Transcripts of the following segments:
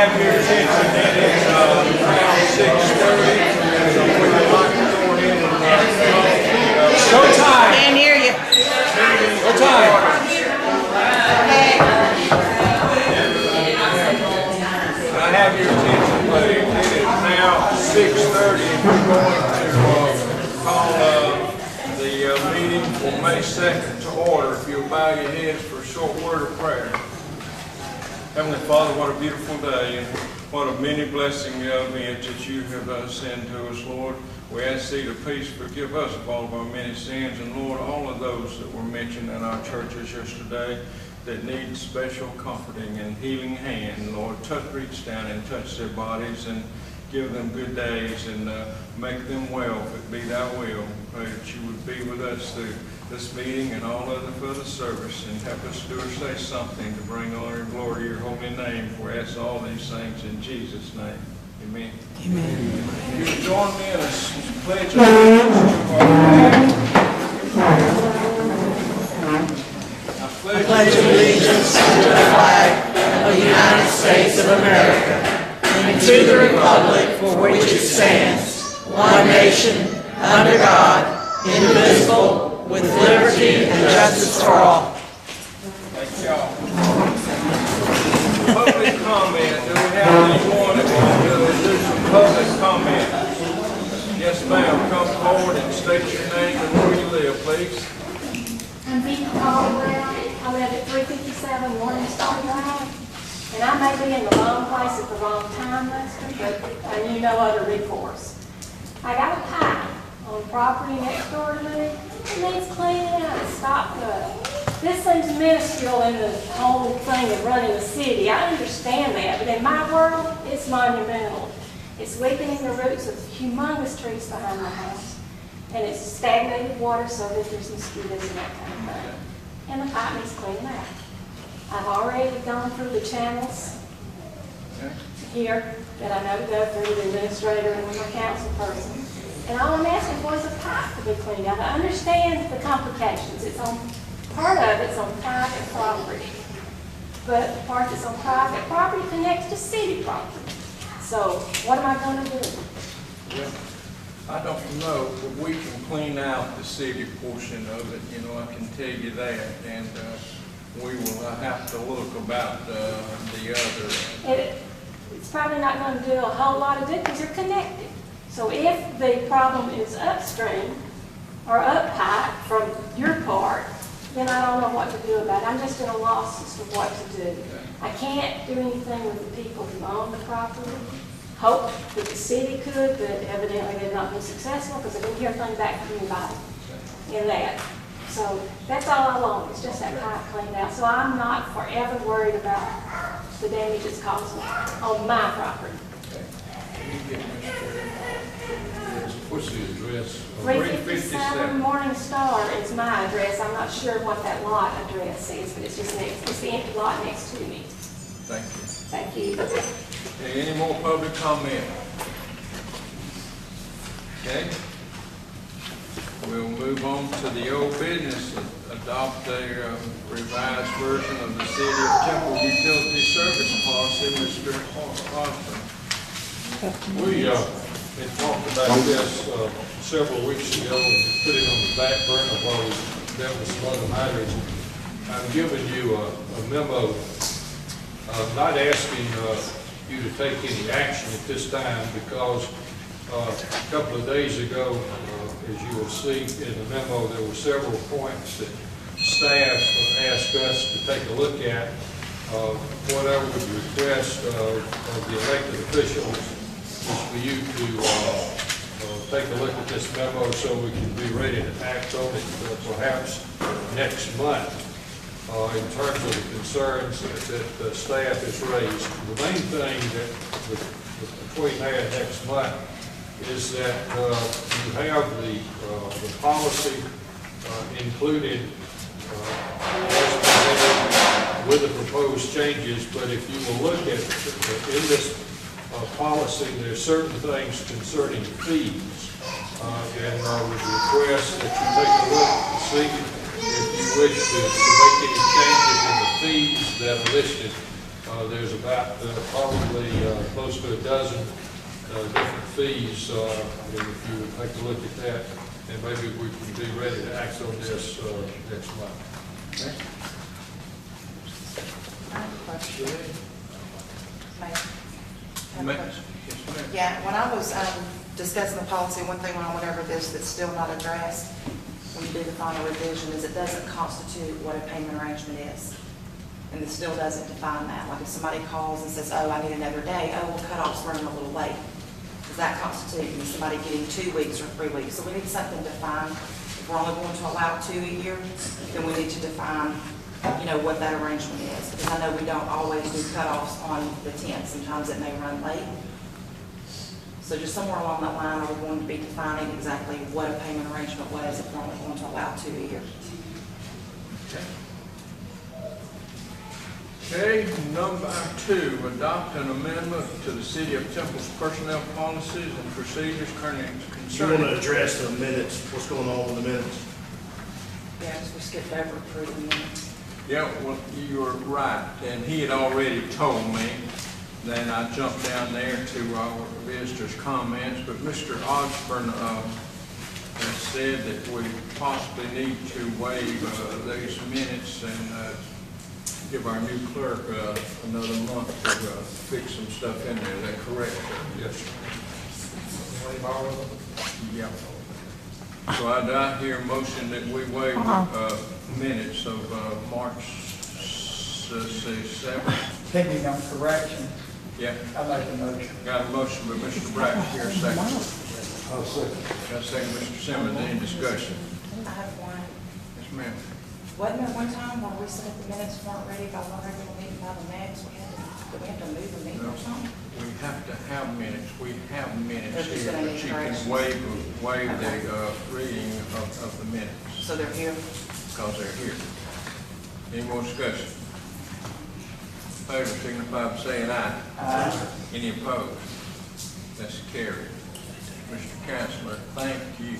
have your attention? It is around 6:30. So we would like to go ahead and showtime. Can't hear you. What time? I have your attention, please. It is now 6:30, and we're going to call the meeting for May 2nd to order. If you'll bow your heads for a short word of prayer. Heavenly Father, what a beautiful day, and what a many blessing event that you have sent to us, Lord. We ask Thee to please forgive us of all of our many sins, and Lord, all of those that were mentioned in our churches yesterday that need special comforting and healing hand, Lord, reach down and touch their bodies and give them good days and make them well if it be Thy will. Pray that you would be with us through this meeting and all other further service, and help us do or say something to bring honor and glory to your holy name. For we ask all these things in Jesus' name. Amen. Amen. You join me in a pledge of allegiance to our flag. I Pledge allegiance to the flag of the United States of America and to the republic for which it stands, one nation, under God, indivisible, with liberty and justice for all. Thank y'all. Public comment. Do we have anyone that wants to do some public comment? Yes, ma'am. Come forward and state your name and where you live, please. I'm Vicky Caldwell. I live at 357 Morningstar Drive. And I may be in the wrong place at the wrong time, Lester, but you know other recourse. I got a pipe on property next door to me. It needs cleaning out and stopped up. This seems minuscule in the whole thing of running the city. I understand that, but in my world, it's monumental. It's weakening the roots of humongous trees behind my house. And it's stagnated water so that there's mosquitoes and that kind of thing. And the pipe needs cleaning out. I've already gone through the channels here that I know to go through, the administrator and my council person. And all I'm asking for is a pipe to be cleaned out. I understand the complications. Part of it's on private property. But the part that's on private property connects to city property. So what am I going to do? Well, I don't know, but we can clean out the city portion of it, you know, I can tell you that, and we will have to look about the other. It's probably not going to do a whole lot of good because they're connected. So if the problem is upstream or up high from your part, then I don't know what to do about it. I'm just at a loss as to what to do. I can't do anything with the people who own the property. Hope that the city could, but evidently they've not been successful because I didn't hear anything back from anybody in that. So that's all I want, it's just that pipe cleaned out. So I'm not forever worried about the damage it's causing on my property. What's the address? 357 Morningstar is my address. I'm not sure what that lot address is, but it's just next, it's the empty lot next to me. Thank you. Thank you. Okay, any more public comment? Okay. We'll move on to the old business, adopt a revised version of the City of Temple Utility Service Policy. Mr. Austin. We had talked about this several weeks ago and put it on the back burner while we dealt with some other matters. I'm giving you a memo, not asking you to take any action at this time because a couple of days ago, as you will see in the memo, there were several points that staff asked us to take a look at. What I would request of the elected officials is for you to take a look at this memo so we can be ready to act on it perhaps next month in terms of the concerns that the staff has raised. The main thing that between now and next month is that you have the policy included with the proposed changes, but if you will look at in this policy, there's certain things concerning fees, and I would request that you take a look to see if you wish to make any changes in the fees that are listed There's about probably close to a dozen different fees. And if you would take a look at that, and maybe we can be ready to act on this next month. I have a question. May I have a Ma'am? question? Yes, ma'am. Yeah, when I was discussing the policy, one thing when I went over this that's still not addressed when you do the final revision is it doesn't constitute what a payment arrangement is. And it still doesn't define that. Like if somebody calls and says, oh, I need another day, oh, well, cutoff's running a little late. Does that constitute somebody getting 2 weeks or 3 weeks? So we need something defined. If we're only going to allow 2 a year, then we need to define, you know, what that arrangement is. Because I know we don't always do cutoffs on the 10th. Sometimes it may run late. So just somewhere along that line, are we going to be defining exactly what a payment arrangement was if we're only going to allow 2 a year? Okay, number 2, adopt an amendment to the City of Temple's personnel policies and procedures You want concerning. to address the minutes, what's going on with the minutes? Yeah, because we skipped over approving minutes. Yeah, well, you were right, and he had already told me. Then I jumped down there to our visitors' comments, but Mr. Osborne has said that we possibly need to waive those minutes and give our new clerk another month to fix some stuff in there. Is that correct, sir? Yes, sir. Yeah. So I hear a motion that we waive minutes of March 7th. Pending on correction, Yeah, I make a motion. got a motion by Mr. Brack here, second. Got a second, Mr. Simmons, any discussion? I have one. Yes, ma'am. Wasn't there one time when we said the minutes weren't ready by one regular meeting by the next? Did we have to move the meeting or something? We have to have minutes, we have minutes There's just here, gonna but be you can corrections. waive the reading of the minutes So they're here? because they're here. Any more discussion? Favor signify by saying aye. Aye. Any opposed? That's carried. Mr. Counselor, thank you.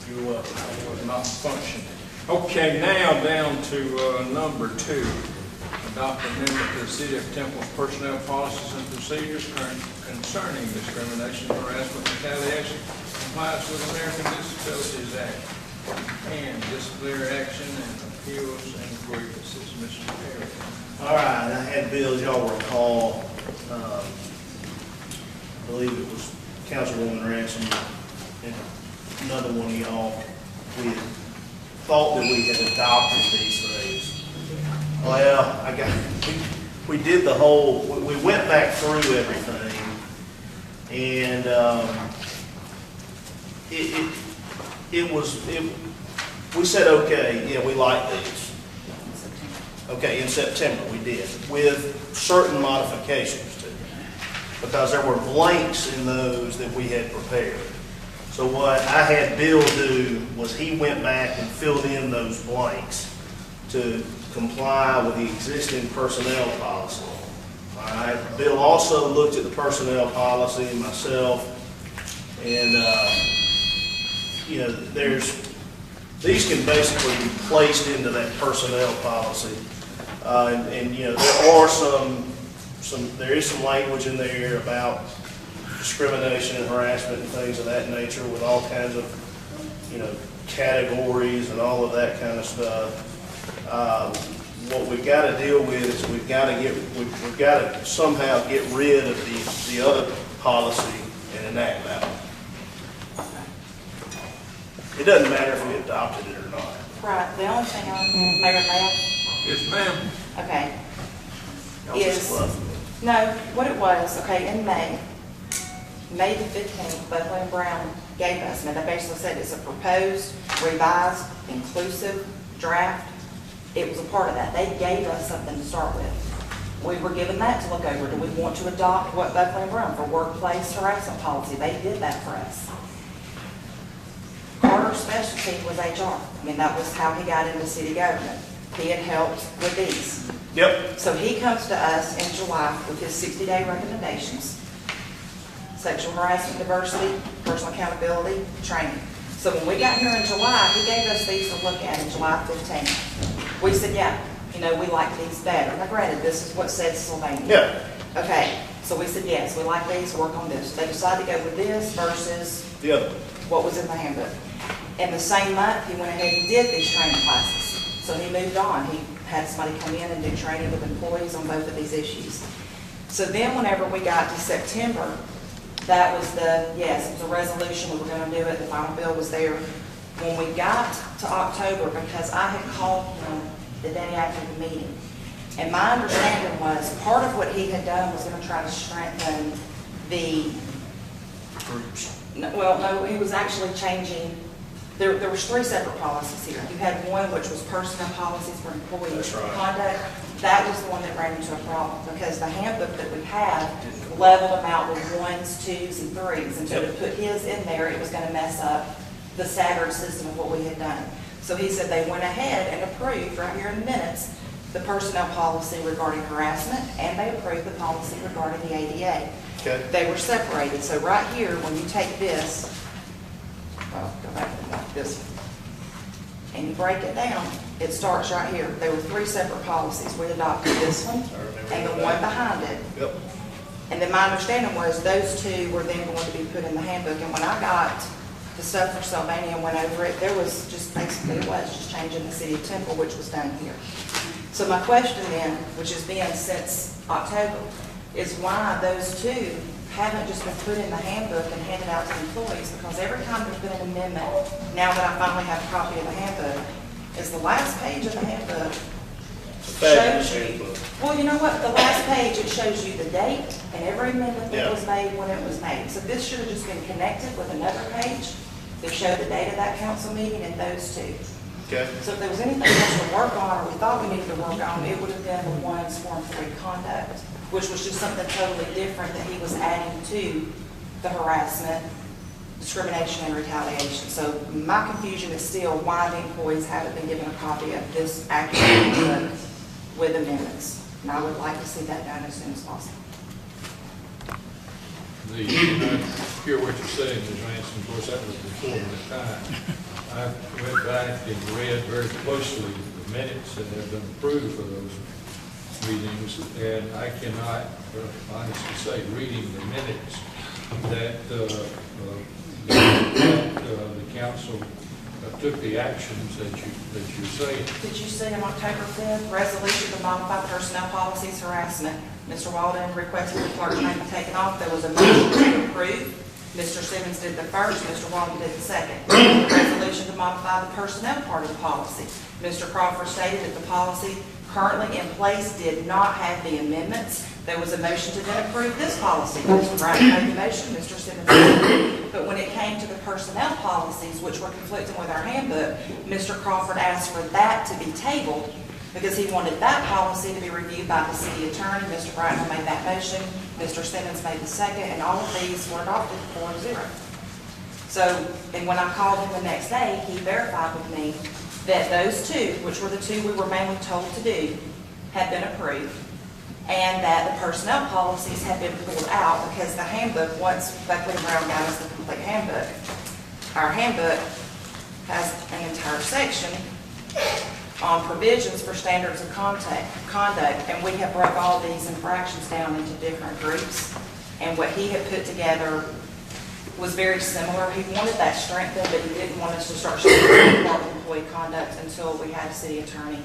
You was not functioning. Okay, now down to number 2. Adopt amendment to the City of Temple's personnel policies and procedures concerning discrimination, harassment, retaliation, compliance with American Disabilities Act, and disciplinary action and appeals and grievances. Mr. Perry. All right, I had Bill, as y'all recall, I believe it was Councilwoman Ransom and another one of y'all, we had thought that we had adopted these things. Well, we did the whole, we went back through everything, and we said, okay, yeah, we like these. Okay, in September we did, with certain modifications to them, because there were blanks in those that we had prepared. So what I had Bill do was he went back and filled in those blanks to comply with the existing personnel policy. All right, Bill also looked at the personnel policy, myself, and, you know, these can basically be placed into that personnel policy. And you know, there is some language in there about discrimination and harassment and things of that nature with all kinds of, you know, categories and all of that kind of stuff. What we've got to deal with is we've got to somehow get rid of the other policy and enact that one. It doesn't matter if we adopted it or not. Right, the only thing on Mayor Mayor, Yes, ma'am. okay, Y'all just is, fluff it. no, what it was, okay, in May the 15th, Buckley and Brown gave us, and they basically said it's a proposed, revised, inclusive draft. It was a part of that. They gave us something to start with. We were given that to look over. Do we want to adopt what Buckley and Brown for workplace harassment policy? They did that for us. Carter's specialty was HR. I mean, that was how he got into city government. He had helped with these. Yep. So he comes to us in July with his 60-day recommendations. Sexual harassment, diversity, personal accountability, training. So when we got here in July, he gave us these to look at in July 15th. We said, yeah, you know, we like these better. Now granted, this is what says Sylvania. Yeah, Okay, so we said, yes, we like these, work on this. They decided to go with this versus the other one. what was in the handbook. In the same month, he went ahead and did these training classes. So he moved on. He had somebody come in and do training with employees on both of these issues. So then whenever we got to September, that was yes, it was a resolution, we were gonna do it, the final bill was there. When we got to October, because I had called him the day after the meeting, and my understanding was, part of what he had done was gonna try to strengthen the Groups. no, he was actually changing, there was 3 separate policies here. You had one which was personnel policies for employee That's right. conduct. That was the one that ran into a problem, because the handbook that we had leveled them out with 1s, 2s, and 3s. And so to put his in there, it was gonna mess up the staggered system of what we had done. So he said they went ahead and approved, right here in the minutes, the personnel policy regarding harassment, and they approved the policy regarding the ADA. Okay. They were separated, so right here, when you take this, well, go back and like this one, and you break it down, it starts right here. There were 3 separate policies. We adopted this one I remember and the that. one behind it. Yep. And then my understanding was those 2 were then going to be put in the handbook. And when I got the stuff for Sylvania and went over it, there was just basically, it was just changing the city of Temple, which was done here. So my question then, which has been since October, is why those 2 haven't just been put in the handbook and handed out to employees, because every time there's been an amendment, now that I finally have a copy of the handbook, is the last page of the handbook Fabulous shows you, handbook. well, you know what, the last page, it shows you the date and every amendment that Yeah. was made when it was made. So this should have just been connected with another page that showed the date of that council meeting and those 2. Okay. So if there was anything else to work on, or we thought we needed to work on, it would have been the ones for employee conduct, which was just something totally different that he was adding to the harassment, discrimination, and retaliation. So my confusion is still why the employees haven't been given a copy of this actual book with amendments. And I would like to see that done as soon as possible. I hear what you're saying, Ms. Ransom, of course, that was before my time. I went back and read very closely the minutes that have been approved for those meetings, and I cannot honestly say, reading the minutes, that the council took the actions that you're saying. Did you see on October 5th, resolution to modify personnel policies harassment? Mr. Walden requested the clerk's name be taken off. There was a motion to approve. Mr. Simmons did the first, Mr. Walden did the second. Resolution to modify the personnel part of the policy. Mr. Crawford stated that the policy currently in place did not have the amendments. There was a motion to then approve this policy. Mr. Wright made the motion, Mr. Simmons did. But when it came to the personnel policies, which were conflicting with our handbook, Mr. Crawford asked for that to be tabled because he wanted that policy to be reviewed by the city attorney. Mr. Brightman made that motion, Mr. Simmons made the second, and all of these were adopted 4-0. So, and when I called him the next day, he verified with me that those 2, which were the 2 we were mainly told to do, had been approved, and that the personnel policies had been pulled out because the handbook, once Buckley and Brown got us the complete handbook, our handbook has an entire section on provisions for standards of conduct, and we have broke all these infractions down into different groups. And what he had put together was very similar. He wanted that strengthened, but he didn't want us to start showing part of employee conduct until we had a city attorney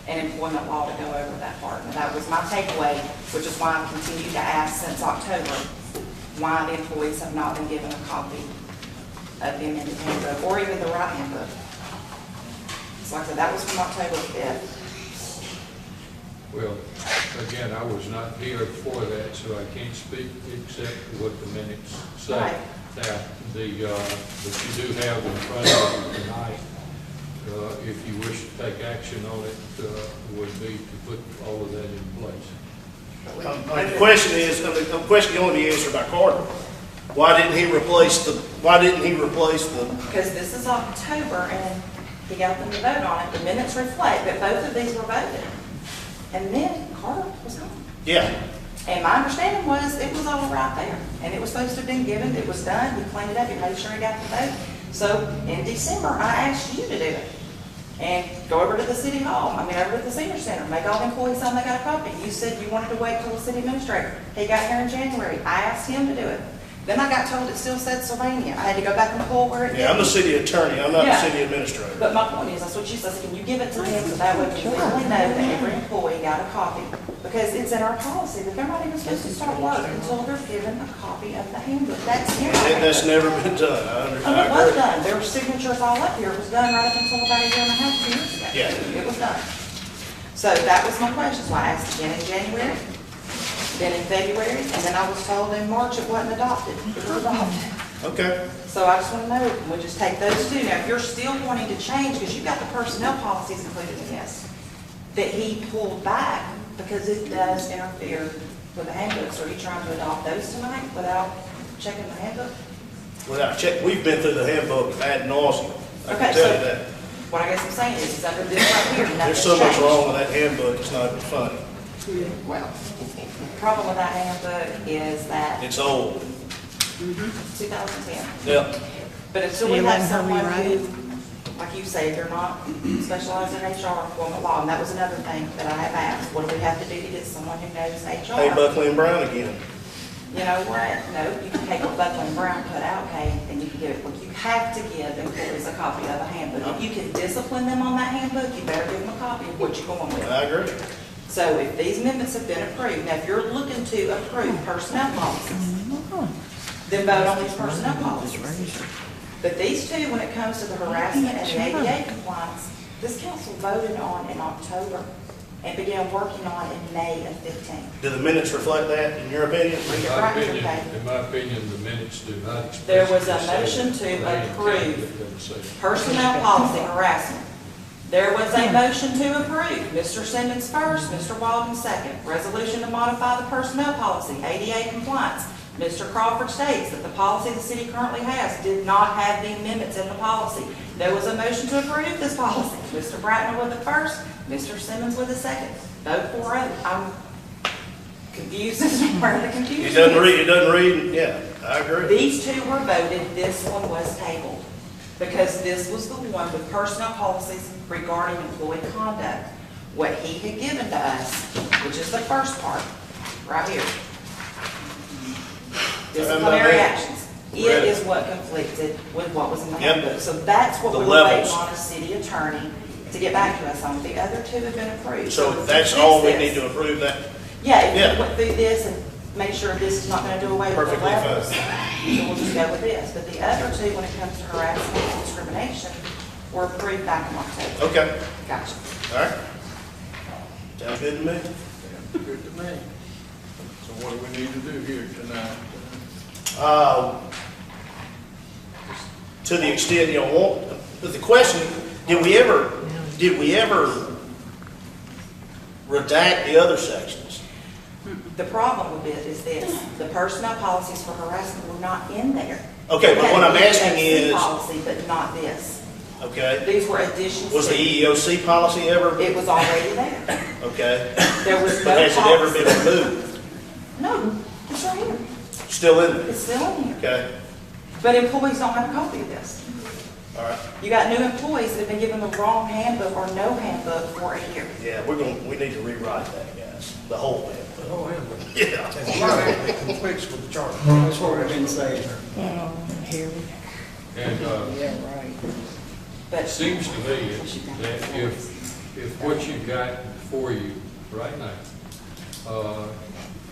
and employment law to go over that part. And that was my takeaway, which is why I've continued to ask since October why the employees have not been given a copy of the amended handbook or even the right handbook. So like I said, that was from October 5th. Well, again, I was not here for that, so I can't speak except what the minutes say. Right. Now, but you do have in front of you tonight, if you wish to take action on it, would be to put all of that in place. The question is, the question can only be answered by Carter. Why didn't he replace the? Because this is October and he got them to vote on it. The minutes reflect that both of these were voted. And then Carter was gone. Yeah. And my understanding was it was all right there. And it was supposed to have been given, it was done, he cleaned it up, he made sure he got the vote. So in December, I asked you to do it. and go over to the city hall, over to the senior center, make all the employees sign they got a copy. You said you wanted to wait till the city administrator. He got here in January. I asked him to do it. Then I got told it still said Sylvania. I had to go back and pull where it did. Yeah, I'm the city attorney, I'm not the Yeah. city administrator. But my point is, that's what you said, can you give it to them so that way we legally know that every employee got a copy? Because it's in our policy that they're not even supposed to start work until they're given a copy of the handbook. That's in our And that's handbook. never been done, And it I was agree. done, there were signatures all up here, it was done right up until about a year and a half, 2 years ago. Yeah. It was done. So that was my question, so I asked again in January, then in February, and then I was told in March it wasn't adopted. It was adopted. Okay, So I just want to know, can we just take those two? Now, if you're still wanting to change, because you've got the personnel policies included in this, that he pulled back because it does interfere with the handbooks, are you trying to adopt those tonight without checking the handbook? without check, we've been through the handbook ad nauseum, I Okay, can tell so- you that. What I guess I'm saying is under this right here, There's nothing's so much changed. wrong with that handbook, it's not even funny. Well, the problem with that handbook is that It's old. 2010. Yep. But until we have someone who, like you say, they're not specialized in HR employment law, and that was another thing that I have asked, what do we have to do to get someone who knows HR? Hey, Buckley and Brown again. You know what? No, you can take what Buckley and Brown put out, okay, and you can give it, well, you have to give employees a copy of a handbook. If you can discipline them on that handbook, you better give them a copy of what you're going with. I agree. So if these amendments have been approved, now if you're looking to approve personnel policies, then vote on these personnel policies. But these two, when it comes to the harassment and the ADA compliance, this council voted on in October and began working on in May of 15. Do the minutes reflect that, in your opinion? In my opinion, the minutes do not express. There was a the same motion to intent approve that they say. Personnel policy harassment. There was a motion to approve. Mr. Simmons first, Mr. Walden second. Resolution to modify the personnel policy, ADA compliance. Mr. Crawford states that the policy the city currently has did not have the amendments in the policy. There was a motion to approve this policy. Mr. Bratner with the first, Mr. Simmons with the second. Vote for it. I'm confused as to where the confusion is. It doesn't read, yeah, I agree. These two were voted, this one was tabled, because this was the one with personnel policies regarding employee conduct. What he had given to us, which is the first part, right here. Disciplinary actions. It is what conflicted with what was in the Yep. handbook. So that's what The we were waiting levels. on a city attorney to get back to us on. The other two have been approved. So if that's we all we fix need this- to approve that? Yeah, if Yeah. we went through this and make sure this is not gonna do away with the Perfectly fine. levels, so we'll just go with this. But the other two, when it comes to harassment and discrimination, were approved back in October. Okay, Gotcha. all right. Sounds good to me. Good to me. So what do we need to do here tonight? To the extent, but the question, did we ever redact the other sections? The problem with it is this, the personnel policies for harassment were not in there. Okay, but what I'm We had asking an EEOC is, policy, but not this. okay, These were additions was the to, EEOC policy ever, it was already there. okay, There was but no has it ever been policy. removed? No, it's right here. Still in there, It's still in here. okay, But employees don't have a copy of this. all right. You got new employees that have been given the wrong handbook or no handbook for a year. Yeah, we need to rewrite that, guys, the whole thing. Oh, yeah. Yeah. A lot of it conflicts with the charter. That's what we've been saying. And, right. But it seems to me that if what you've got before you right now,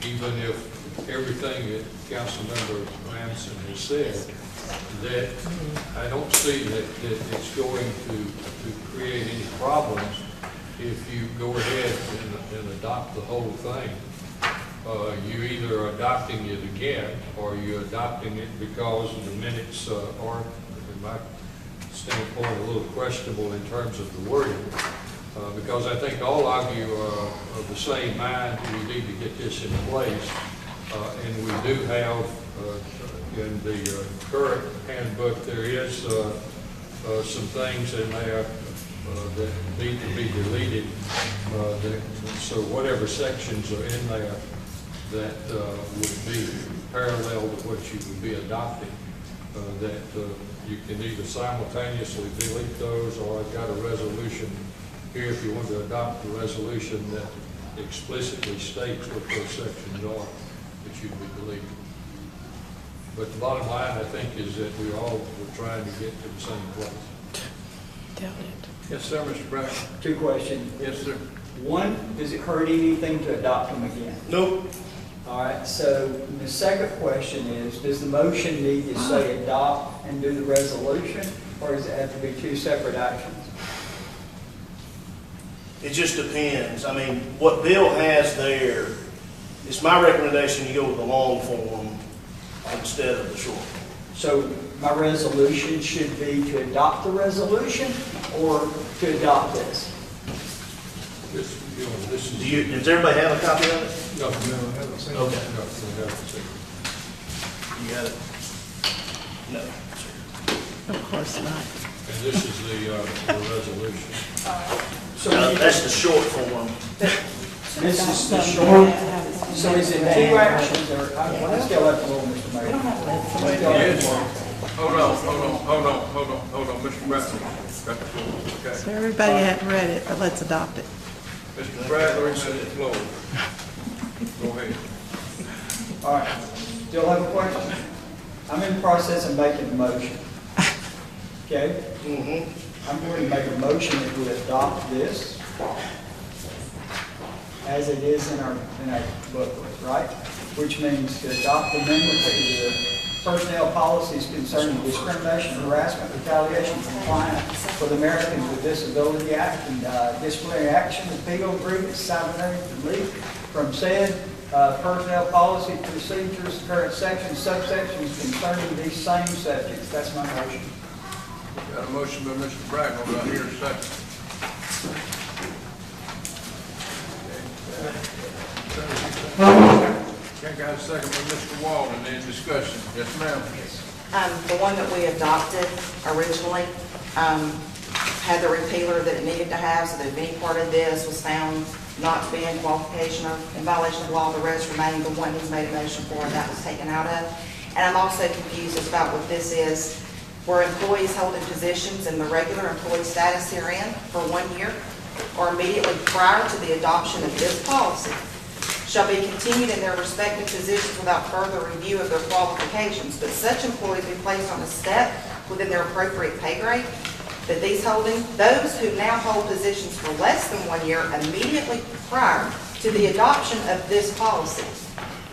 even if everything that Councilmember Lamson has said, that I don't see that it's going to create any problems if you go ahead and adopt the whole thing. You either adopting it again, or you adopting it because the minutes are, in my standpoint, a little questionable in terms of the wording. Because I think all of you are of the same mind, we need to get this in place. And we do have, in the current handbook, there is some things in there that need to be deleted. So whatever sections are in there that would be parallel to what you would be adopting, that you can either simultaneously delete those, or I've got a resolution here if you want to adopt a resolution that explicitly states what those sections are that you'd be deleting. But the bottom line, I think, is that we all were trying to get to the same place. Yes, sir, Mr. Brown. 2 questions. Yes, sir. 1, does it hurt anything to adopt them again? Nope. All right, so the second question is, does the motion need to say adopt and do the resolution, or does it have to be 2 separate actions? It just depends. I mean, what Bill has there, it's my recommendation you go with the long form instead of the short. So my resolution should be to adopt the resolution or to adopt this? This, you know, this is. Does everybody have a copy of it? No, I haven't seen it. Okay. No, we haven't seen it. You got it? No. Of course not. And this is the resolution. That's the short form. This is the short, so is it 2 actions or, I still have to roll, Mr. Mayor. Yes. Hold on, Mr. Bradley. Got the floor. Okay. So everybody hadn't read it, but let's adopt it. Mr. Bradley has the floor. Go ahead. All right, still have a question? I'm in the process of making a motion. Okay? Mm-hmm. I'm going to make a motion that we adopt this as it is in our booklet, right? Which means to adopt the amendment to the personnel policies concerning discrimination, harassment, retaliation, compliance with Americans with Disability Act, and disciplinary action, appeal, grievance, disciplinary relief from said personnel policy procedures, current sections, subsections concerning these same subjects. That's my motion. Got a motion by Mr. Bracknell, do I hear a second? Okay, got a second by Mr. Walden, any discussion? Yes, ma'am. The one that we adopted originally had the repealer that it needed to have, so that if any part of this was found not to be in qualification or in violation of law, the rest remained the one he's made a motion for, and that was taken out of. And I'm also confused about what this is. Where employees holding positions in the regular employee status herein for 1 year or immediately prior to the adoption of this policy shall be continued in their respective positions without further review of their qualifications, but such employees be placed on a step within their appropriate pay grade, that those who now hold positions for less than 1 year immediately prior to the adoption of this policy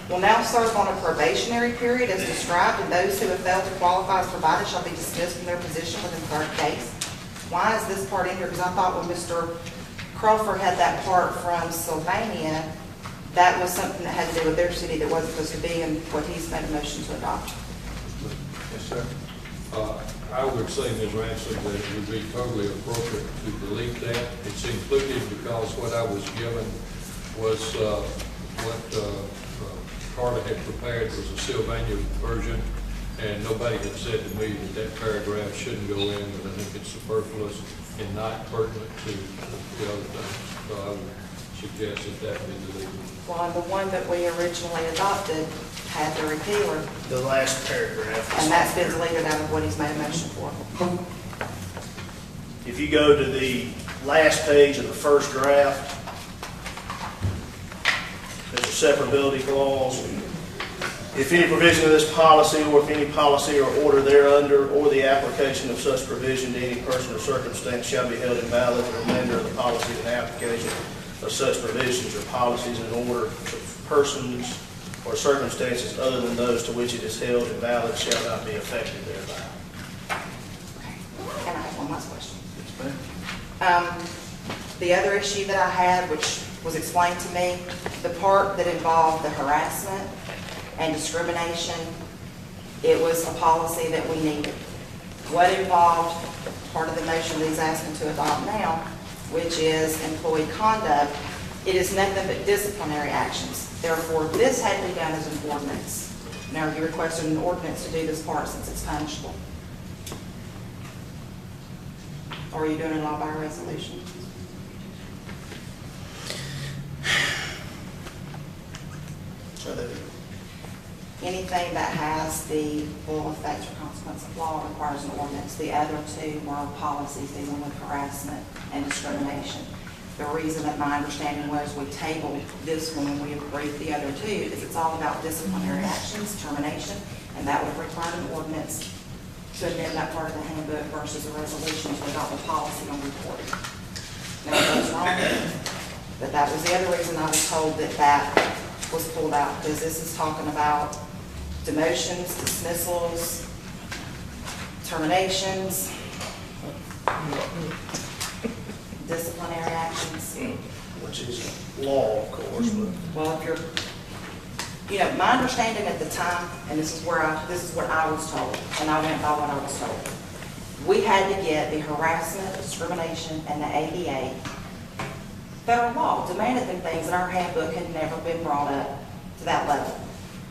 will now serve on a probationary period as described, and those who have failed to qualify as provided shall be dismissed from their position within 30 days. Why is this part in here? Because I thought when Mr. Crawford had that part from Sylvania, that was something that had to do with their city that wasn't supposed to be in what he's made a motion to adopt. Yes, sir. I would say, Ms. Ransom, that it would be totally appropriate to delete that. It's included because what I was given was what Carter had prepared was a Sylvania version, and nobody had said to me that that paragraph shouldn't go in, but I think it's superfluous and not pertinent to the other things. So I would suggest that be deleted. Well, the one that we originally adopted had the repealer, The last paragraph. and that's been deleted out of what he's made a motion for. If you go to the last page of the first draft, there's a separability clause. If any provision of this policy, or if any policy or order thereunder, or the application of such provision to any person or circumstance shall be held invalid, the remainder of the policy and application of such provisions or policies and order of persons or circumstances other than those to which it is held invalid shall not be affected thereby. And I have one last question. The other issue that I had, which was explained to me, the part that involved the harassment and discrimination, it was a policy that we needed. What involved part of the motion that he's asking to adopt now, which is employee conduct, it is nothing but disciplinary actions. Therefore, this had to be done as an ordinance. Now, you requested an ordinance to do this part since it's punishable. Or are you doing it all by resolution? anything that has the full effect or consequence of law requires an ordinance. The other two were policies dealing with harassment and discrimination. The reason that my understanding was we tabled this one when we approved the other two is it's all about disciplinary actions, termination, and that would require an ordinance to amend that part of the handbook versus a resolution to adopt a policy on reporting. Now, what's wrong? But that was the other reason I was told that that was pulled out, because this is talking about demotions, dismissals, terminations, disciplinary actions. Which is law, of course, but Well, if you're, you know, my understanding at the time, and this is what I was told, and I went by what I was told. We had to get the harassment, discrimination, and the ADA. Federal law demanded them things in our handbook had never been brought up to that level.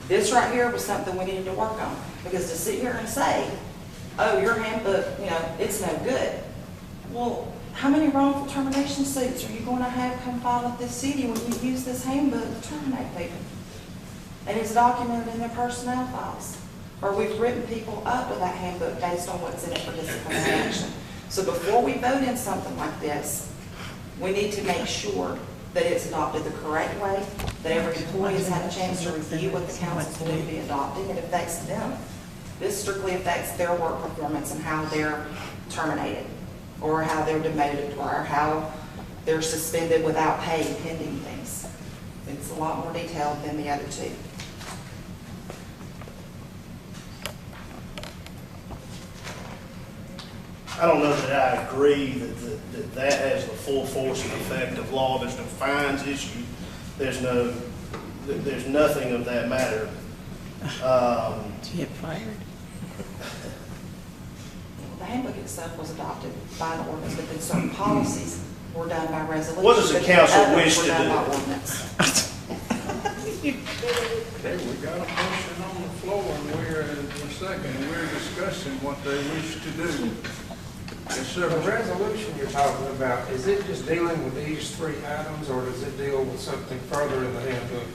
This right here was something we needed to work on, because to sit here and say, oh, your handbook, you know, it's no good. Well, how many wrongful termination suits are you going to have come file at this city when you use this handbook to terminate people? And it's documented in their personnel files. Or we've written people up with that handbook based on what's in it for disciplinary action. So before we vote in something like this, we need to make sure that it's adopted the correct way, that every employee has had a chance to review what the council's going to be adopting. It affects them. This strictly affects their work performance and how they're terminated, or how they're demoted, or how they're suspended without pay pending things. It's a lot more detailed than the other two. I don't know that I agree that has the full force and effect of law. There's no fines issued. There's nothing of that matter. To get fired. The handbook itself was adopted by an ordinance, but then certain policies were done by resolution. What does the but council others wish were to done do? by ordinance. Okay, we got a motion on the floor, and we're in a second, we're discussing what they wish to do. Yes, sir. The resolution you're talking about, is it just dealing with these three items, or does it deal with something further in the handbook?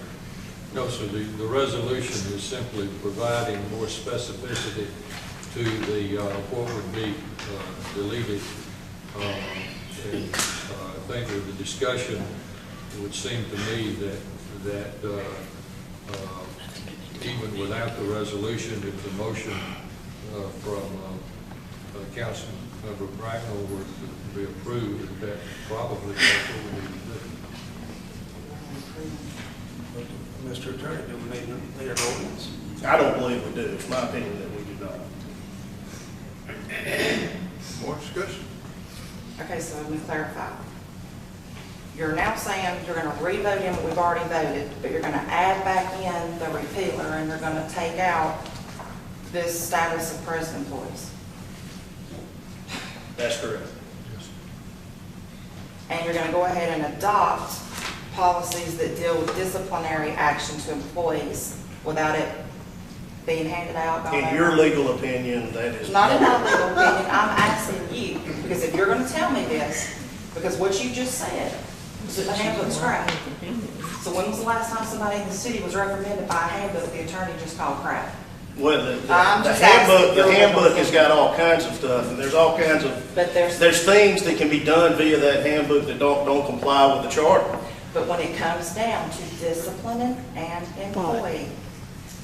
No, sir, the resolution is simply providing more specificity to the, what would be deleted. And I think with the discussion, it would seem to me that even without the resolution, if the motion from Councilmember Bracknell were to be approved, that probably that's what we need to do. Mr. Attorney, do we need an ordinance? I don't believe we do. It's my opinion that we do not. More discussion? Okay, so let me clarify. You're now saying you're going to re-vote in what we've already voted, but you're going to add back in the repealer, and you're going to take out this status of present employees. That's correct. And you're going to go ahead and adopt policies that deal with disciplinary action to employees without it being handed out. gone In your over. legal opinion, that is Not in my legal opinion, I'm asking you, because if you're going to tell me this, because what you just said was that the handbook's crap. So when was the last time somebody in the city was reprimanded by a handbook the attorney just called crap? Well, I'm the just asking handbook your has got all kinds of stuff, and there's all kinds of, But there's things that can be done via that handbook that don't comply with the charter. But when it comes down to disciplining and employee,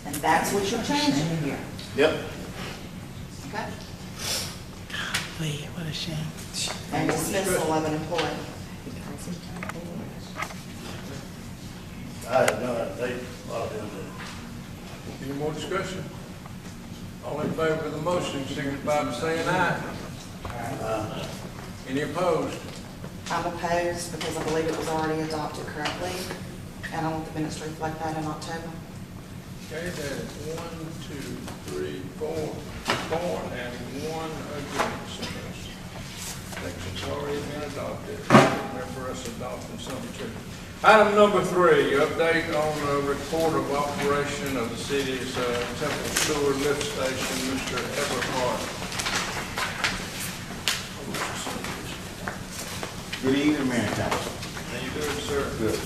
and that's what you're changing here, Yep. okay? Wait, what a shame. And dismissal of an employee. I have none. They, a lot of them do. Any more discussion? All in favor of the motion, signify by saying aye. Any opposed? I'm opposed because I believe it was already adopted correctly, and I want the minutes to reflect that in October. Okay, there's 1, 2, 3, 4, and 1 against. Section's already been adopted. Remember us adopting some too. Item number 3, update on the report of operation of the city's Temple Sewer Lift Station, Mr. Everhart. Good evening, Mayor and Council. How you doing, sir? Good.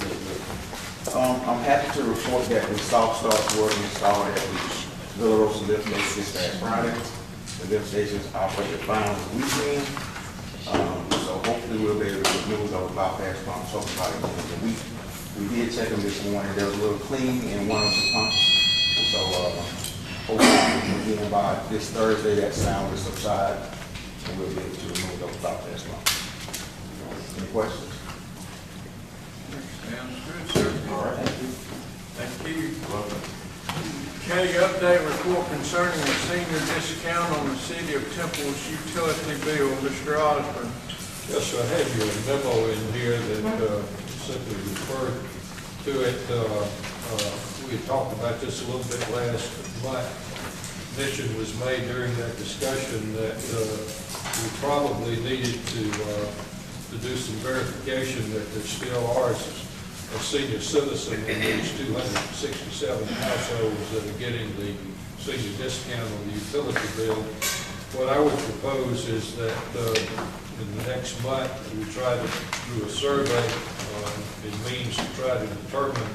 I'm happy to report that the soft starts were installed at the Villa Rosa lift station this past Friday. The lift stations operated fine on the weekend. So hopefully we'll be able to remove those bypass pumps hopefully by the end of the week. We did check them this morning. There was a little clean in one of the pumps. So hopefully again by this Thursday that sound will subside and we'll be able to remove those bypass pumps. Any questions? Sounds good, sir. All right, thank you. Thank you. Welcome. Okay, update report concerning the senior discount on the City of Temple's utility bill. Mr. Osborne. Yes, sir, I have your memo in here that simply referred to it. We had talked about this a little bit last month. Mention was made during that discussion that we probably needed to do some verification that there still are a senior citizen in these 267 households that are getting the senior discount on the utility bill. What I would propose is that in the next month, we try to do a survey in means to try to determine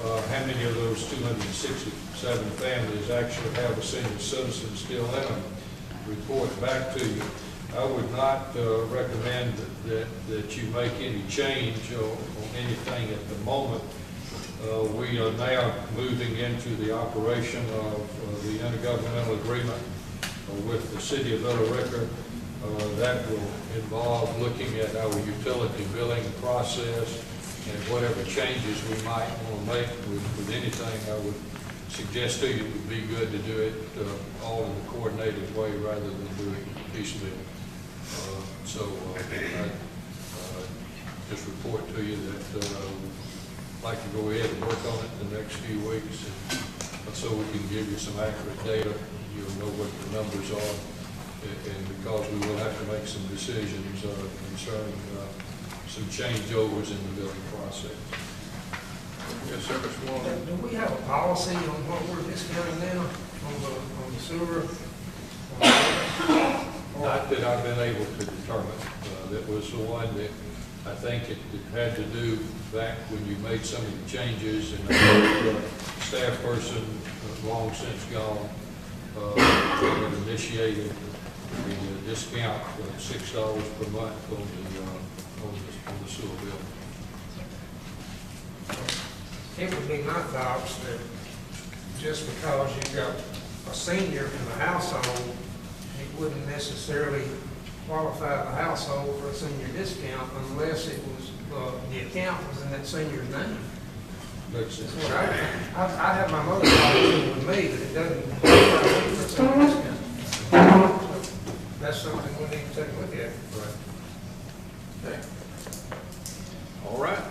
how many of those 267 families actually have a senior citizen still in them. Report back to you. I would not recommend that you make any change on anything at the moment. We are now moving into the operation of the intergovernmental agreement with the City of Villa Rica. That will involve looking at our utility billing process and whatever changes we might want to make with anything. I would suggest to you it would be good to do it all in a coordinated way rather than doing it piecemeal. So I just report to you that I'd like to go ahead and work on it the next few weeks so we can give you some accurate data. You'll know what the numbers are, and because we will have to make some decisions concerning some changeovers in the billing process. Yes, sir, Mr. Walker. Do we have a policy on what we're discounting now on the sewer? Not that I've been able to determine. That was the one that I think it had to do back when you made some of the changes, and the staff person, long since gone, had initiated the discount of $6 per month on the sewer bill. It would be my thoughts that just because you've got a senior in the household, it wouldn't necessarily qualify the household for a senior discount unless it was, the account was in that senior's name. Makes sense. That's what I have my mother policy with me that it doesn't qualify me for a senior discount. So that's something we need to take a look at. Right. Okay. All right.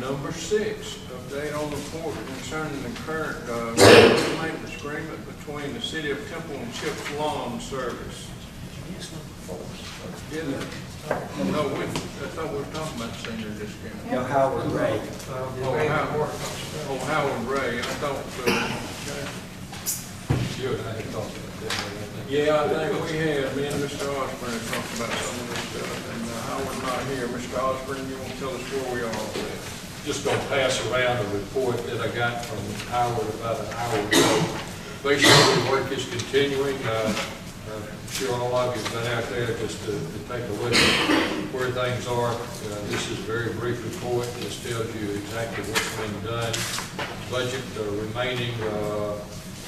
Number 6, update on the report concerning the current maintenance agreement between the City of Temple and Chip's Lawn Service. Yeah, no, I thought we were talking about senior discount. No, Howard Ray. Howard Ray, I thought, You and I had talked about that. yeah, I think we have, me and Mr. Osborne have talked about some of this stuff, and Howard's not here. Mr. Osborne, you want to tell us where we are with that? Just going to pass around a report that I got from Howard about an hour ago. Basically, work is continuing. I'm sure all of you have been out there just to take a look at where things are. This is a very brief report. This tells you exactly what's been done. Budget remaining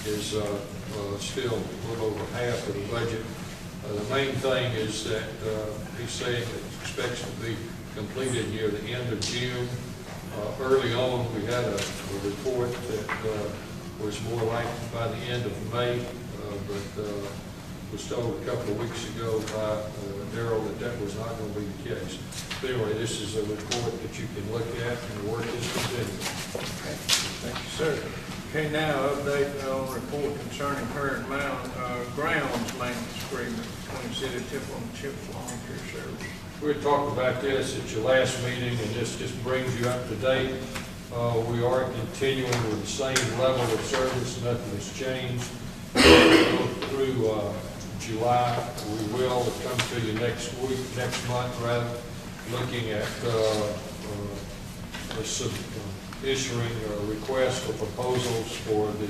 is still a little over half of the budget. The main thing is that he's saying it expects to be completed near the end of June. Early on, we had a report that was more like by the end of May, but was told a couple of weeks ago by Darrell that was not going to be the case. But anyway, this is a report that you can look at, and the work is continuing. Okay. Thank you, sir. Okay, now update on report concerning current grounds maintenance agreement between City of Temple and Chip's Lawn Care Service. We had talked about this at your last meeting, and this just brings you up to date. We are continuing with the same level of service. Nothing has changed. Through July, we will come to you next month rather, looking at issuing a request for proposals for the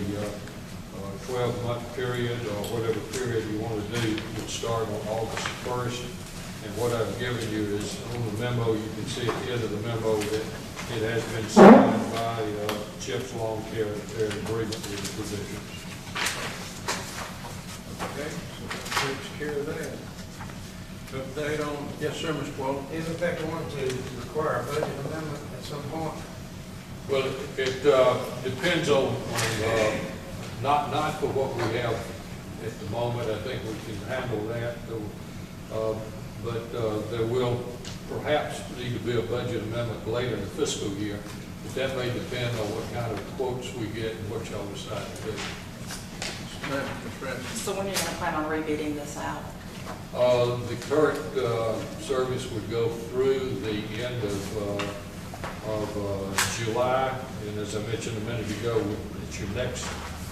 12-month period or whatever period you want to do. Will start on August 1st. And what I've given you is on the memo, you can see at the end of the memo that it has been signed by Chips Lawn Care, their agreement with the provisions. Okay, so that takes care of that. Update on, yes, sir, Mr. Walton? Isn't that going to require a budget amendment at some point? Well, it depends on not for what we have at the moment. I think we can handle that. But there will perhaps need to be a budget amendment later in the fiscal year. But that may depend on what kind of quotes we get and what y'all decide to do. So when are you gonna plan on rebidding this out? The current service would go through the end of July, and as I mentioned a minute ago, at your next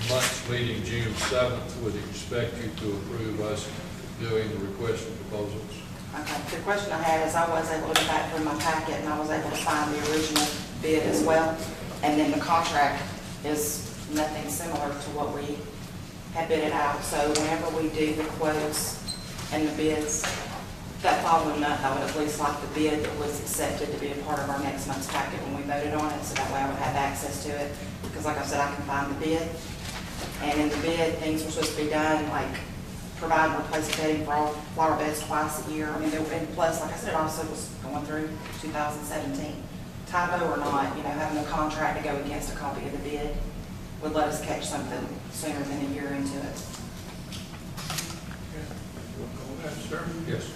month's meeting, June 7th, would expect you to approve us doing the request for proposals. Okay, the question I had is I was able to go back through my packet and I was able to find the original bid as well. And then the contract is nothing similar to what we had bid it out. So whenever we do the quotes and the bids, that following month, I would at least like the bid that was accepted to be a part of our next month's packet when we voted on it. So that way I would have access to it. Because like I said, I can find the bid. And in the bid, things were supposed to be done like provide replacement bedding for all flower beds twice a year. I mean, and plus, like I said, it also was going through 2017. Typo or not, having a contract to go against a copy of the bid would let us catch something sooner than a year into it. Sir? Yes.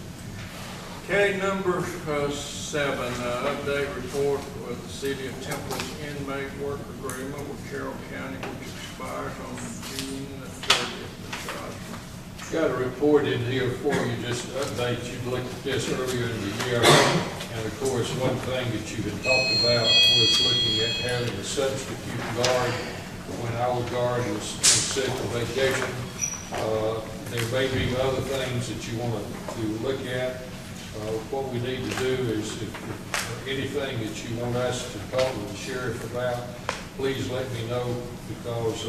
Okay, number 7, update report with the City of Temple's inmate work agreement with Carroll County, which expires on June 30th. Got a report in here for you, just to update. You looked at this earlier in the year, and of course, one thing that you had talked about was looking at having a substitute guard when our guard was sick or vacation. There may be other things that you want to look at. What we need to do is, if anything that you want us to talk with the sheriff about, please let me know, because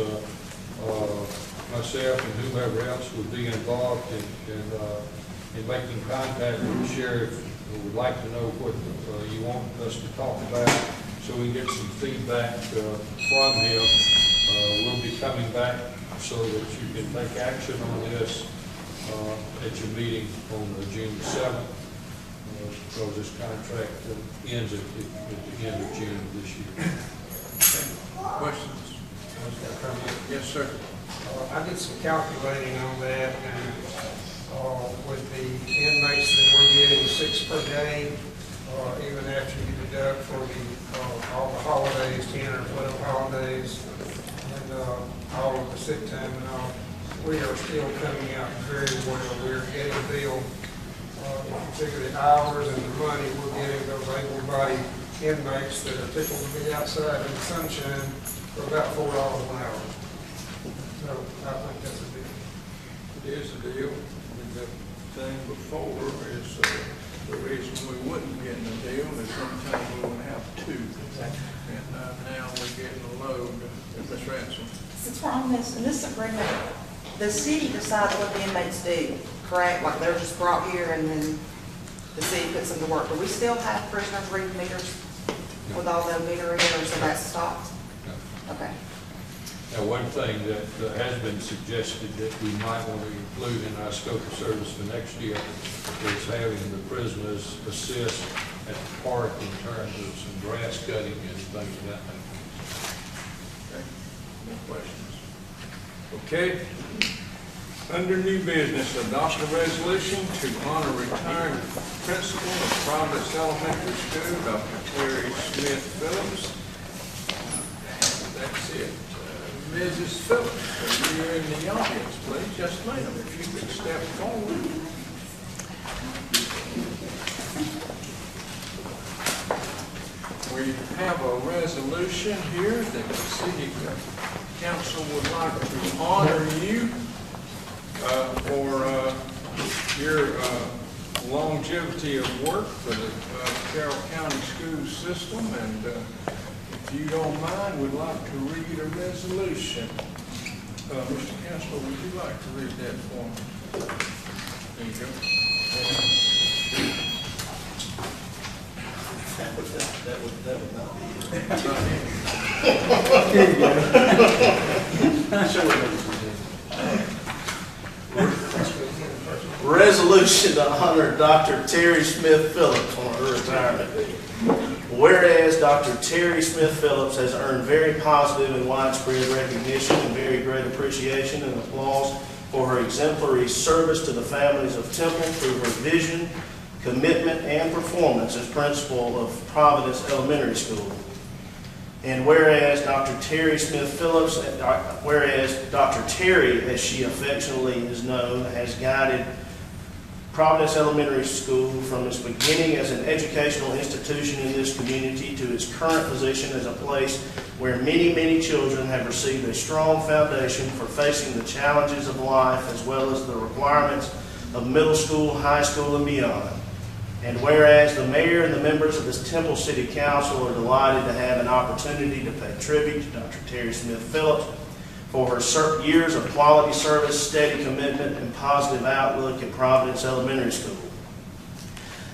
myself and whomever else would be involved in making contact with the sheriff. We would like to know what you want us to talk about, so we can get some feedback from him. We'll be coming back so that you can take action on this at your meeting on June 7th, because this contract ends at the end of June of this year. Questions? Yes, sir. I did some calculating on that, and with the inmates that we're getting 6 per day, even after you deduct for all the holidays, 10 or 12 holidays, and all of the sick time and all, we are still coming out very well. We're getting billed, if you figure the hours and the money we're getting those able-bodied inmates that are tickled to be outside in the sunshine for about $4 an hour. So I think that's a deal. It is a deal. The thing before is the reason we wouldn't get in the deal is sometimes we would have 2. And now we're getting a load. Ms. Ransom. Since we're on this, in this agreement, the city decides what the inmates do, correct? Like they're just brought here and then the city puts them to work. Do we still have prisoners read meters with all the meter readers, so that's stopped? No. Okay. Now, one thing that has been suggested that we might want to include in our scope of service for next year is having the prisoners assist at the park in terms of some grass cutting and things of that nature. Okay. No questions. Okay. Under new business, adopt a resolution to honor retired principal of Providence Elementary School, Dr. Terry Smith Phillips. That's it. Mrs. Phillips, you're in the audience, please. Just a minute, if you could step forward. We have a resolution here that the city council would like to honor you for your longevity of work for the Carroll County school system, and if you don't mind, we'd like to read a resolution. Mr. Counselor, would you like to read that for me? There you go. That would not be Resolution to honor Dr. Terry Smith Phillips on her retirement day. Whereas Dr. Terry Smith Phillips has earned very positive and widespread recognition and very great appreciation and applause for her exemplary service to the families of Temple through her vision, commitment, and performance as principal of Providence Elementary School. And whereas Dr. Terry Smith Phillips, whereas Dr. Terry, as she affectionately is known, has guided Providence Elementary School from its beginning as an educational institution in this community to its current position as a place where many, many children have received a strong foundation for facing the challenges of life as well as the requirements of middle school, high school, and beyond. And whereas the mayor and the members of this Temple City Council are delighted to have an opportunity to pay tribute to Dr. Terry Smith Phillips for her years of quality service, steady commitment, and positive outlook at Providence Elementary School.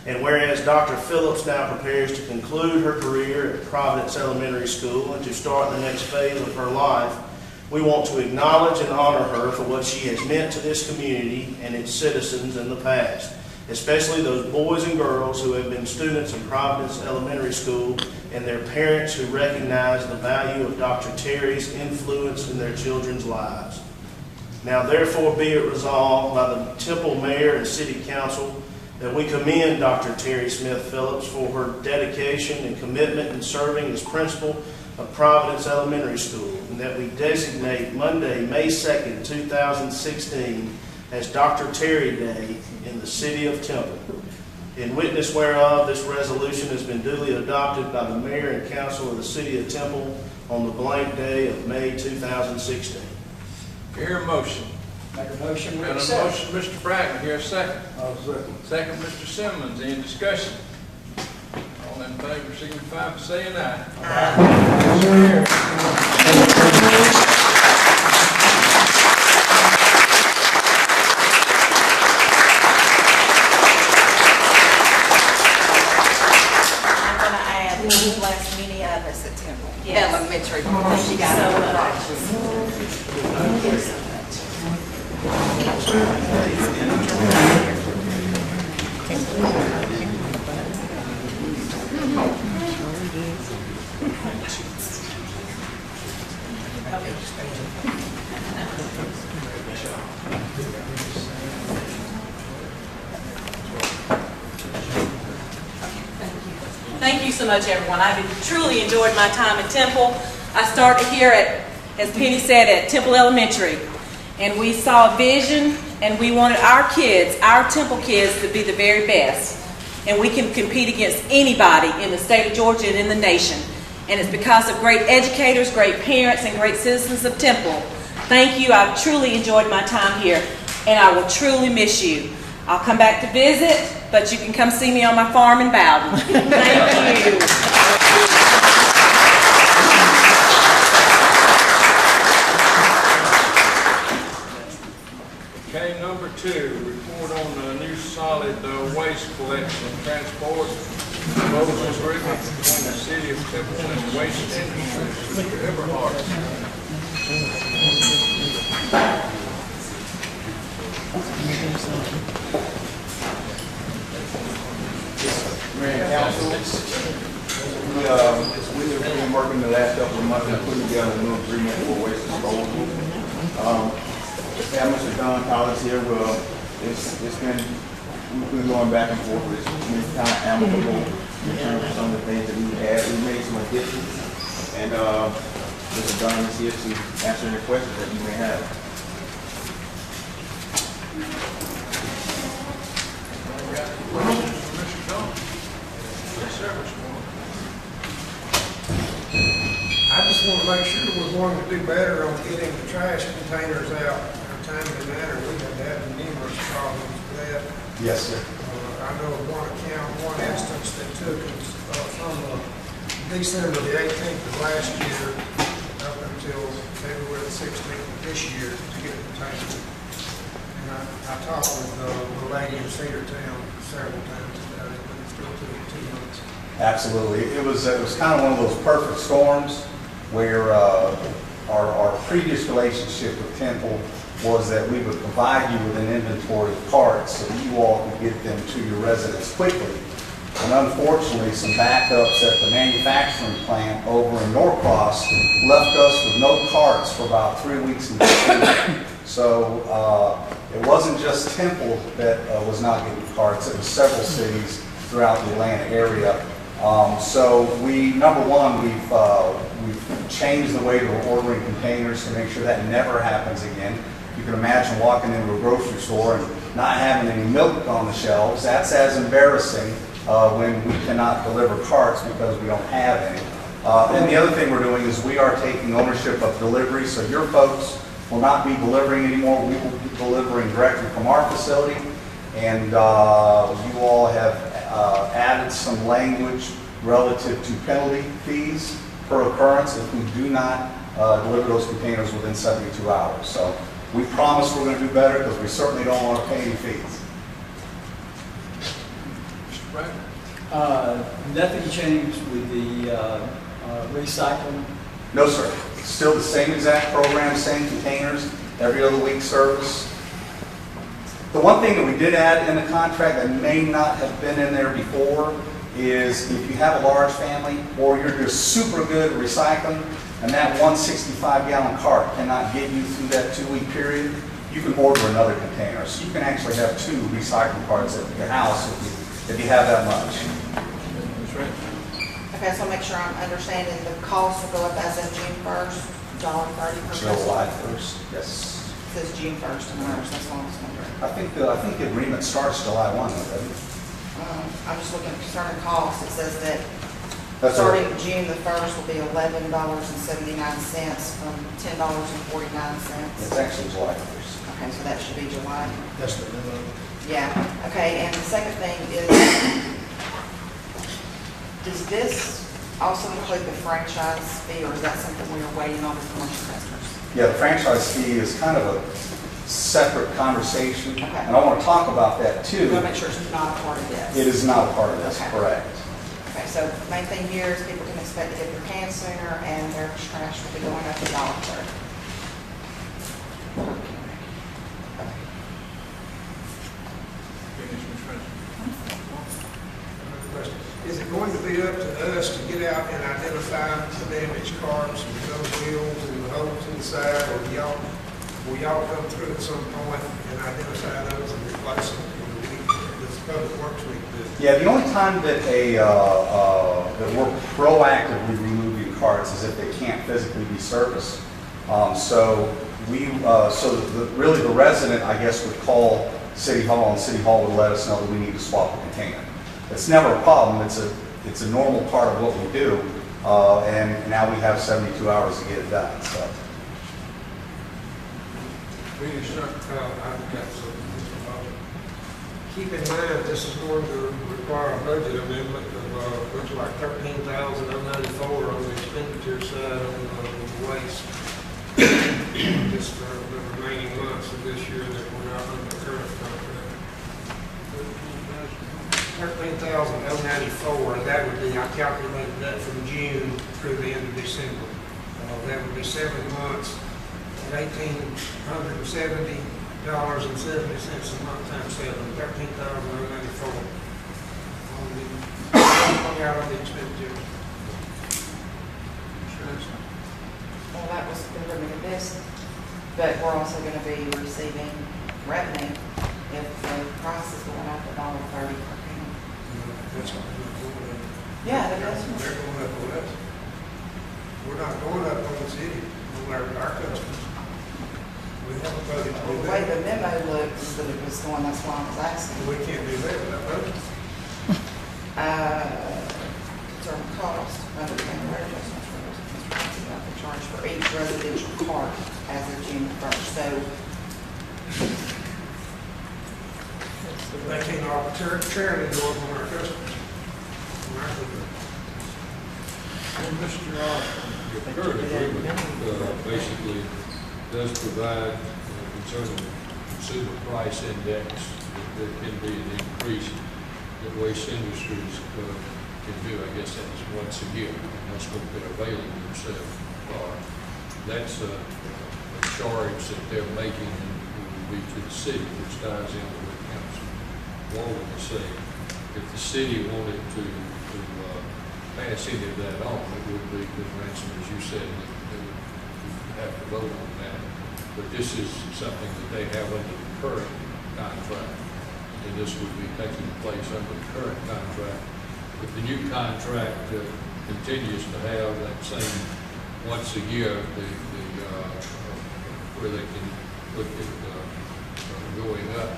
And whereas Dr. Phillips now prepares to conclude her career at Providence Elementary School and to start the next phase of her life, we want to acknowledge and honor her for what she has meant to this community and its citizens in the past, especially those boys and girls who have been students in Providence Elementary School and their parents who recognize the value of Dr. Terry's influence in their children's lives. Now therefore be it resolved by the Temple Mayor and City Council that we commend Dr. Terry Smith Phillips for her dedication and commitment in serving as principal of Providence Elementary School, and that we designate Monday, May 2nd, 2016 as Dr. Terry Day in the city of Temple. In witness whereof, this resolution has been duly adopted by the mayor and council of the city of Temple on the blank day of May 2016. Hear a motion. Make a motion, we Got a accept. motion, Mr. Brackett, here a second. I'll second. Second, Mr. Simmons, any discussion? All in favor, signify by saying aye. Bless many of us at Temple Elementary. She got Thank you so much, everyone. I've truly enjoyed my time at Temple. I started here at, as Penny said, at Temple Elementary. And we saw a vision, and we wanted our kids, our Temple kids, to be the very best. And we can compete against anybody in the state of Georgia and in the nation. And it's because of great educators, great parents, and great citizens of Temple. Thank you. I've truly enjoyed my time here, and I will truly miss you. I'll come back to visit, but you can come see me on my farm in Bowden. Thank you. Okay, number 2, report on the new solid waste collection and transport. Proposals written between the city of Temple and Waste Industries. Mr. Everhart. Mayor and council, we've been working the last couple of months and putting together a new agreement for waste disposal. Mr. Don Collins here, we've been going back and forth with this kind of amicable in terms of some of the things that we had. We made some additions, and Mr. Don is here to answer any questions that you may have. I just want to make sure we're going to do better on getting the trash containers out in a timely manner. We've been having numerous problems with that. Yes, sir. I I know of one account, one instance that took us from December the 18th of last year up until February the 16th of this year to get the tank. And I talked with the lady in Cedartown several times about it, but it still took 2 months. Absolutely. It was kind of one of those perfect storms where our previous relationship with Temple was that we would provide you with an inventory of parts so that you all could get them to your residence quickly. And unfortunately, some backups at the manufacturing plant over in Norcross left us with no carts for about 3 weeks in December. So it wasn't just Temple that was not getting carts, it was several cities throughout the Atlanta area. So number one, we've changed the way we're ordering containers to make sure that never happens again. You can imagine walking into a grocery store and not having any milk on the shelves. That's as embarrassing when we cannot deliver carts because we don't have any. And the other thing we're doing is we are taking ownership of delivery, so your folks will not be delivering anymore. We will be delivering directly from our facility, and you all have added some language relative to penalty fees per occurrence if we do not deliver those containers within 72 hours. So we promise we're going to do better because we certainly don't want to pay any fees. Mr. Bradley? Nothing changed with the recycling? No, sir. Still the same exact program, same containers, every other week service. The one thing that we did add in the contract that may not have been in there before is if you have a large family or you're just super good at recycling and that 165-gallon cart cannot get you through that 2-week period, you can order another container. So you can actually have 2 recycling carts at your house if you have that much. That's right. Okay, so make sure I'm understanding the cost will go up as of June 1st, $1.30 per person. July 1st, yes. It says June 1st in ours, that's all I was wondering. I think the agreement starts July 1, doesn't it? I'm just looking concerning cost. It says that That's starting right. June the 1st will be $11.79 from $10.49. It's actually July 1st. Okay, so that should be July. That's the memo. Yeah, okay, and the second thing is, does this also include the franchise fee, or is that something we are waiting on the commercial customers? Yeah, the franchise fee is kind of a separate conversation, Okay. and I want to talk about that We too. want to make sure it's not a part of this. It is not a part of this, Okay. correct? Okay, so the main thing here is people can expect to get their cans sooner, and their trash will be going up $1.30. Finish, Mr. Bradley. Another question. Is it going to be up to us to get out and identify the damaged cars with those wheels and the holes inside, or will y'all come through at some point and identify those and replace them? Does Public Works Week do? Yeah, the only time that that we're proactively removing carts is if they can't physically be serviced. Really the resident, I guess, would call City Hall, and City Hall would let us know that we need to swap a container. It's never a problem. It's a normal part of what we do, and now we have 72 hours to get it done. So. Finish, sir. I've got some. Keep in mind, this is going to require a budget amendment of, looks like $13,094 on the expenditure side on the waste. Just for the remaining months of this year that we're not under the current contract. $13,094, and that would be, I calculated that from June through the end of December. That would be 7 months at $1,870.70 a month times 7, $13,094. Out on the expenditure. Well, that was the limit of this, but we're also going to be receiving revenue if the price is going up $1.30 per can. That's what we're going up. Yeah, that does. They're going up with us. We're not going up on the city, on our customers. We have a budget to do The way that. the memo looks that it was going, that's why I was asking. We can't do that without budget. Concern cost, under the adjustments about the charge for each residential cart as of June 1st. So They can't arbitrarily go up on our customers. On our food. Well, Mr. Osborne, your current agreement basically does provide concerning consumer price index, that there can be an increase that Waste Industries can do. I guess that's once a year, and that's what they're availing themselves for. That's a charge that they're making would be to the city, which ties into what Councilman Walden was saying. If the city wanted to pass any of that on, it would be, because ransom, as you said, they would have to vote on that. But this is something that they have under the current contract, and this would be taking place under the current contract. If the new contract continues to have that same once a year, where they can look at going up,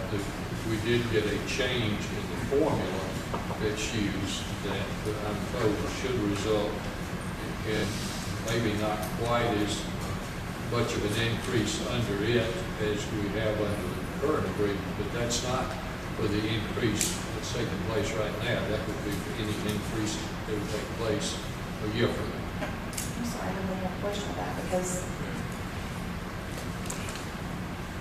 we did get a change in the formula that's used that I'm told should result in maybe not quite as much of an increase under it as we have under the current agreement, but that's not for the increase that's taking place right now. That would be for any increase that would take place a year from now. I'm sorry, I have one more question about that, because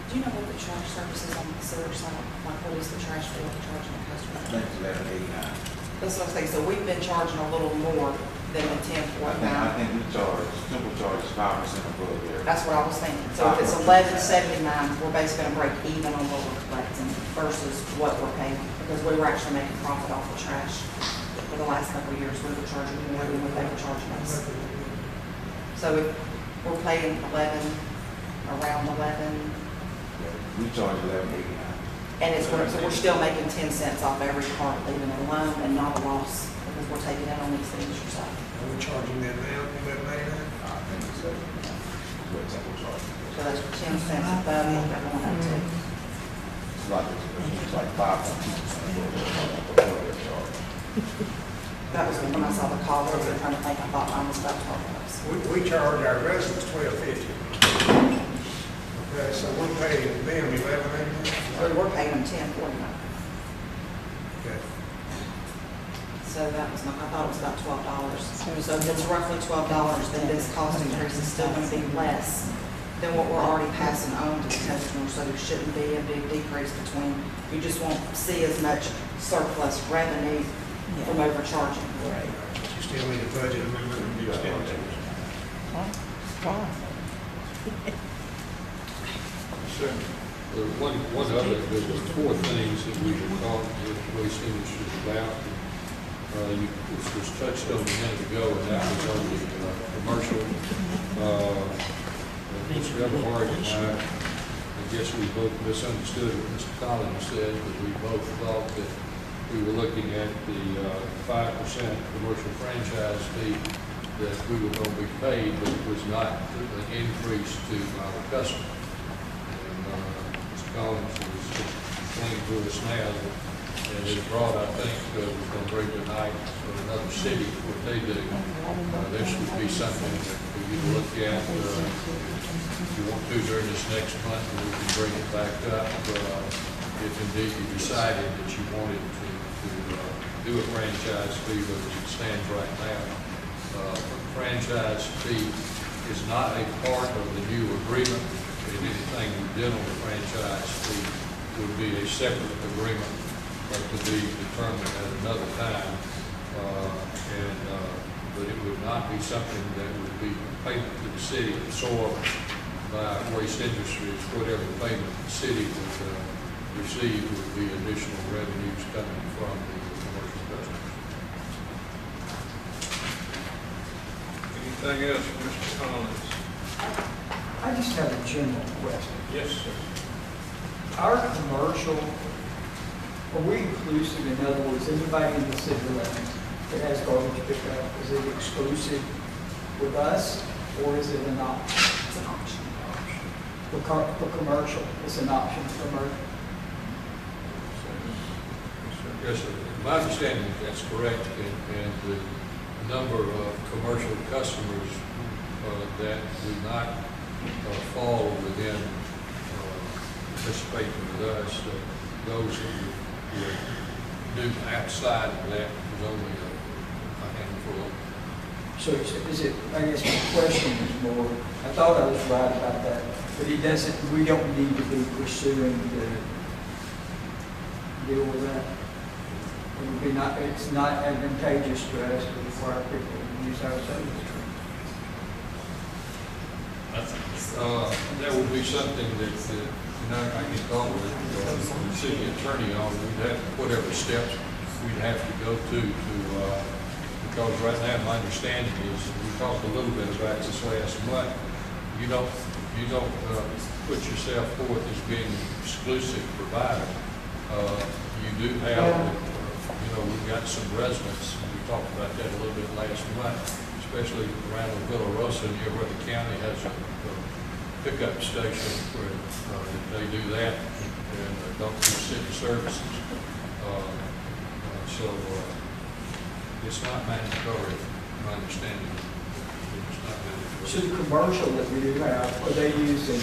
do you know what the trash services on the sewer side, like what is the trash bill we're charging the customer? I think it's 1189. That's what I'm saying, so we've been charging a little more than the 1049. I think we charge, simple charge is 5% above there. That's what I was thinking. So if it's 1179, we're basically gonna break even on what we're collecting versus what we're paying, because we were actually making profit off the trash. For the last couple of years, we were charging more than what they were charging us. So if we're paying 11, around 11, We charge 1189. and it's, so we're still making 10 cents off every cart leaving it alone and not a loss, because we're taking it on these things yourself. Are we charging them now, $11.89? I think it's what simple charge. So that's 10 cents above what they're going up to. It's like 5.2% above their charge. That was when I saw the call, I was trying to think, I thought mine was about 12 bucks. We charge our residents $12.50. Okay, so we're paying them $11.89? So we're paying them 10.49. Okay. So that was, I thought it was about $12. So if it's roughly $12, then this cost increase is still gonna be less than what we're already passing on to the customer. So there shouldn't be a big decrease between, you just won't see as much surplus revenue from overcharging. Right. You still need a budget amendment and new expenditures. Sure. One other, there were four things that we were talking with Waste Industries about. This was touched on a minute ago, and that was on the commercial. Mr. Everhart and I guess we both misunderstood what Mr. Collins said, but we both thought that we were looking at the 5% commercial franchise fee that we were going to be paid, but it was not an increase to our customer. Mr. Collins was explaining to us now that it brought, I think, was going to bring tonight from another city, what they do. This would be something that for you to look at if you want to during this next month, and we can bring it back up if indeed you decided that you wanted to do a franchise fee, but as it stands right now. Franchise fee is not a part of the new agreement. And anything we did on the franchise fee would be a separate agreement to be determined at another time. But it would not be something that would be payment to the city absorbed by Waste Industries. Whatever payment the city would receive would be additional revenues coming from the commercial customers. Anything else, Mr. Collins? I just have a general question. Yes, sir. Our commercial, are we inclusive, in other words, anybody in the city limits that has garbage pickup, is it exclusive with us, or is it an option? It's an option. For commercial, it's an option for commercial. Yes, sir. My understanding is that's correct, and the number of commercial customers that do not fall within participating with us, those who would do outside of that is only a handful. So is it, I guess my question is more, I thought I was right about that, but it doesn't, we don't need to be pursuing the deal with that. It would be not, it's not advantageous to us to require people to use our service. That would be something that, I can talk with the city attorney on. We'd have, whatever steps we'd have to go to, because right now my understanding is, we talked a little bit about this last month, you don't put yourself forth as being exclusive provider. You do have, we've got some residents, we talked about that a little bit last month, especially around the Villa Rosa near where the county has a pickup station where they do that and don't do city services. So it's not mandatory, my understanding. It's not mandatory. So the commercial that we do have, are they using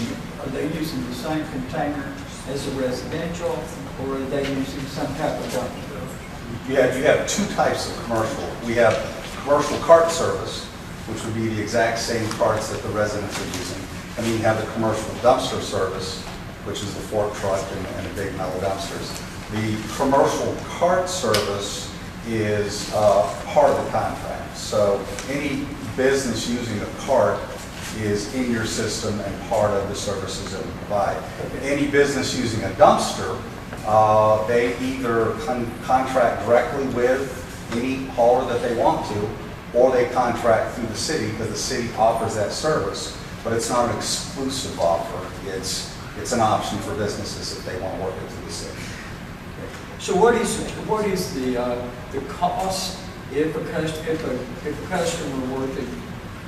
the same container as the residential, or are they using some type of dumpster? You have two types of commercial. We have commercial cart service, which would be the exact same carts that the residents are using. And then you have the commercial dumpster service, which is the fork truck and the big metal dumpsters. The commercial cart service is part of the contract. So any business using a cart is in your system and part of the services that we provide. Any business using a dumpster, they either contract directly with any hauler that they want to, or they contract through the city because the city offers that service. But it's not an exclusive offer. It's an option for businesses if they want to work it through the city. So what is the cost if a customer were to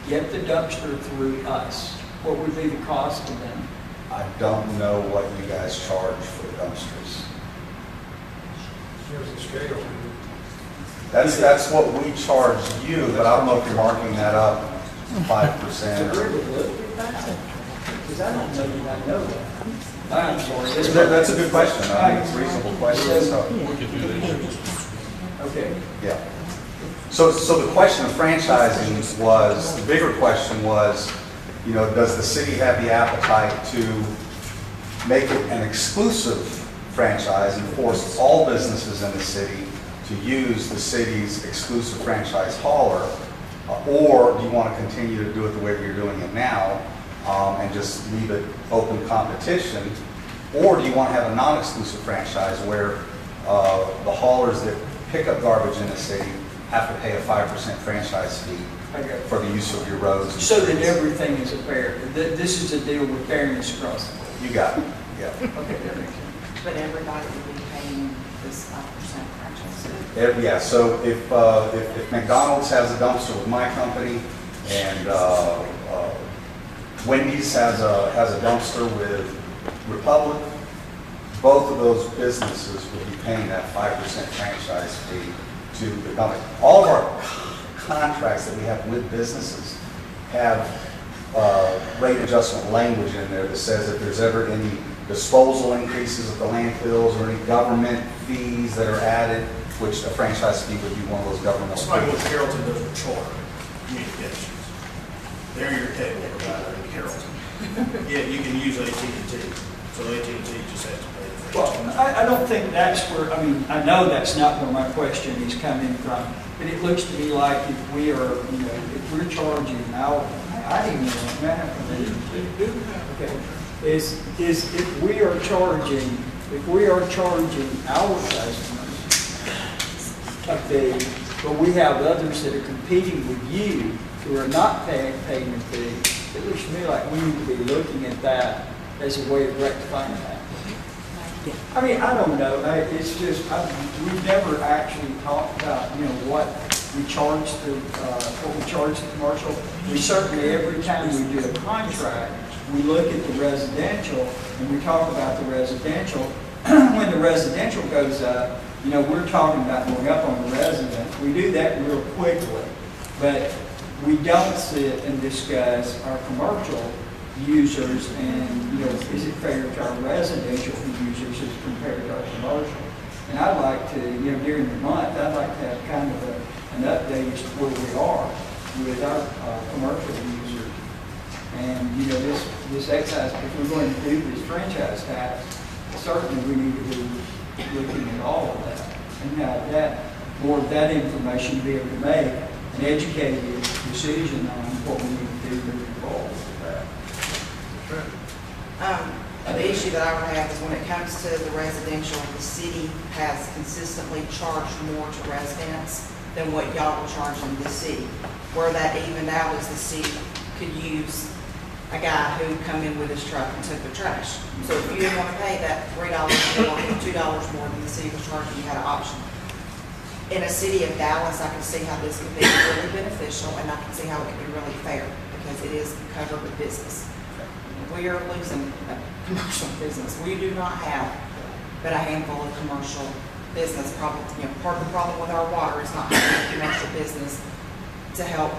get the dumpster through us? What would be the cost to them? I don't know what you guys charge for the dumpsters. Here's the scale. That's what we charge you, but I don't know if you're marking that up 5%. Because I don't know that. I'm sorry. That's a good question. I think it's a reasonable question. So. We could do that. Okay. Yeah. So the question of franchising was, the bigger question was, does the city have the appetite to make it an exclusive franchise and force all businesses in the city to use the city's exclusive franchise hauler, or do you want to continue to do it the way you're doing it now and just leave it open competition, or do you want to have a non-exclusive franchise where the haulers that pick up garbage in the city have to pay a 5% franchise fee for the use of your roads? So that everything is a fair, this is a deal with fairness across the board. You got it, yeah. Okay, that makes sense. But everybody would be paying this 5% franchise fee. Yeah, so if McDonald's has a dumpster with my company and Wendy's has a dumpster with Republic, both of those businesses would be paying that 5% franchise fee to the company. All of our contracts that we have with businesses have rate adjustment language in there that says if there's ever any disposal increases at the landfills or any government fees that are added, which a franchise fee would be one of those governmental fees. Somebody with Carrollton does with Charter Communications. They're your cable provider in Carrollton. Yeah, you can use AT&T, so AT&T just has to pay the franchise. Well, I don't think that's where, I know that's not where my question is coming from, but it looks to me like if we are, if we're charging our, I didn't even know that. Okay, is if we are charging our customers a fee, but we have others that are competing with you who are not paying a fee, it looks to me like we need to be looking at that as a way of rectifying that. I don't know. It's just, we've never actually talked about, what we charge the commercial. We certainly, every time we do a contract, we look at the residential and we talk about the residential. When the residential goes up, we're talking about going up on the resident. We do that real quickly, but we don't sit and discuss our commercial users and, is it fair to our residential users as compared to our commercial? And I'd like to, during the month, I'd like to have kind of an update as to where we are with our commercial users. And, this excise, if we're going to do this franchise tax, certainly we need to be looking at all of that. And have that information to be able to make an educated decision on what we need to do moving forward with that. The issue that I would have is when it comes to the residential, the city has consistently charged more to residents than what y'all will charge in the city. Where that evened out is the city could use a guy who come in with his truck and took the trash. So if you didn't want to pay that $3 more, $2 more than the city was charging, you had an option. In a city of Dallas, I can see how this could be really beneficial, and I can see how it could be really fair, because it is covered with business. We are losing a commercial business. We do not have but a handful of commercial business. Probably, part of the problem with our water is not having a commercial business to help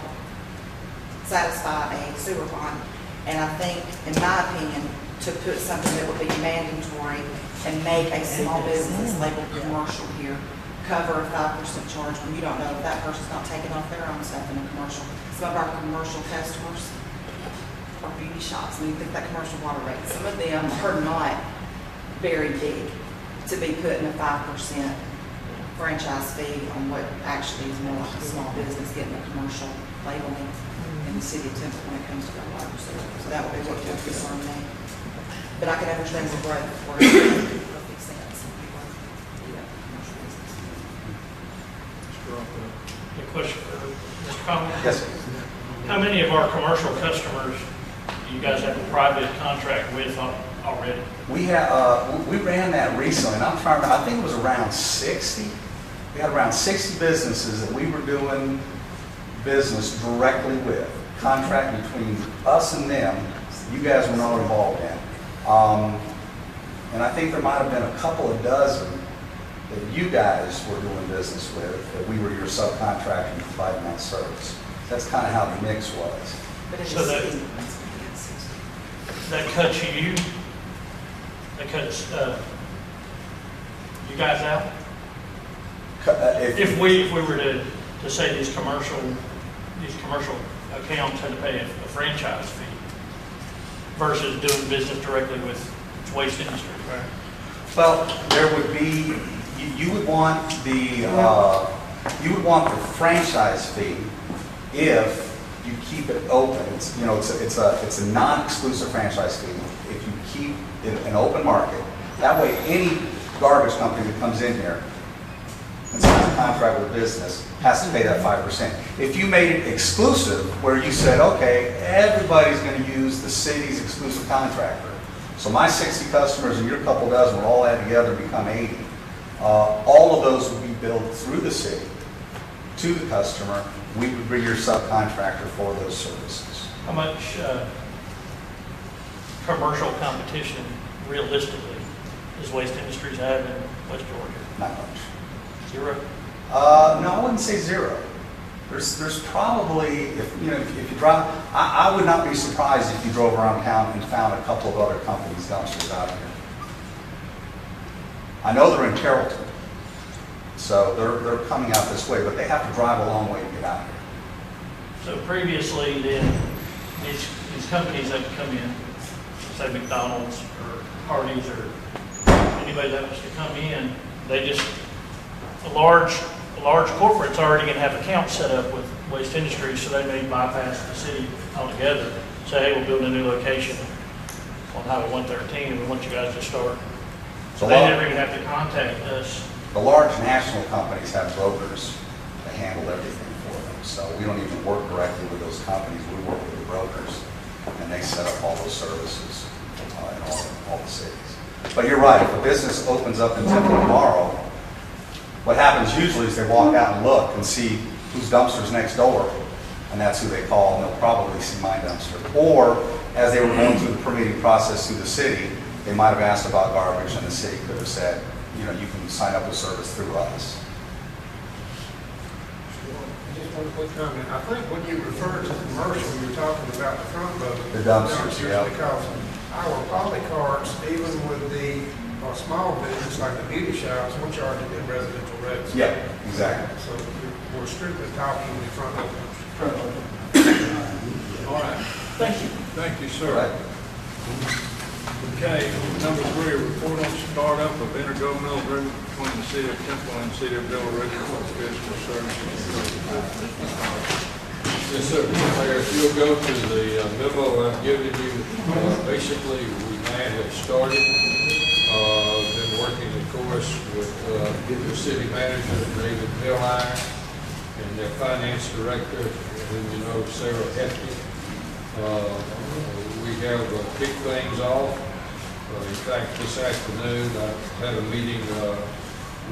satisfy a sewer bond. And I think, in my opinion, to put something that would be mandatory and make a small business labeled commercial here cover a 5% charge when you don't know if that person's not taking off their own stuff in a commercial. Some of our commercial customers are beauty shops. I mean, think that commercial water rate. Some of them are not very big to be putting a 5% franchise fee on what actually is more like a small business getting a commercial labeling in the city of Temple when it comes to our water system. So that would be what would concern me. But I can understand the growth where it makes perfect sense. People do that commercial business. A question for Mr. Collins? Yes, sir. How many of our commercial customers do you guys have a private contract with already? We ran that recently, and I'm trying to, I think it was around 60. We had around 60 businesses that we were doing business directly with, contract between us and them. You guys were not involved in. And I think there might have been a couple of dozen that you guys were doing business with, that we were your subcontractor and providing that service. That's kind of how the mix was. But in So the that- city, That cuts that cuts you guys out? If we were to say these commercial accounts had to pay a franchise fee versus doing business directly with waste industry, right? Well, there would be, you would want the franchise fee if you keep it open. It's a non-exclusive franchise fee. If you keep it an open market, that way any garbage company that comes in here and signs a contract with a business has to pay that 5%. If you made it exclusive, where you said, okay, everybody's going to use the city's exclusive contractor. So my 60 customers and your couple dozen will all add together and become 80. All of those would be billed through the city to the customer. We would be your subcontractor for those services. How much commercial competition realistically does Waste Industries have in West Georgia? Not much. Zero? No, I wouldn't say zero. There's probably, if you drive, I would not be surprised if you drove around town and found a couple of other companies' dumpsters out here. I know they're in Carrollton, so they're coming out this way, but they have to drive a long way to get out here. So previously, then, these companies that come in, say McDonald's or Hardee's or anybody that wants to come in, they just, a large corporate's already going to have accounts set up with Waste Industries, so they may bypass the city altogether. Say, hey, we're building a new location on Highway 113, and we want you guys to start. So they never even have to contact us. The large national companies have brokers that handle everything for them, so we don't even work directly with those companies. We work with the brokers, and they set up all those services in all the cities. But you're right, if a business opens up in Temple tomorrow, what happens usually is they walk out and look and see whose dumpster's next door, and that's who they call, and they'll probably see my dumpster. Or, as they were going through the permitting process through the city, they might have asked about garbage, and the city could have said, you can sign up with service through us. Just one quick comment. I think when you refer to commercial, you're talking about the front load. The dumpsters, yeah. Because our poly carts, even with the for a small business like the beauty shops, we're charging them residential rates. Yeah, exactly. So we're strictly talking in front of them. All right. Thank you. Thank you, sir. Right. Okay, number 3, report on startup of intergovernmental agreement between the city of Temple and the city of Villa Rica for fiscal services. Yes, sir. Mayor, if you'll go to the memo I've given you, basically, we now have started, been working, of course, with the city manager, David Miller, and their finance director, whom you know, Sarah Hefty. We have kicked things off. In fact, this afternoon, I had a meeting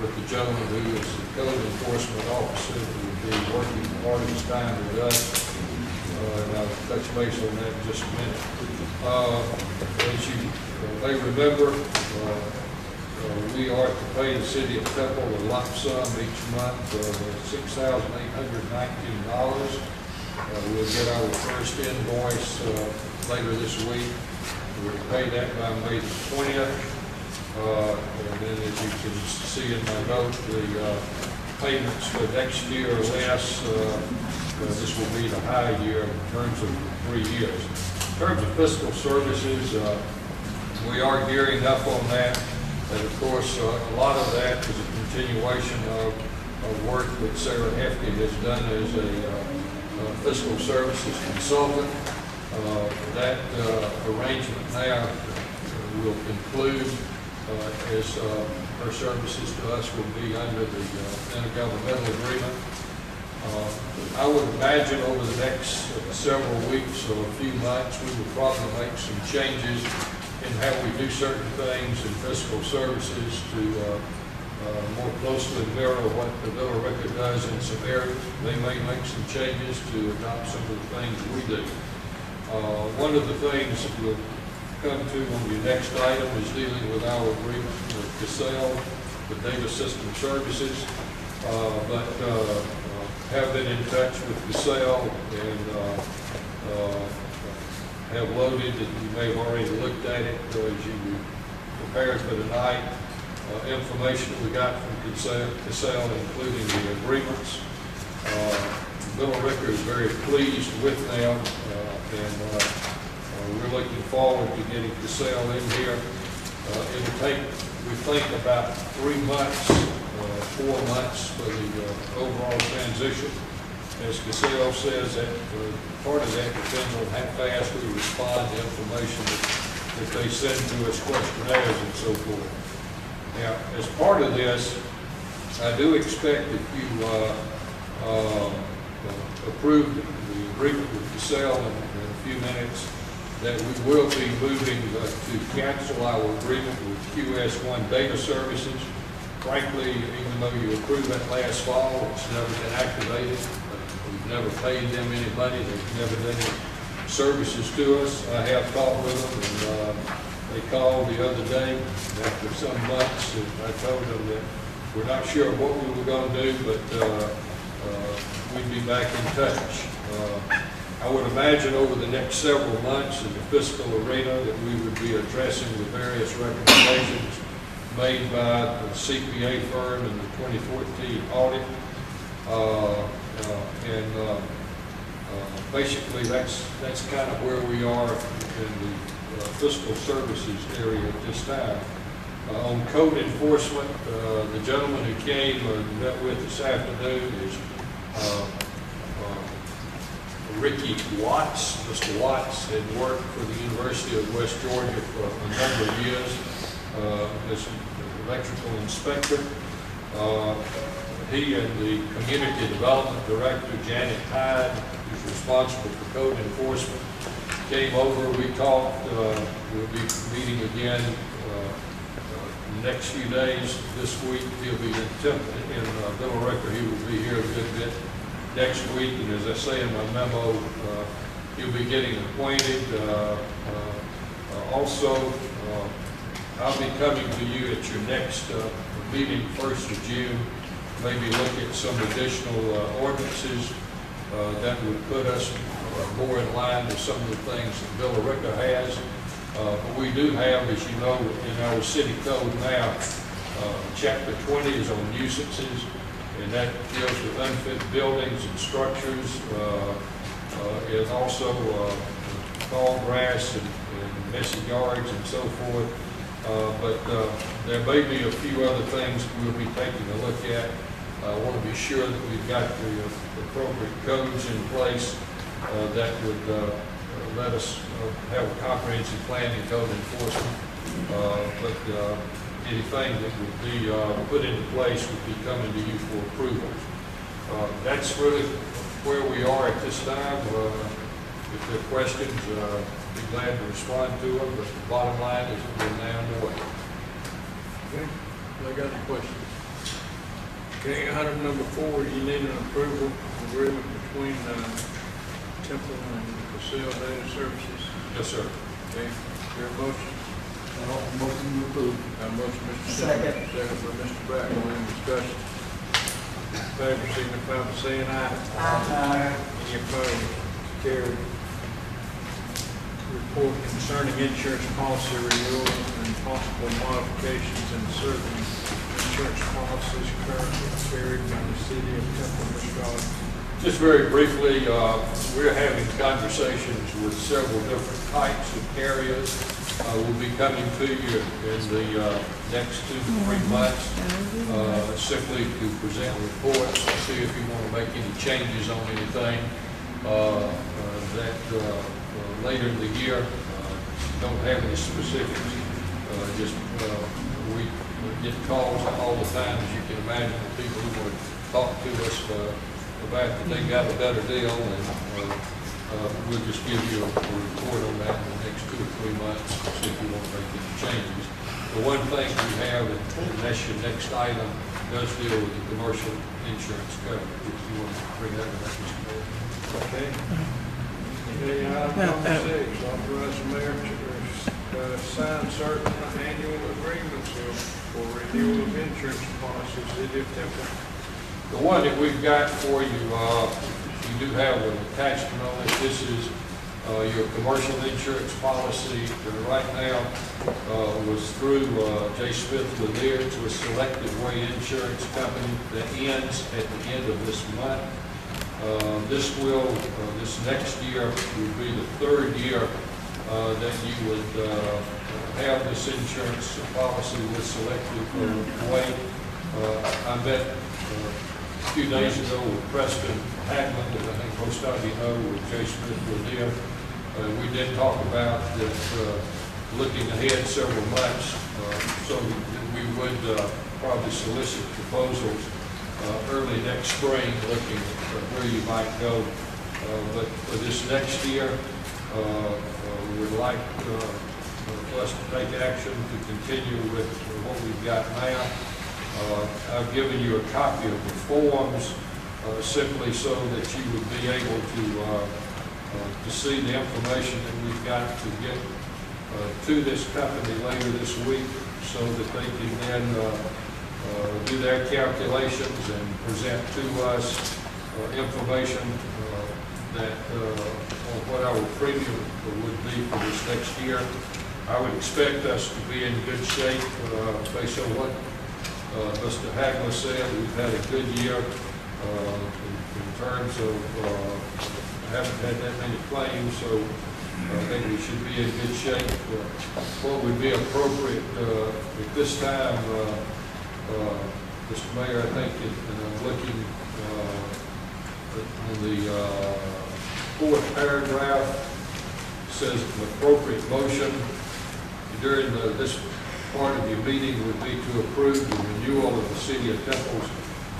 with the gentleman who is the code enforcement officer who will be working part of his time with us. And I'll touch base on that in just a minute. As you may remember, we are to pay the city of Temple a lump sum each month of $6,819. We'll get our first invoice later this week. We'll pay that by May the 20th. And then, as you can see in my note, the payments for next year or less, this will be the high year in terms of 3 years. In terms of fiscal services, we are gearing up on that. And of course, a lot of that is a continuation of work that Sarah Hefty has done as a fiscal services consultant. That arrangement now will conclude as her services to us will be under the intergovernmental agreement. I would imagine over the next several weeks or a few months, we will probably make some changes in how we do certain things in fiscal services to more closely mirror what the Villa Rica does in some areas. They may make some changes to adopt some of the things we do. One of the things that we'll come to on your next item is dealing with our agreement with Casell, the data system services, but have been in touch with Casell and have loaded, and you may have already looked at it as you prepared for tonight, information that we got from Casell, including the agreements. Villa Rica is very pleased with them, and we're looking forward to getting Casell in here. It'll take, we think, about 3 months, 4 months for the overall transition. As Casell says, that part of that depends on how fast we respond to information that they send to us, questionnaires and so forth. Now, as part of this, I do expect that you approve the agreement with Casell in a few minutes, that we will be moving to cancel our agreement with QS1 Data Services. Frankly, even though you approved that last fall, it's never been activated. We've never paid them any money. They've never done any services to us. I have talked with them, and they called the other day after some months, and I told them that we're not sure what we were going to do, but we'd be back in touch. I would imagine over the next several months in the fiscal arena that we would be addressing the various recommendations made by the CPA firm in the 2014 audit. Basically, that's kind of where we are in the fiscal services area at this time. On code enforcement, the gentleman who came and met with this afternoon is Ricky Watts. Mr. Watts had worked for the University of West Georgia for a number of years as an electrical inspector. He and the community development director, Janet Hyde, who's responsible for code enforcement, came over. We talked. We'll be meeting again the next few days. This week he'll be in Villa Rica. He will be here a good bit next week, and as I say in my memo, you'll be getting acquainted. Also, I'll be coming to you at your next meeting, 1st of June, maybe look at some additional ordinances that would put us more in line with some of the things that Villa Rica has. But we do have, as you know, in our city code now, chapter 20 is on nuisances, and that deals with unfit buildings and structures, and also tall grass and messy yards and so forth. But there may be a few other things we'll be taking a look at. I want to be sure that we've got the appropriate codes in place that would let us have a comprehensive planning code enforcement. But anything that would be put into place would be coming to you for approval. That's really where we are at this time. If there are questions, be glad to respond to them, but the bottom line is we're now underway. Okay, I got a question. Okay, item number 4, you need an approval agreement between Temple and Casell Data Services. Yes, sir. Okay, your motion? Motion to approve. Motion, Mr. Second. Second by Mr. Blackwell, any discussion? In favor, signify by saying aye. Aye. Any opposed? Carried. Report concerning insurance policy renewal and possible modifications in certain insurance policies currently carried by the city of Temple, Mr. Rogers. Just very briefly, we're having conversations with several different types of carriers. We'll be coming to you in the next 2 to 3 months, simply to present reports, see if you want to make any changes on anything that later in the year. Don't have any specifics. We get calls all the time, as you can imagine, from people who want to talk to us about that they got a better deal, and we'll just give you a report on that in the next 2 or 3 months, see if you want to make any changes. The one thing we have, and that's your next item, does deal with the commercial insurance coverage. If you want to bring that up, Mr. Mayor. Okay. Okay, item number 6, authorize the mayor to sign certain annual agreements for renewal of insurance policies, city of Temple. The one that we've got for you, you do have an attachment on it. This is your commercial insurance policy. Right now was through J. Smith Lanier to a Selective Way Insurance Company that ends at the end of this month. This next year will be the 3rd year that you would have this insurance policy with Selective Way. I met a few days ago with Preston Haglund, that I think most of you know, with J. Smith Lanier. We did talk about that looking ahead several months, so that we would probably solicit proposals early next spring, looking at where you might go. But for this next year, we would like us to take action to continue with what we've got now. I've given you a copy of the forms simply so that you would be able to see the information that we've got to get to this company later this week, so that they can then do their calculations and present to us information that on what our premium would be for this next year. I would expect us to be in good shape based on what Mr. Hagler said. We've had a good year in terms of haven't had that many claims, so I think we should be in good shape. What would be appropriate at this time, Mr. Mayor, I think, and I'm looking on the 4th paragraph, says an appropriate motion during this part of your meeting would be to approve the renewal of the City of Temple's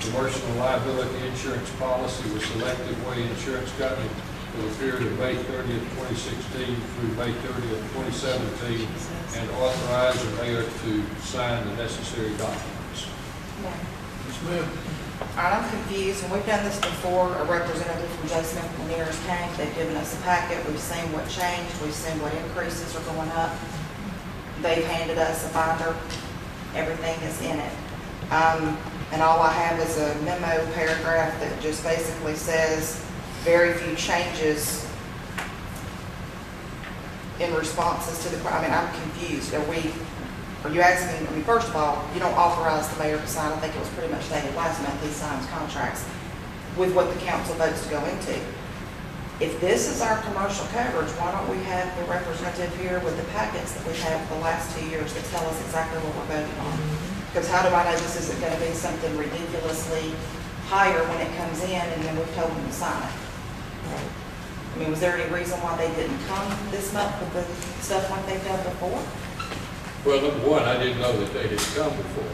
commercial liability insurance policy with Selective Way Insurance Company for the period of May 30th, 2016 through May 30th, 2017, and authorize the mayor to sign the necessary documents. Ms. Smith? All right, I'm confused, and we've done this before. A representative from J. Smith Lanier came, they've given us a packet, we've seen what changed, we've seen what increases are going up. They've handed us a binder, everything is in it. And all I have is a memo paragraph that just basically says very few changes in responses to the, I mean, I'm confused. Are you asking, I mean, first of all, you don't authorize the mayor to sign, I think it was pretty much stated last month, he signs contracts with what the council votes to go into. If this is our commercial coverage, why don't we have the representative here with the packets that we've had for the last 2 years that tell us exactly what we're voting on? Because how do I know this isn't gonna be something ridiculously higher when it comes in and then we've told them to sign it? I mean, was there any reason why they didn't come this month with the stuff like they've done before? Well, number one, I didn't know that they had come before.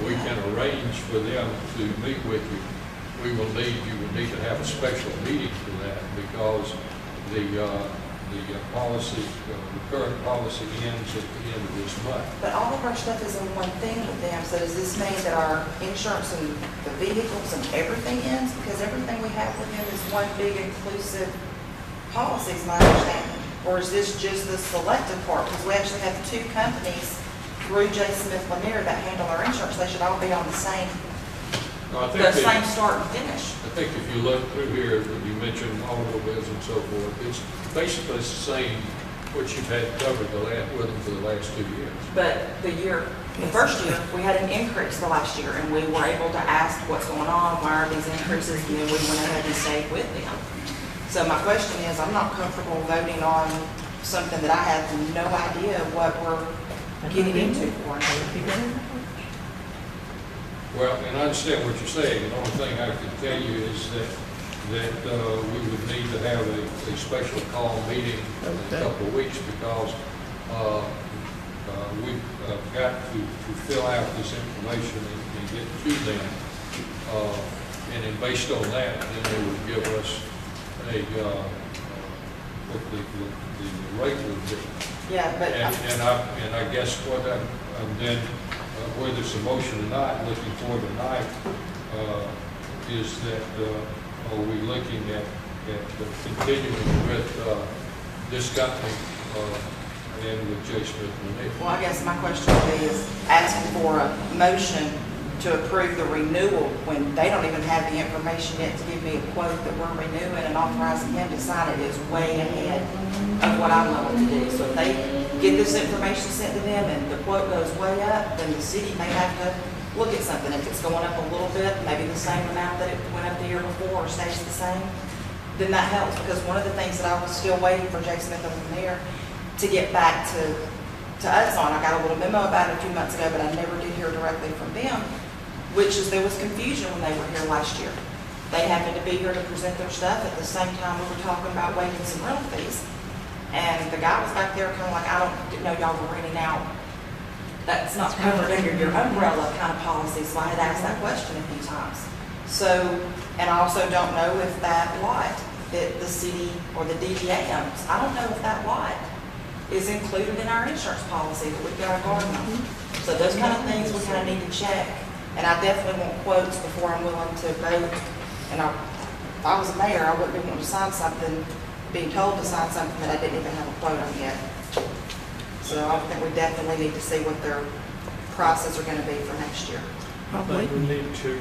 We can arrange for them to meet with you. You will need to have a special meeting for that because the policy, the current policy ends at the end of this month. But all of our stuff is in one thing with them, so does this mean that our insurance and the vehicles and everything ends? Because everything we have with them is one big inclusive policy, is my understanding. Or is this just the selected part? Because we actually have 2 companies through J. Smith Lanier that handle our insurance. They should all be on the same start and finish. I think if you look through here, you mentioned automobiles and so forth, it's basically the same, what you've had covered with them for the last 2 years. But the first year, we had an increase the last year, and we were able to ask what's going on, why are these increases, and then we went ahead and stayed with them. So my question is, I'm not comfortable voting on something that I have no idea what we're getting into for. Well, and I understand what you're saying. The only thing I can tell you is that we would need to have a special call meeting in a couple of weeks because we've got to fill out this information and get to them. And then based on that, then they would give us what the rate would be. Yeah, but And I guess what then whether it's a motion or not, looking for tonight, is that are we looking at continuing with this company and with J. Smith Lanier? well, I guess my question would be is asking for a motion to approve the renewal when they don't even have the information yet to give me a quote that we're renewing, and authorizing him to sign it is way ahead of what I'm willing to do. So if they get this information sent to them and the quote goes way up, then the city may have to look at something. If it's going up a little bit, maybe the same amount that it went up the year before or stays the same, then that helps. Because one of the things that I was still waiting for J. Smith and Lanier to get back to us on, I got a little memo about it a few months ago, but I never did hear directly from them, which is there was confusion when they were here last year. They happened to be here to present their stuff at the same time we were talking about waiving some rental fees. And the guy was back there kind of like, didn't know y'all were renting out. That's not covered under your umbrella kind of policy, so I had asked that question a few times. So, and I also don't know if that lot that the city or the DDA owns, I don't know if that lot is included in our insurance policy that we've got a garden on. So those kind of things we kind of need to check. And I definitely want quotes before I'm willing to vote. And if I was a mayor, I wouldn't be wanting to sign something, being told to sign something that I didn't even have a quote on yet. So I think we definitely need to see what their prices are going to be for next year. I think we need to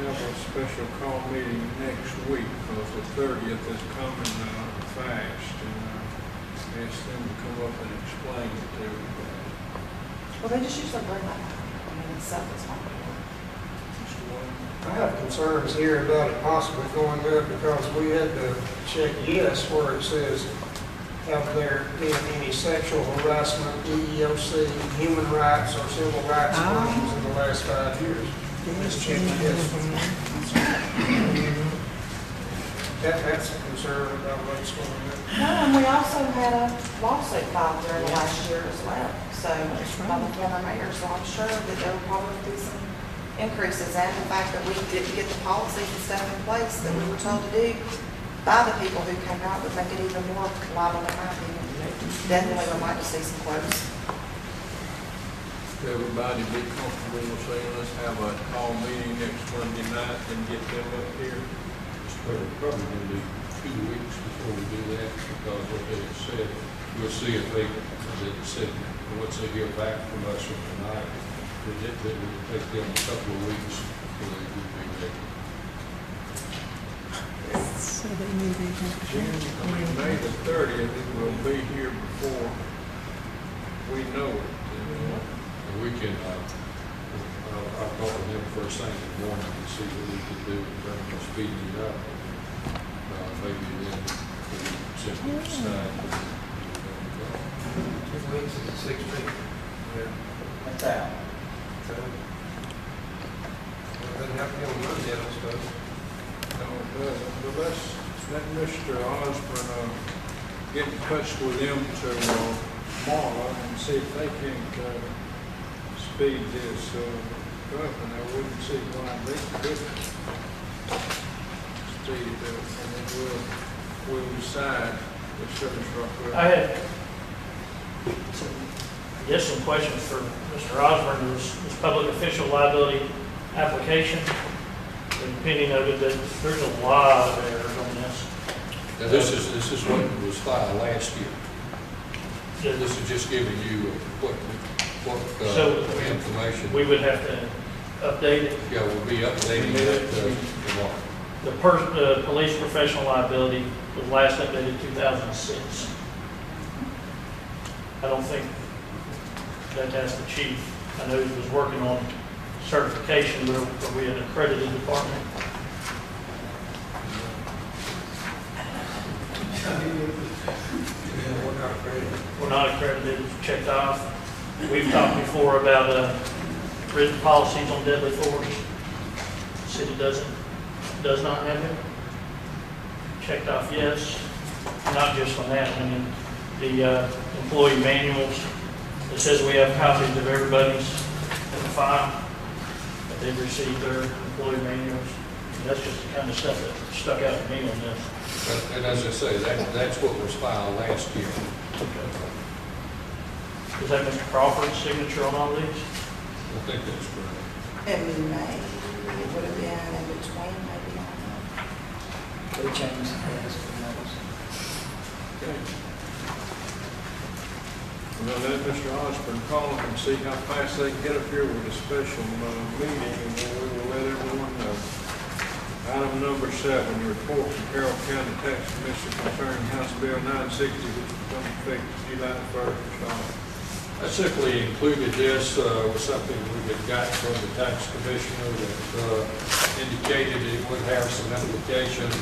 have a special call meeting next week because the 30th is coming fast, and ask them to come up and explain it to everybody. Well, they just usually bring that. I mean, it's self-explanatory. I have concerns here about it possibly going up because we had to check yes where it says, have there been any sexual harassment, EEOC, human rights, or civil rights claims in the last 5 years? Let's check yes. That's a concern about what's going on. No, and we also had a lawsuit filed during the last year as well. So, by the former mayor, so I'm sure that there will probably be some increases. And the fact that we didn't get the policies and stuff in place that we were told to do by the people who came out would make it even more liable, in my opinion. Definitely would like to see some quotes. Everybody be comfortable with saying, let's have a call meeting next Monday night and get them up here. It's probably going to be 2 weeks before we do that because what they had said, we'll see if they said, once they hear back from us from tonight, that it would take them a couple of weeks before they would be ready. So May the 30th, it will be here before we know it. And we can, I'll talk to them first thing in the morning and see what we can do in terms of speeding it up. Maybe then we simply decide. 2 weeks is the 16th. That's out. So, well, it doesn't have to be on Monday, I don't suppose. No, it doesn't. But let's let Mr. Osborne get in touch with them tomorrow and see if they can speed this up, and I wouldn't see why they couldn't speed it up, and then we'll decide as soon as right. I had some questions for Mr. Osborne. This public official liability application, the opinion of it, that there's a lot of errors on this. Now, this is what was filed last year. Yeah. This is just giving you what So, information. We would have to update it. Yeah, we'll be updating that tomorrow. The police professional liability was last updated 2006. I don't think that has the chief. I know he was working on certification, but are we an accredited department? We're not accredited, it's checked off. We've talked before about written policies on deadly force. The city does not have it. Checked off, yes. Not just on that, I mean, the employee manuals, it says we have copies of everybody's in the file, that they've received their employee manuals. And that's just the kind of stuff that stuck out to me on this. And as I say, that's what was filed last year. Is that Mr. Crawford's signature on all these? I think that's correct. In May, it would have been in between, maybe, I don't know. They changed the price for those. We'll let Mr. Osborne call them and see how fast they can get up here with a special meeting, and then we will let everyone know. Item number 7, report from Carroll County Tax Commission concerning House Bill 960, which becomes effective July 1st. I simply included this with something we had got from the tax commissioner that indicated it would have some implications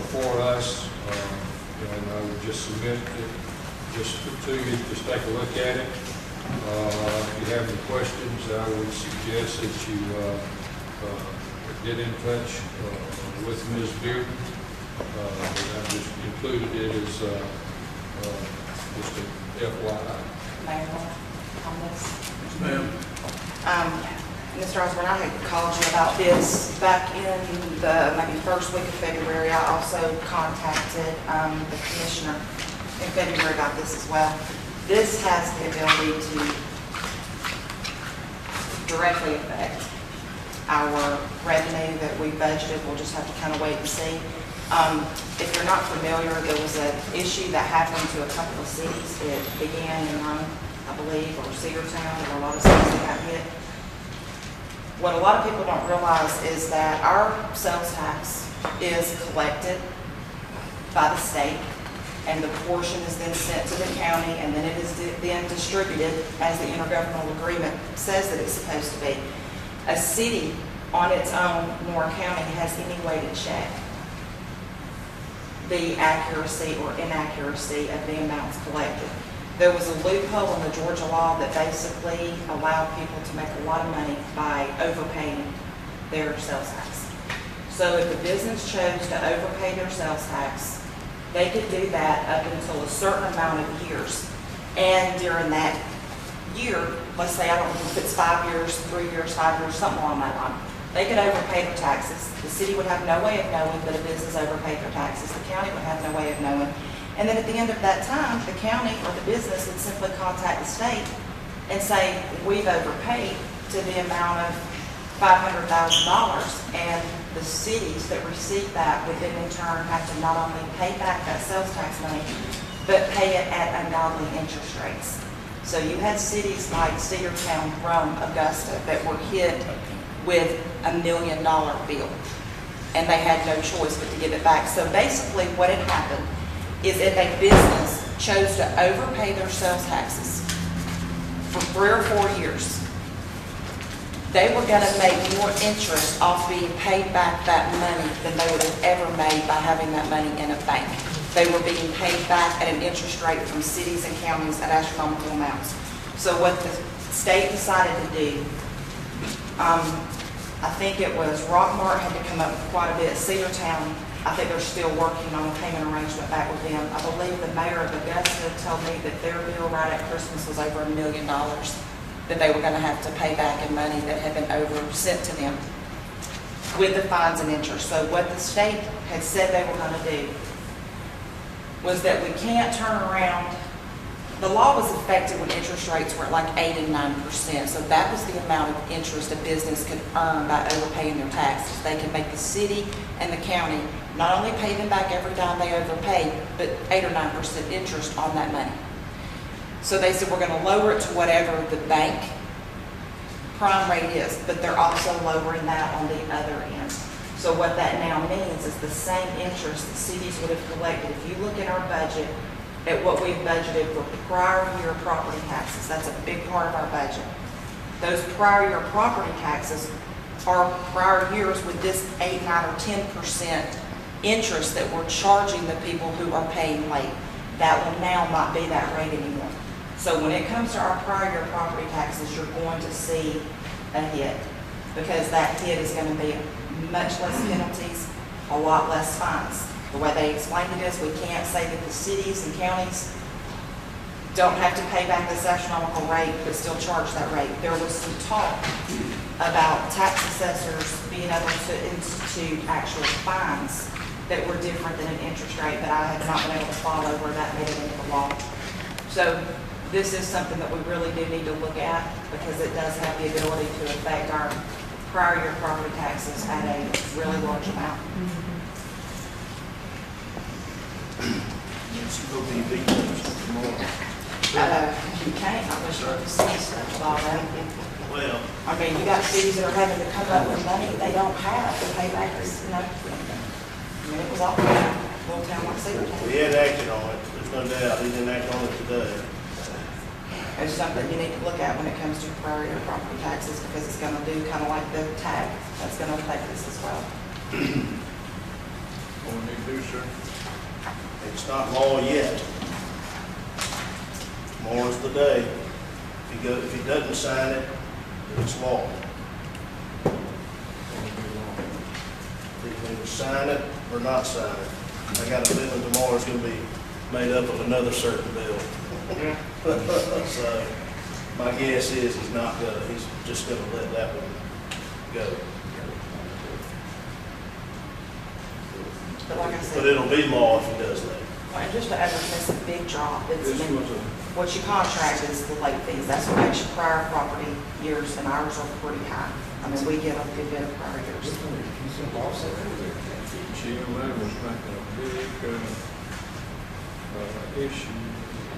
for us. And I would just submit it just to you, just take a look at it. If you have any questions, I would suggest that you get in touch with Ms. Bearden. I just included it as just a FYI. Mayor, on this. Ma'am. Mr. Osborne, I had called you about this back in the maybe first week of February. I also contacted the commissioner in February about this as well. This has the ability to directly affect our revenue that we budgeted. We'll just have to kind of wait and see. If you're not familiar, there was an issue that happened to a couple of cities. It began in Rome, I believe, or Cedartown. There were a lot of cities that got hit. What a lot of people don't realize is that our sales tax is collected by the state, and the portion is then sent to the county, and then it is then distributed as the intergovernmental agreement says that it's supposed to be. A city on its own, nor a county, has any way to check the accuracy or inaccuracy of the amounts collected. There was a loophole in the Georgia law that basically allowed people to make a lot of money by overpaying their sales tax. So if a business chose to overpay their sales tax, they could do that up until a certain amount of years. And during that year, let's say, I don't know if it's 5 years, 3 years, 5 years, something along that line, they could overpay their taxes. The city would have no way of knowing that a business overpaid their taxes. The county would have no way of knowing. And then at the end of that time, the county or the business would simply contact the state and say, we've overpaid to the amount of $500,000. And the cities that receive that would then in turn have to not only pay back that sales tax money, but pay it at ungodly interest rates. So you had cities like Cedartown, Rome, Augusta that were hit with $1 million bill. and they had no choice but to give it back. So basically, what had happened is if a business chose to overpay their sales taxes for 3 or 4 years, they were going to make more interest off being paid back that money than they would have ever made by having that money in a bank. They were being paid back at an interest rate from cities and counties at astronomical amounts. So what the state decided to do, I think it was Rockmart had to come up with quite a bit. Cedartown, I think they're still working on a payment arrangement back with them. I believe the mayor of Augusta told me that their bill right at Christmas was over $1 million that they were going to have to pay back in money that had been sent to them with the fines and interest. So what the state had said they were going to do was that we can't turn around. The law was effective when interest rates were at like 8 and 9%. So that was the amount of interest a business could earn by overpaying their taxes. They could make the city and the county not only pay them back every time they overpay, but 8 or 9% interest on that money. So they said, we're going to lower it to whatever the bank prime rate is, but they're also lowering that on the other end. So what that now means is the same interest that cities would have collected. If you look at our budget, at what we've budgeted for prior year property taxes, that's a big part of our budget. Those prior year property taxes are prior years with this 8, 9, or 10% interest that we're charging the people who are paying late. That will now not be that rate anymore. So when it comes to our prior year property taxes, you're going to see a hit, because that hit is going to be much less penalties, a lot less fines. The way they explained it is, we can't say that the cities and counties don't have to pay back this astronomical rate, but still charge that rate. There was some talk about tax assessors being able to institute actual fines that were different than an interest rate, but I have not been able to follow where that made it into the law. So this is something that we really do need to look at, because it does have the ability to affect our prior year property taxes at a really large amount. You can't, I wish I could see stuff all right. Well, I mean, you got cities that are having to come up with money they don't have to pay back this, I mean, it was all a little town like Cedartown. we had acted on it, there's no doubt, he didn't act on it today. It's something you need to look at when it comes to prior year property taxes, because it's gonna do kind of like the tag, that's gonna affect this as well. What we need to do, sir? It's not law yet. Tomorrow's the day. If he doesn't sign it, it's law. He can either sign it or not sign it. I got a feeling tomorrow's gonna be made up of another certain bill. So, my guess is he's just gonna let that one go. But like I But said, it'll be law if he does that. well, and just to add, it's a big drop. What you contract is the late fees. That's what makes your prior property years, and ours are pretty high. I mean, we get a good bit of prior years. GMA was making a big issue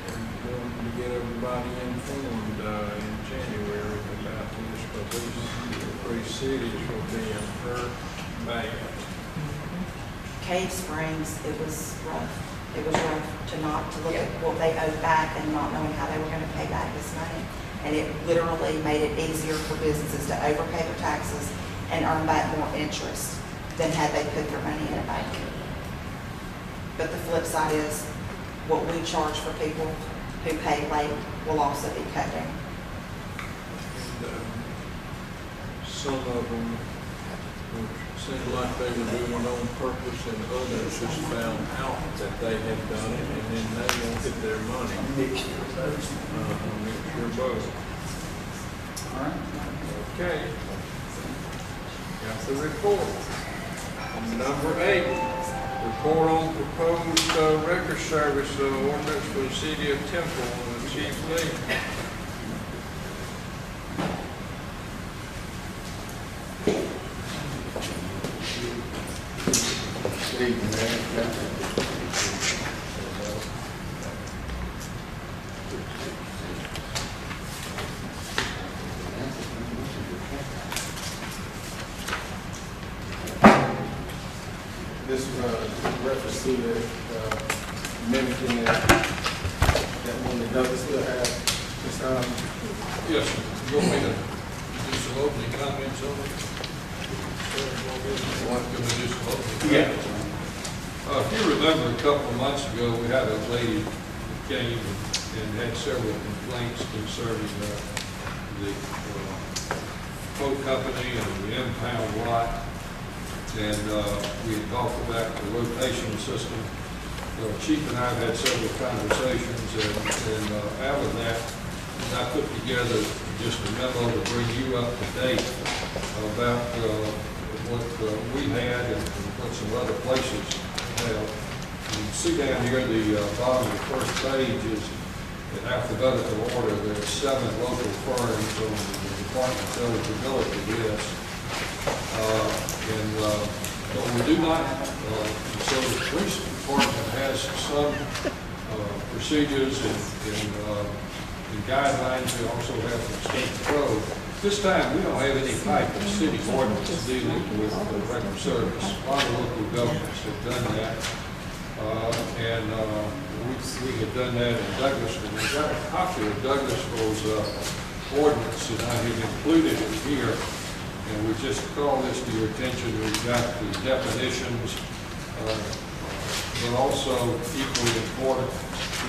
and wanting to get everybody informed in January about this, because these 3 cities were being hurt bad. Cave Springs, it was rough. It was rough to look at what they owed back and not knowing how they were going to pay back this money. And it literally made it easier for businesses to overpay their taxes and earn back more interest than had they put their money in a bank. But the flip side is, what we charge for people who pay late will also be cut down. And some of them seemed like they were doing it on purpose, and others just found out that they had done it, and then they wanted their money. Mixture of both. All right. Okay. Got the report. Number 8, report on proposed record service ordinance for the city of Temple, Chief Lee. This was reference to the mimicking that one that Douglas still has. Yes, sir. You want me to do some opening comments on it? Can we do some opening comments? If you remember, a couple of months ago, we had a lady that came and had several complaints concerning the coat company and the impound lot. And we had talked about the rotation system. Chief and I have had several conversations, and out of that, I put together just a memo to bring you up to date about what we had and what some other places have. You can see down here, the bottom of the first page is in alphabetical order. There are 7 local firms on the department's eligibility list. But we do not, so the police department has some procedures and guidelines. We also have some state code. This time, we don't have any type of city ordinance dealing with the record service. A lot of local governments have done that. We had done that in Douglas, and we got a copy of Douglasville's ordinance, and I have included it here. And we just call this to your attention. We've got the definitions, but also equally important,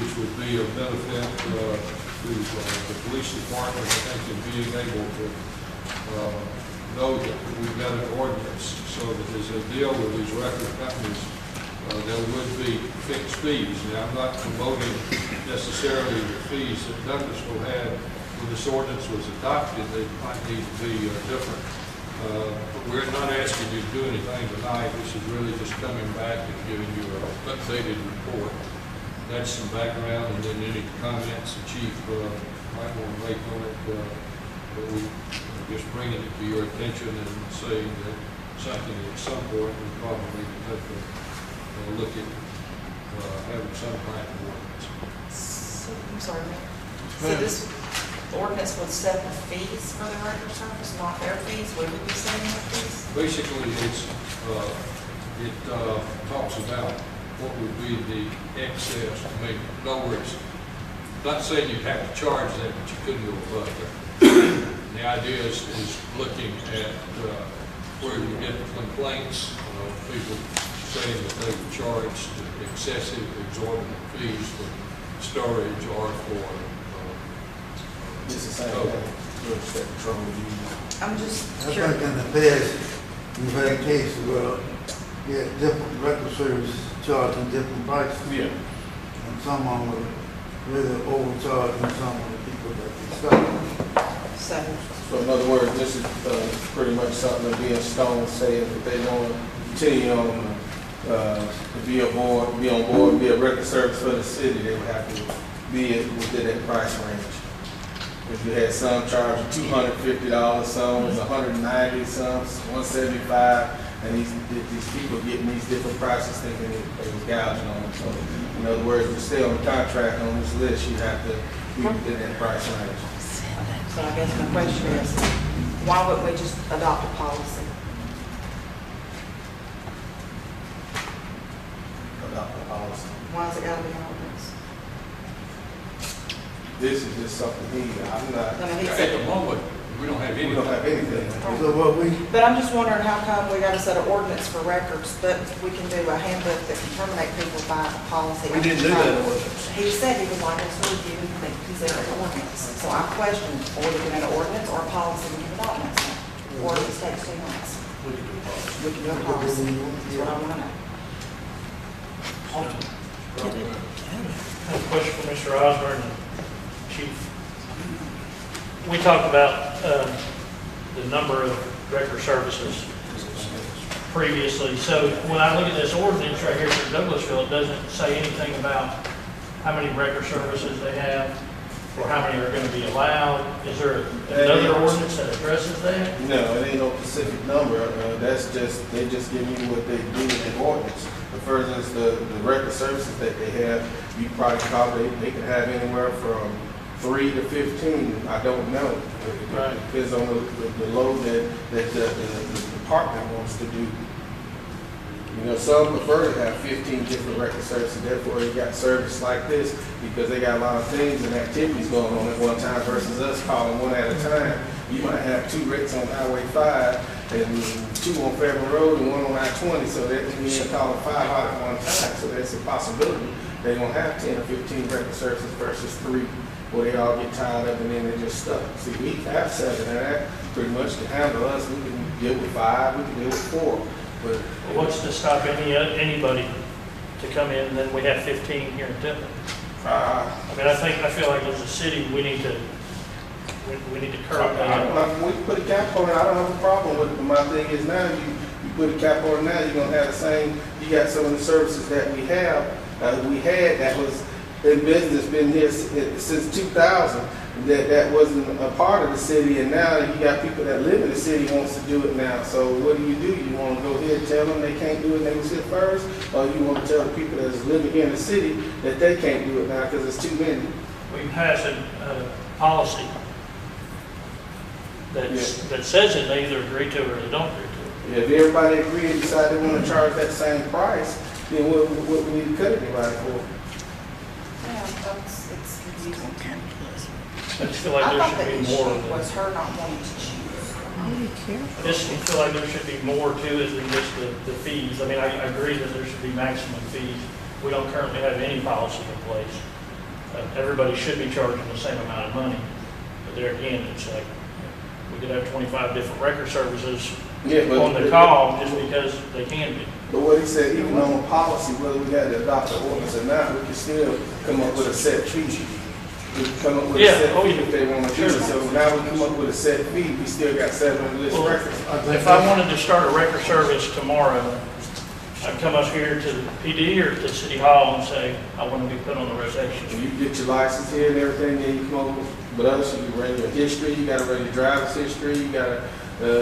which would be a benefit to the police department, I think, in being able to know that we've got an ordinance, so that as they deal with these record companies, there would be fixed fees. Now, I'm not promoting necessarily the fees that Douglasville had when this ordinance was adopted. They might need to be different. But we're not asking you to do anything tonight. This is really just coming back and giving you an updated report. That's some background, and then any comments the chief might want to make on it. But we just bringing it to your attention and saying that something at some point we probably need to take a look at having some kind of ordinance. So, I'm sorry, Mayor. So this ordinance would set the fees for the record service, not their fees? Would we be setting the fees? Basically, it talks about what would be the excess. I mean, in other words, not saying you'd have to charge that, but you couldn't go above that. The idea is looking at where you get complaints, people saying that they were charged excessive, exorbitant fees for storage or for This is something that control you. I'm just I curious. think in the past, we've had cases where different record service charging different prices. Yeah. And some of them were really overcharging some of the people that they stopped. So in other words, this is pretty much something to be in stone, saying if they want to continue on to be on board, be a record service for the city, they would have to be within that price range. If you had some charging $250, some was $190, some $175, and these people getting these different prices thinking they was gouging on them. So in other words, to stay on the contract on this list, you have to be within that price range. So I guess my question is, why wouldn't we just adopt a policy? Adopt the policy. Why has it got to be an ordinance? This is just something I'm not. I mean, he at said, the moment. We don't have We don't have anything. So what we, but I'm just wondering how come we got to set an ordinance for records, but we can do a handbook that can terminate people by a policy. We didn't do that ordinance. He said he would like us to review and consider an ordinance. So I question, or we can an ordinance or a policy we can adopt next month, or it takes 2 months. We can do a policy. That's what I want to know. I have a question for Mr. Osborne and Chief. We talked about the number of record services previously. So when I look at this ordinance right here for Douglasville, it doesn't say anything about how many record services they have or how many are going to be allowed. Is there another ordinance that addresses that? No, it ain't no specific number. That's just, they just give you what they do in the ordinance. The further is the record services that they have, you probably they can have anywhere from 3 to 15. I don't know. It depends on the load that the department wants to do. You know, some prefer to have 15 different record services, therefore they got service like this, because they got a lot of things and activities going on at one time versus us calling one at a time. You might have 2 wrecks on Highway 5 and 2 on Fairmont Road and 1 on I-20, so that means you're calling 5 out at one time. So that's a possibility. They're gonna have 10 or 15 record services versus 3, where they all get tired of it and then they're just stuck. See, we have 7, and that pretty much can handle us. We can deal with 5, we can deal with 4. But What's to stop anybody to come in, and then we have 15 here in Temple? I mean, I feel like as a city, we need to curb that. We put a cap on it, I don't have a problem with it, but my thing is now, you put a cap on it now, you're gonna have the same, you got some of the services that we had that was in business, been here since 2000, that wasn't a part of the city, and now you got people that live in the city wants to do it now. So what do? You want to go ahead and tell them they can't do it and they was here first, or you want to tell the people that's living here in the city that they can't do it now because it's too many? We passed a policy that says it, they either agree to it or they don't agree to it. If everybody agree and decide they want to charge that same price, then what we need to cut anybody for? Yeah, it's confusing. I just feel like I there thought the should be more. issue was her not wanting to choose. I just feel like there should be more to it than just the fees. I mean, I agree that there should be maximum fees. We don't currently have any policy in place. Everybody should be charging the same amount of money. But there again, it's like, we could have 25 different record services on the call just because they can be. But what he said, even on policy, whether we had to adopt the ordinance or not, we can still come up with a set fee. We can come up with a set fee if they want to do it. So now we come up with a set fee, we still got 7 on the list of records. If I wanted to start a record service tomorrow, I'd come up here to the PD or to City Hall and say, I want to be put on the rotation. You get your license here and everything, then you come over with us, you run your history, you got to run your driver's history, you got to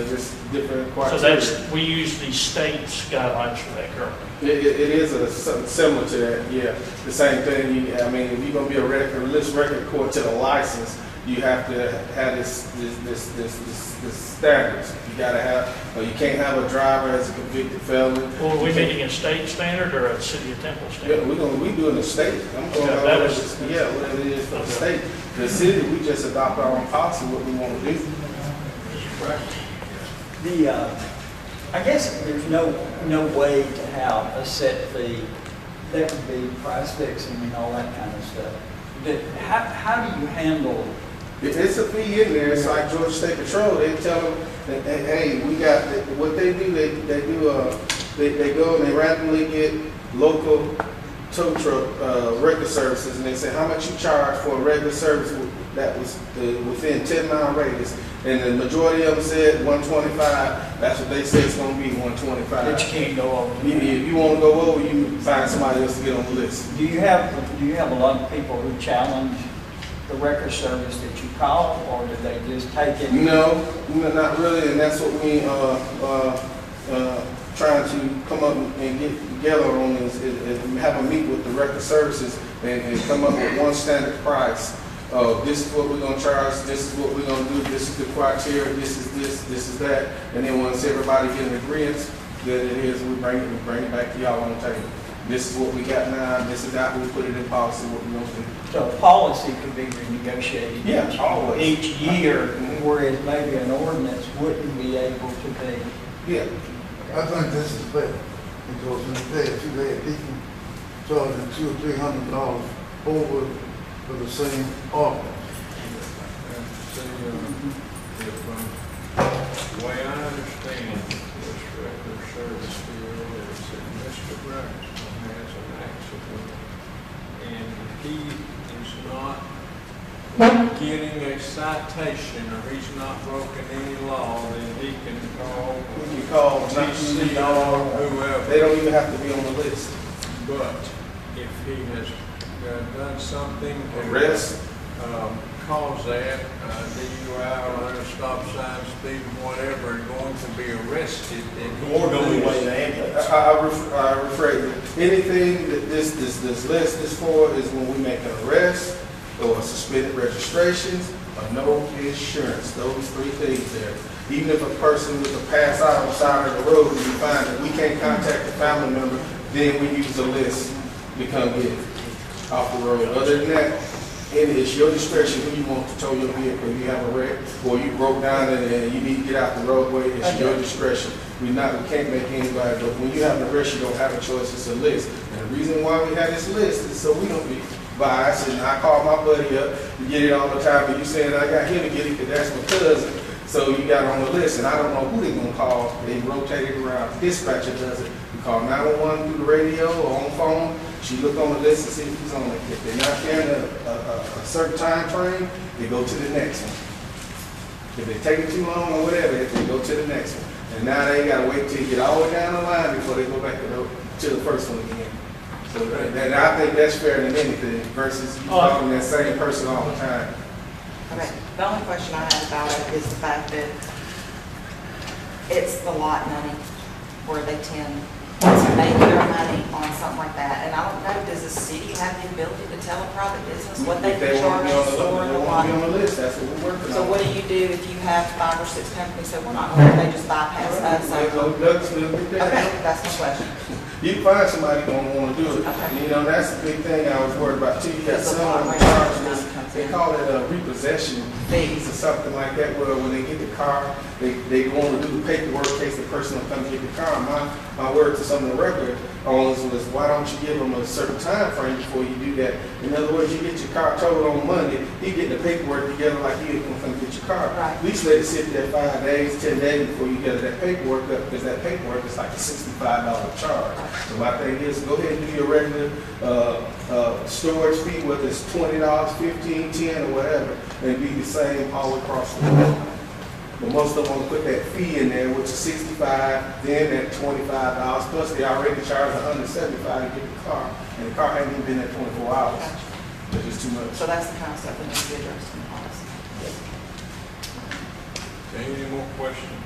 just different criteria. So we use the state's guidelines for that currently. It is something similar to that, yeah. The same thing, I mean, if you're going to be a list record according to the license, you have to have this standards. You got to have, or you can't have a driver as a convicted felon. Well, are we meeting a state standard or a City of Temple standard? Yeah, we doing the state. I'm going whatever it is for the state. The city, we just adopt our own policy, what we want to do. I guess there's no way to have a set fee that would be price fixing and all that kind of stuff. How do you handle? It's a fee in there. It's like Georgia State Patrol. They tell them, that, hey, we got what they do. They go and they randomly get local tow truck record services, and they say how much you charge for a regular service that was within 10-mile radius. And the majority of them said 125. That's what they said it's going to be, 125. That you can't go over. If you want to go over, you find somebody else to get on the list. Do you have a lot of people who challenge the record service that you call, or do they just take it? No, not really, and that's what we trying to come up and get together on is have a meet with the record services and come up with one standard price. This is what we're going to charge, this is what we're going to do, this is the criteria, this is that. And then once everybody get an agreement that it is, we bring it back to y'all on the table. This is what we got now, this is how we put it in policy, what we want to do. So policy could be renegotiated each year, whereas maybe an ordinance wouldn't be able to be. Yeah. I think this is fair, because in the past, you had people charging $200 or $300 over for the same offense. The way I understand this record service deal is that Mr. Braxton has an accident, and if he is not getting a citation or he's not broken any law, then he can call TC or whoever. They don't even have to be on the list. But if he has done something to Arrest. Cause that, DUI or under stop sign, speed, whatever, going to be arrested, then he's Or the only way to ambulance. I rephrase it. Anything that this list is for is when we make an arrest or suspended registrations or no insurance, those three things there. Even if a person was to pass out on the side of the road and you find that we can't contact a family member, then we use a list to come get it off the road. Other than that, it is your discretion who you want to tow your vehicle. You have a wreck, or you broke down and you need to get out the roadway, it's your discretion. We can't make anybody, but when you have an arrest, you don't have a choice, it's a list. And the reason why we have this list is so we don't be biased, and I call my buddy up to get it all the time, but you saying I got him to get it because that's my cousin, so you got it on the list, and I don't know who they're gonna call. They rotate it around. Dispatcher does it. You call 911 through the radio or on the phone, she look on the list and see if he's on it. If they're not carrying a certain time frame, they go to the next one. If they take it too long or whatever, they go to the next one. And now they gotta wait till you get all the way down the line before they go back to the first one again. So and I think that's fair than anything versus you talking to that same person all the time. Okay, the only question I have about it is the fact that it's the lot money where they tend to make their money on something like that. And I don't know, does the city have the ability to tell a private business what they can charge the store? They won't be on the list, that's what we're working on. So what do you do if you have 5 or 6 companies that we're not going to, they just bypass us? Okay, that's my question. You can find somebody who don't want to do it. Okay. You know, that's the big thing I was worried about too. You got some of them charges, they call it repossession fees or something like that, where when they get the car, they want to do the paperwork in case the person will come get the car. My word to some of the record owners was, why don't you give them a certain time frame before you do that? In other words, you get your car totaled on Monday, you get the paperwork together like you going to come get your car. Right. At least let it sit there 5 days, 10 days before you get that paperwork up, because that paperwork is like a $65 charge. So my thing is, go ahead and do your regular storage fee, whether it's $20, $15, $10, or whatever, and be the same all across the board. But most of them want to put that fee in there, which is $65, then that $25, plus they already charge $175 to get the car, and the car hasn't even been there 24 hours. It's just too much. So that's the kind of stuff that needs to be addressed in the policy. Okay, any more questions?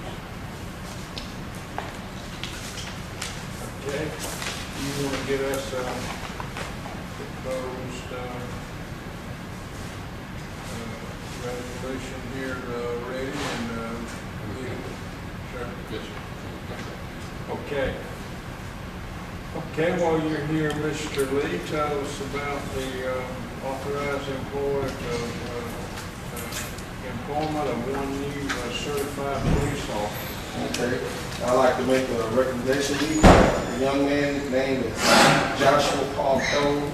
Okay, you want to get us proposed resolution here ready and sure. Yes. Okay. Okay, while you're here, Mr. Lee, tell us about the authorized employment of one new certified police officer. Okay, I'd like to make a recommendation. The young man, his name is Joshua Paul Cole.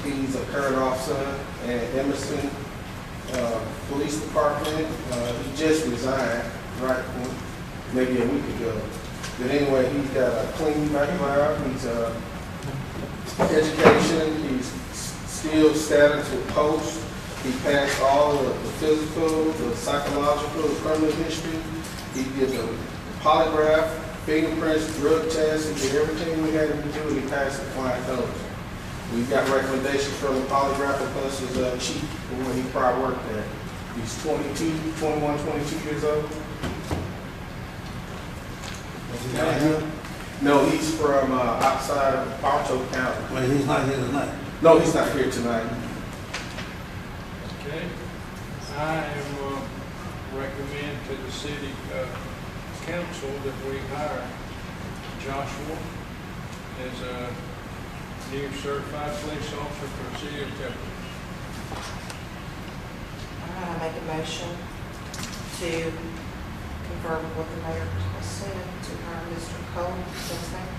He's a current officer at Emerson Police Department. He just resigned, right, maybe a week ago. But anyway, he's got a clean background. He's education. He's skilled status with post. He passed all of the physical, the psychological, the criminal history. He did the polygraph, fingerprints, drug tests. He did everything we had him to do, and he passed the flying colors. We've got recommendations from the polygraph plus his chief for where he prior worked at. He's 22 years old. No, he's from outside of Bartow County. Well, he's not here tonight. No, he's not here tonight. Okay, I am recommend to the city council that we hire Joshua as a new certified police officer for the city of Temple. I'm going to make a motion to confirm with what the mayor has said to hire Mr. Cole. Is that his name?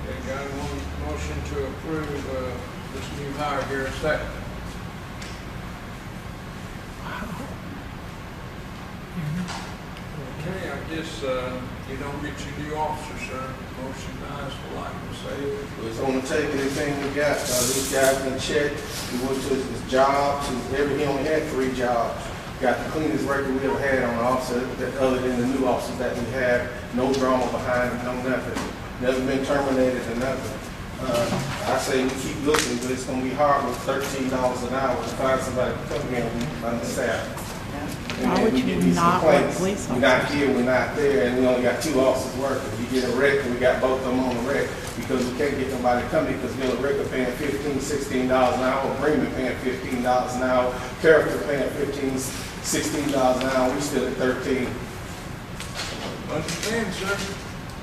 Okay, got one motion to approve this new hire here in a second. Okay, I guess you don't get your new officer, sir. Motion dies for lack of a say. It's on the table, everything we got. These guys been checked. He went to his jobs. He only had 3 jobs. Got the cleanest record we ever had on an officer, other than the new officers that we have. No drama behind him, no nothing. Never been terminated or nothing. I say we keep looking, but it's going to be hard with $13 an hour to find somebody to come here and understand. Why then would we you get these not want complaints, police we're not here, we're not there, and we only got 2 officers working. You get a wreck, and we got both of them on the wreck, because we can't get nobody to come here, because Bill Ricker paying $15, $16 an hour, Bremen paying $15 an hour, Character paying $15, $16 an hour, we still at 13. Understand, sir?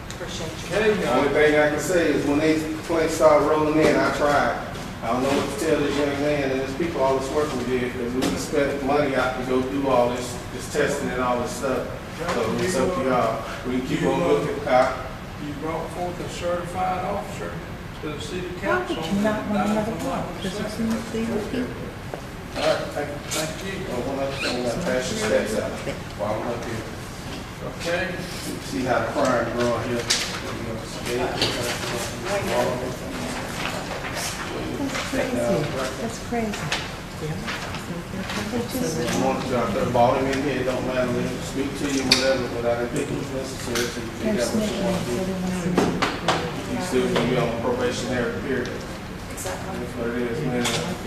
Appreciate you. Okay, The only thing I can say is when these complaints start rolling in, I tried. I don't know what to tell this young man and his people, all this work we did, because we spent money out to go do all this testing and all this stuff. So it's up to y'all. We can keep on looking, Kyle. You brought forth a certified officer to the city Why council. would you not want another and call? Because it's in the field. All right, thank you. Thank you. One other thing, we're gonna pass your steps out while I'm up here. Okay, See how the crime growing here. That's crazy. I want to drop that ball in here, it don't matter, let him speak to you, whatever, but I didn't think it was necessary to figure out what you want to do. You still gonna be on probationary period. Exactly. That's what it is, man.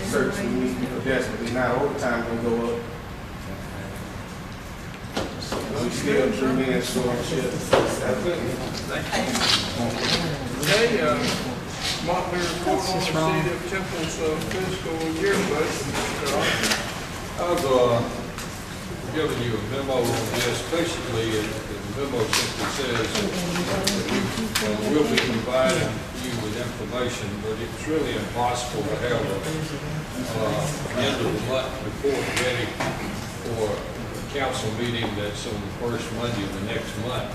Search we need to be desperately, now overtime gonna go up. We still 3 minutes short of shit. That's it. okay, monthly report on the city of Temple's fiscal year budget. Mr. Arthur. I've given you a memo on this. Basically, the memo simply says that we'll be providing you with information, but it's really impossible to have a end of the month report ready for a council meeting that's on the first Monday of the next month.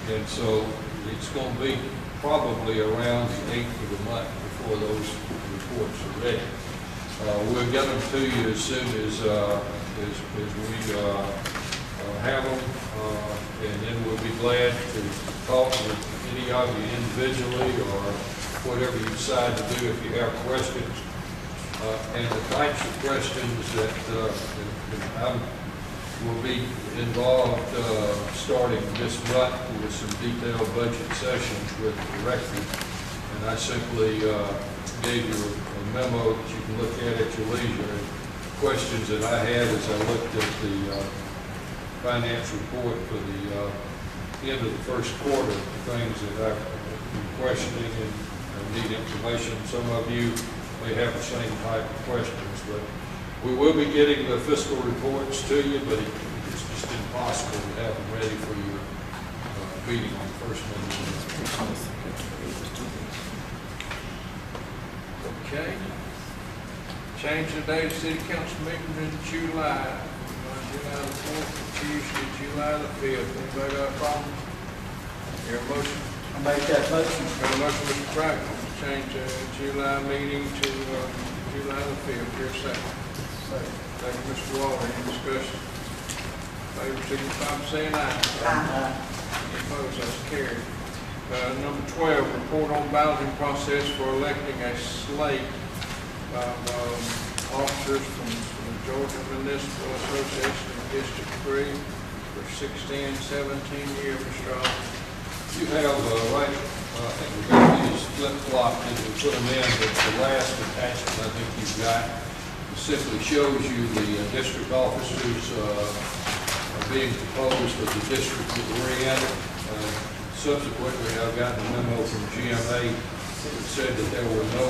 And so it's going to be probably around the 8th of the month before those reports are ready. We'll get them to you as soon as we have them, and then we'll be glad to talk with any of you individually or whatever you decide to do if you have questions. And the types of questions that I will be involved starting this month with some detailed budget sessions with the director. And I simply gave you a memo that you can look at your leisure. And questions that I had as I looked at the finance report for the end of the first quarter, things that I've been questioning and need information. Some of you may have the same type of questions, but we will be getting the fiscal reports to you, but it's just impossible to have them ready for your meeting on the first Monday. Okay. Change the date of city council meeting to July. July the 4th, Tuesday, July the 5th. Anybody got a problem? Hear a motion? I make that motion. Got a motion, Mr. Brackett, to change the July meeting to July the 5th. Here a second. Second, Mr. Waller. Any discussion? Favor signify by saying aye. Aye. Any opposed? That's carried. Number 12, report on balloting process for electing a slate of officers from the Georgia Municipal Association of District 3 for 16, 17 years, Mr. Allen. You have, right, I think we got these flip-flopped and we put them in, but the last attachment I think you've got simply shows you the district officers being proposed for the district that we're in. Subsequently, I've gotten a memo from GMA that said that there were no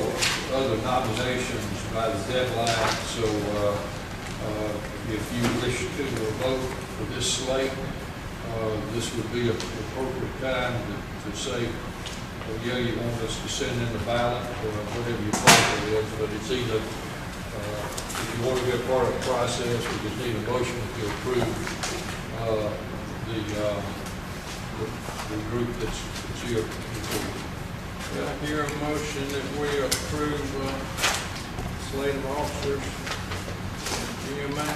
other nominations by the deadline. So if you wish to vote for this slate, this would be an appropriate time to say, well, yeah, you want us to send in the ballot or whatever your plan is, but it's either, if you want to be a part of the process, we just need a motion to approve the group that's here. I hear a motion that we approve slate of officers in GMA.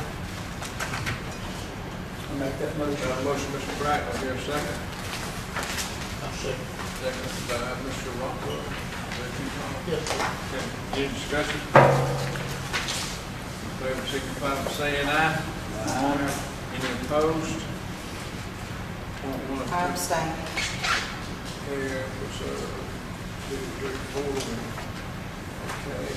I make that motion. Motion, Mr. Brackett. I hear a second. I'll second. Second by Mr. Rocco. Yes, sir. Okay. Any discussion? Favor signify by saying aye. Aye. Any opposed? I abstain. Here, it's 2, 3, 4. Okay.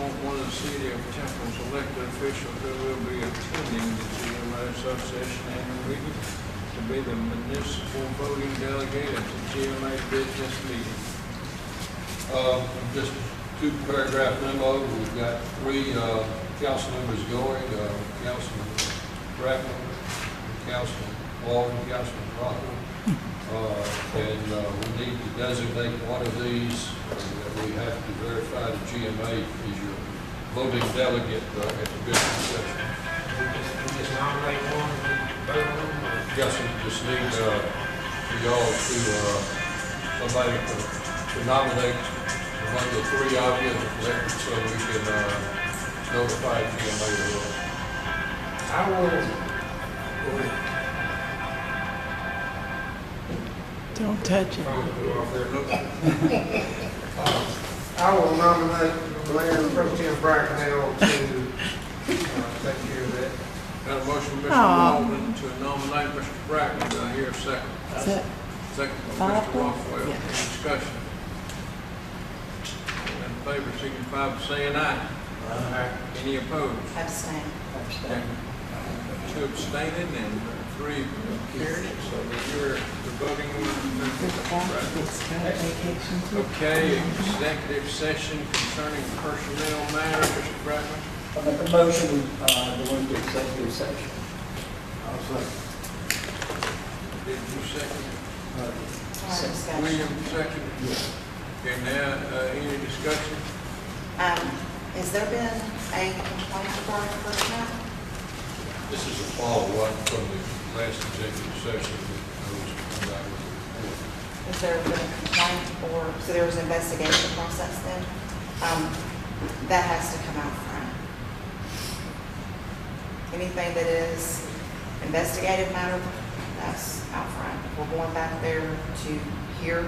appoint one of the city of Temple's elected officials who will be attending the GMA Association annual meeting to be the municipal voting delegate at the GMA business meeting. Just two paragraph memo, we've got three council members going, Councilman Brackman, Councilman Walden, Councilman Rockwell. And we need to designate one of these that we have to verify the GMA is your voting delegate at the business session. We just nominate one and vote on them, or? Yes, we just need for y'all to, somebody to nominate among the three of you so we can notify GMA of those. I will, Don't touch it. I will nominate Mayor Pro Tem Bracknell to take care of that. Got a motion by Mr. Walden to nominate Mr. Brackman. Do I hear a second? Second by Mr. Rothwell. Any discussion? All in favor, signify by saying aye. Aye. Any opposed? Abstain. Two abstaining and three carried, so that you're the voting one. Okay, executive session concerning personnel matters, Mr. Brackman. I make a motion, go into executive session. I'll second. Did you second? Discussion. William second? Okay, now, any discussion? Has there been a complaint regarding personnel? This is a follow-up from the last executive session that was come back with the report. Has there been a complaint or, so there was an investigation process then? That has to come out front. Anything that is investigative matter, that's out front. If we're going back there to hear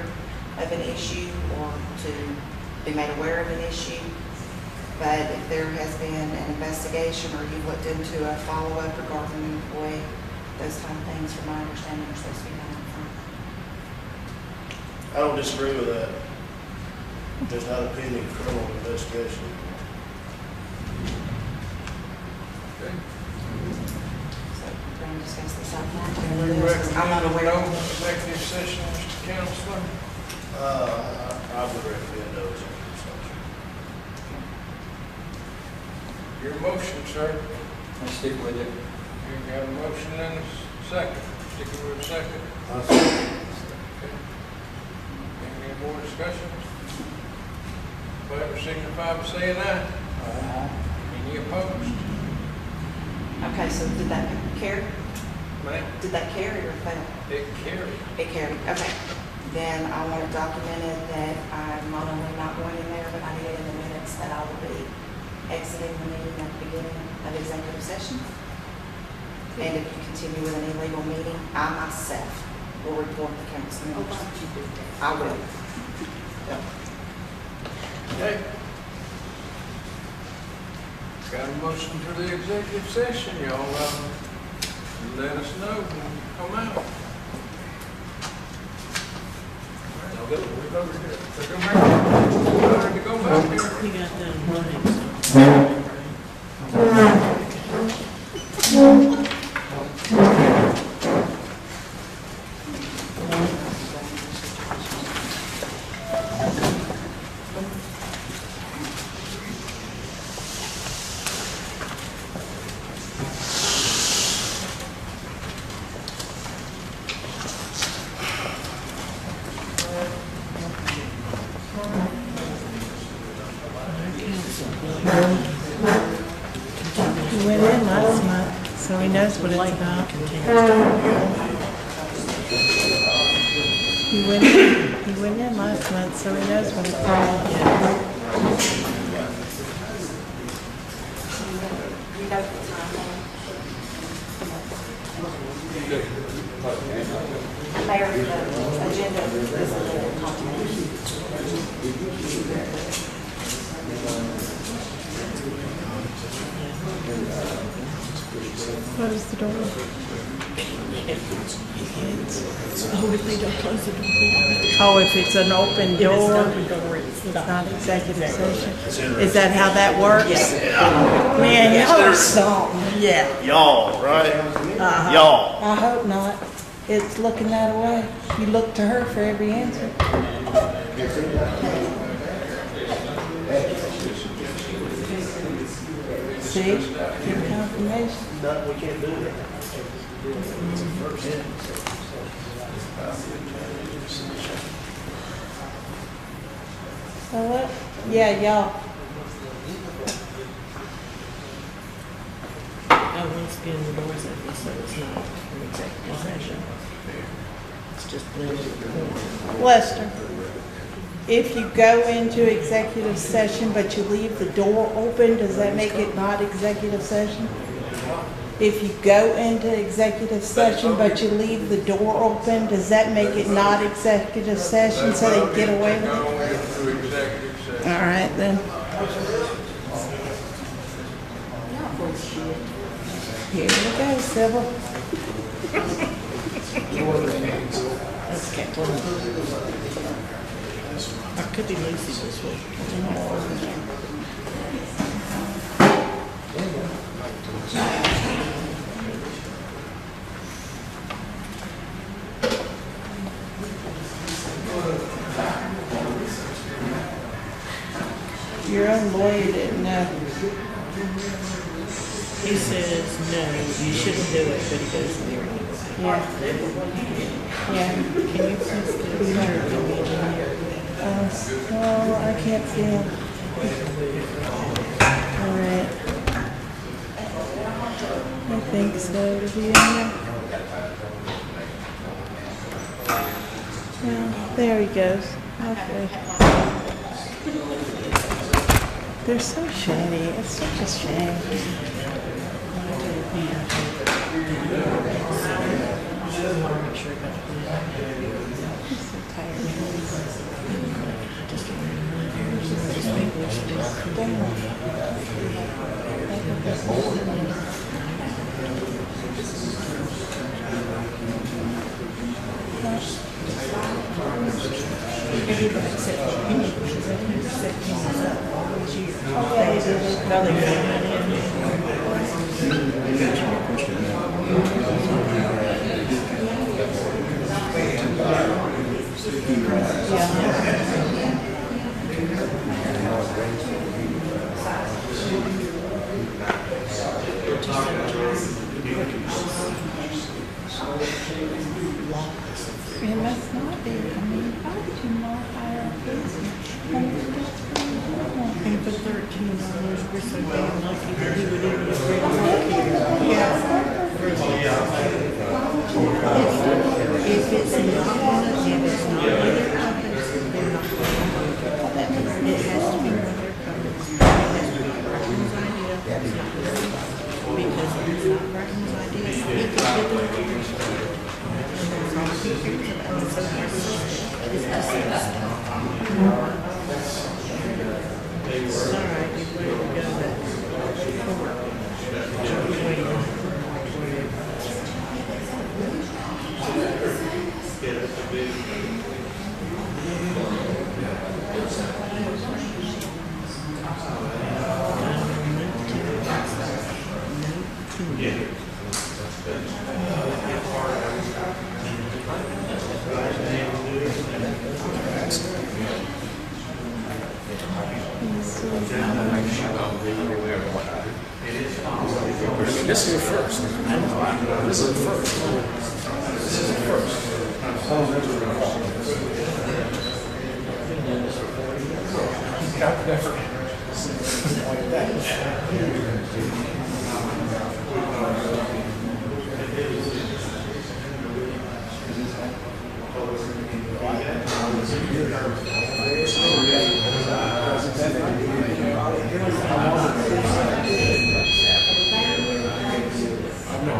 of an issue or to be made aware of an issue, but if there has been an investigation or you've looked into a follow-up regarding an employee, those kind of things, from my understanding, are supposed to be done up front. I don't disagree with that. There's not a pending criminal investigation. Okay. So we're going to discuss this out front. We I'm not recommend aware no of it. executive session, Mr. Counselor. I would recommend no executive session. Your motion, sir. I stick with it. You got a motion and a second. Sticking with a second. I'll second. Okay. Any more discussion? Favor signify by saying aye. Any opposed? Okay, so did that carry? Ma'am? Did that carry or fail? It carried. It carried, okay. Then I want it documented that I'm not only not going in there, but I need it in the minutes that I will be exiting the meeting at the beginning of executive session. And if you continue with an illegal meeting, I myself will report the council members. I will. Yep. Okay. Got a motion for the executive session, y'all, let us know when you come out. I'll go, we're over here. So come here. We're ready to go back here. We got done running, He went in last month, so he knows what it's about. He went in last month, so he knows what it's about. You know the time. Mayor, the agenda is a little complicated. Close the door. Oh, if it's an open door, it's not executive session. Is that how that works? Man, y'all are something. Yeah. Y'all, right? Y'all. I hope not. It's looking that way. You look to her for every answer. See? Give confirmation. No, we can't do that. So what? Yeah, y'all. Once again, the doors open, so it's not an executive session. It's just blended. Lester, if you go into executive session but you leave the door open, does that make it not executive session? If you go into executive session but you leave the door open, does that make it not executive session so they can get away with it? Go into executive session. All right, then. Here we go, Sybil. Okay. Or it could be Lucy this week. Your own lawyer didn't know. He says, no, you shouldn't do it, but he goes there anyway. Yeah. Yeah. Can you please do her to me? Well, I can't see him. All right. I think so. To be in there. Yeah, there he goes. Okay. They're so shady. It's such a shame. I'm so tired. It must not be. I mean, how did you not hire a policeman? And for $13, we're so damn lucky that he would even agree to work here. If it's not one of them, it's not one of their companies, they're not going to work. It has to be one of their companies. It has to be Brightman's idea. It's not his. Because it's not Brightman's idea. He could get it. And that's all he cares about. So his sister is deceased. It's all right, you're ready to go back to work. This is the first. This is the first. This is the first. I've never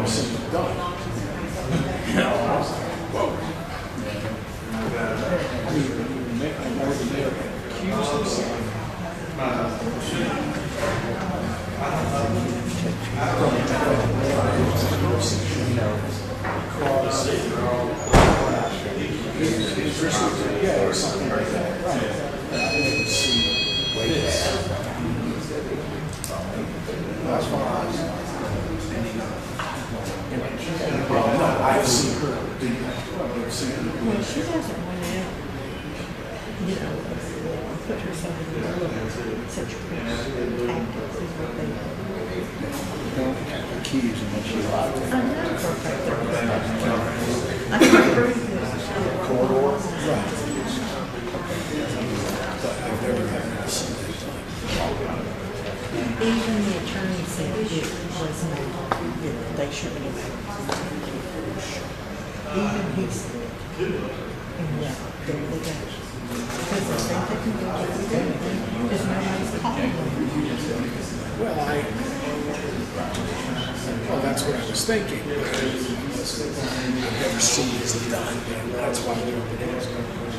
seen it done. across all yeah, or something like that. Right. I didn't see this. As far as no, I've seen her do that. I've seen her do Well, that. she doesn't want to, you know, put herself in the middle of such tactics is what they do. Don't have the keys unless you like I know for a fact that was I can prove this. corridor. Right. But I've never had seen it done. Even the attorney said it was not, that they shouldn't have. Even he said it. And yeah, there they go. Because they think they can do everything, because nobody's calling them. Well, that's what I was thinking. I've never seen this done, and that's why they're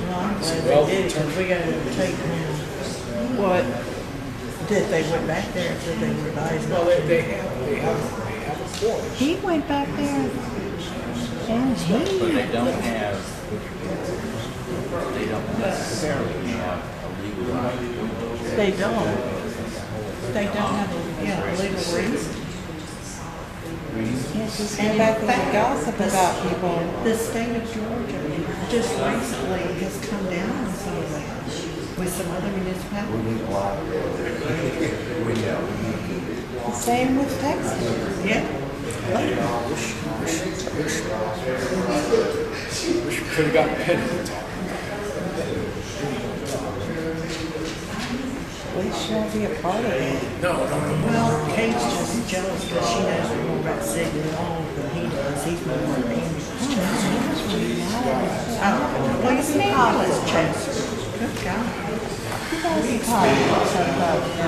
Well, I'm glad they did, because we got to take them what, that they went back there and said they were advised. Well, they have a court. He went back there and But he, they don't necessarily have a legal right. they don't. They don't have a legal reason. And back that gossip about people, the state of Georgia just recently has come down on some of that with some other municipalities. Same with Texas. Yeah. Wish we could have gotten ahead of the talk. We should be a part of it. No. Well, Kate's just jealous because she knows more about Sigmund Long than he does. He's more than him. Well, you see how it's changed. Good God. You guys are talking about something now.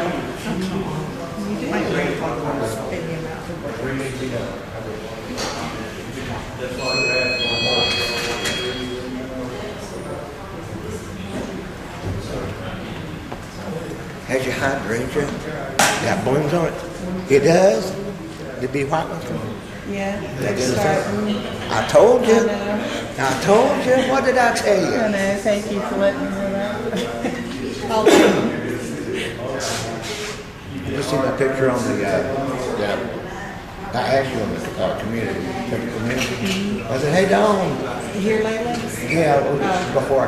You do. My grandfather was spitting him out for work. Has your hydrangea got blooms on it? It does? It'd be white ones? Yeah, they're starting. I told you. I know. I told you. What did I tell you? I know, thank you for letting me know that. You see my picture on the, I asked you on the community. I said, hey, Dawn. Here lately? Yeah, before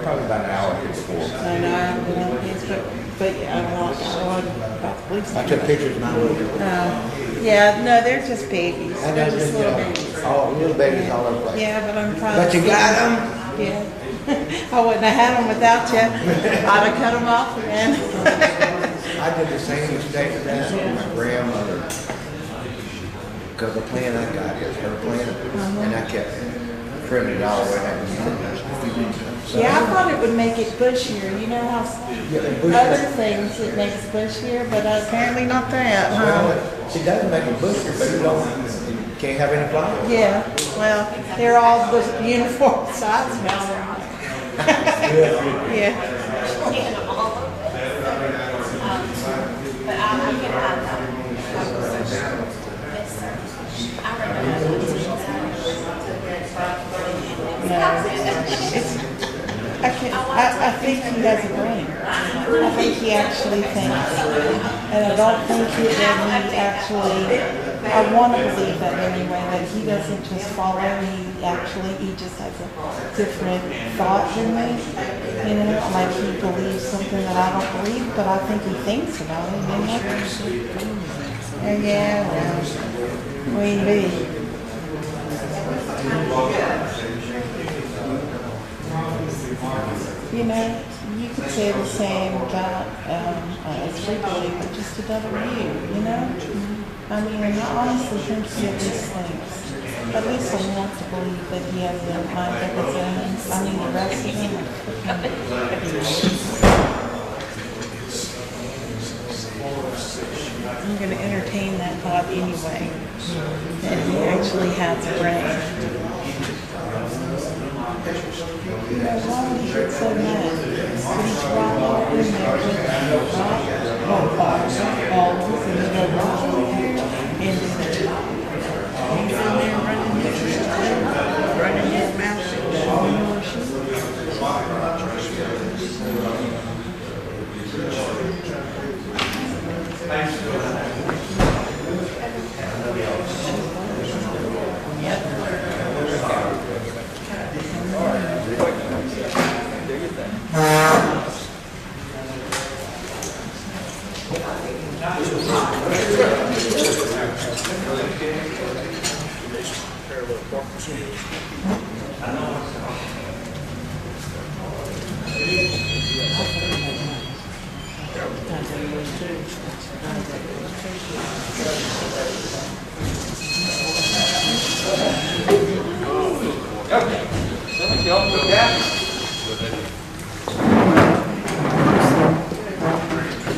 probably about an hour before. I know, I haven't been on Facebook, but yeah, I want about the police. I took pictures of mine. Yeah, no, they're just babies. I know, They're just little babies. all little babies all over the place. Yeah, but I'm proud. But you got them? Yeah. I wouldn't have had them without you. I'd have cut them off again. I did the same mistake with that with my grandmother. Because the plan I got is her plan, and I kept trimming it all the way down. So, Yeah, I thought it would make it bushier. You know how other things it makes bushier, but apparently not that, huh? Well, she doesn't make it bushier, but you can't have any flowers. Yeah, well, they're all the uniform size now. Yeah. But I'm gonna have them. I think he has a brain. I think he actually thinks. And I don't think that he actually, I want to believe that anyway, that he doesn't just follow, he just has a different thought than me. You know, like he believes something that I don't believe, but I think he thinks about it. And yeah, well, queen bee. You know, you could say the same about us, we believe it, just another view, you know? I mean, I honestly think he has these things. At least I want to believe that he has them lined up his own. I mean, the rest of them I'm going to entertain that thought anyway, that he actually has a brain. You know, why would he get so mad? But he's right all in there with all those and he's in there running his Do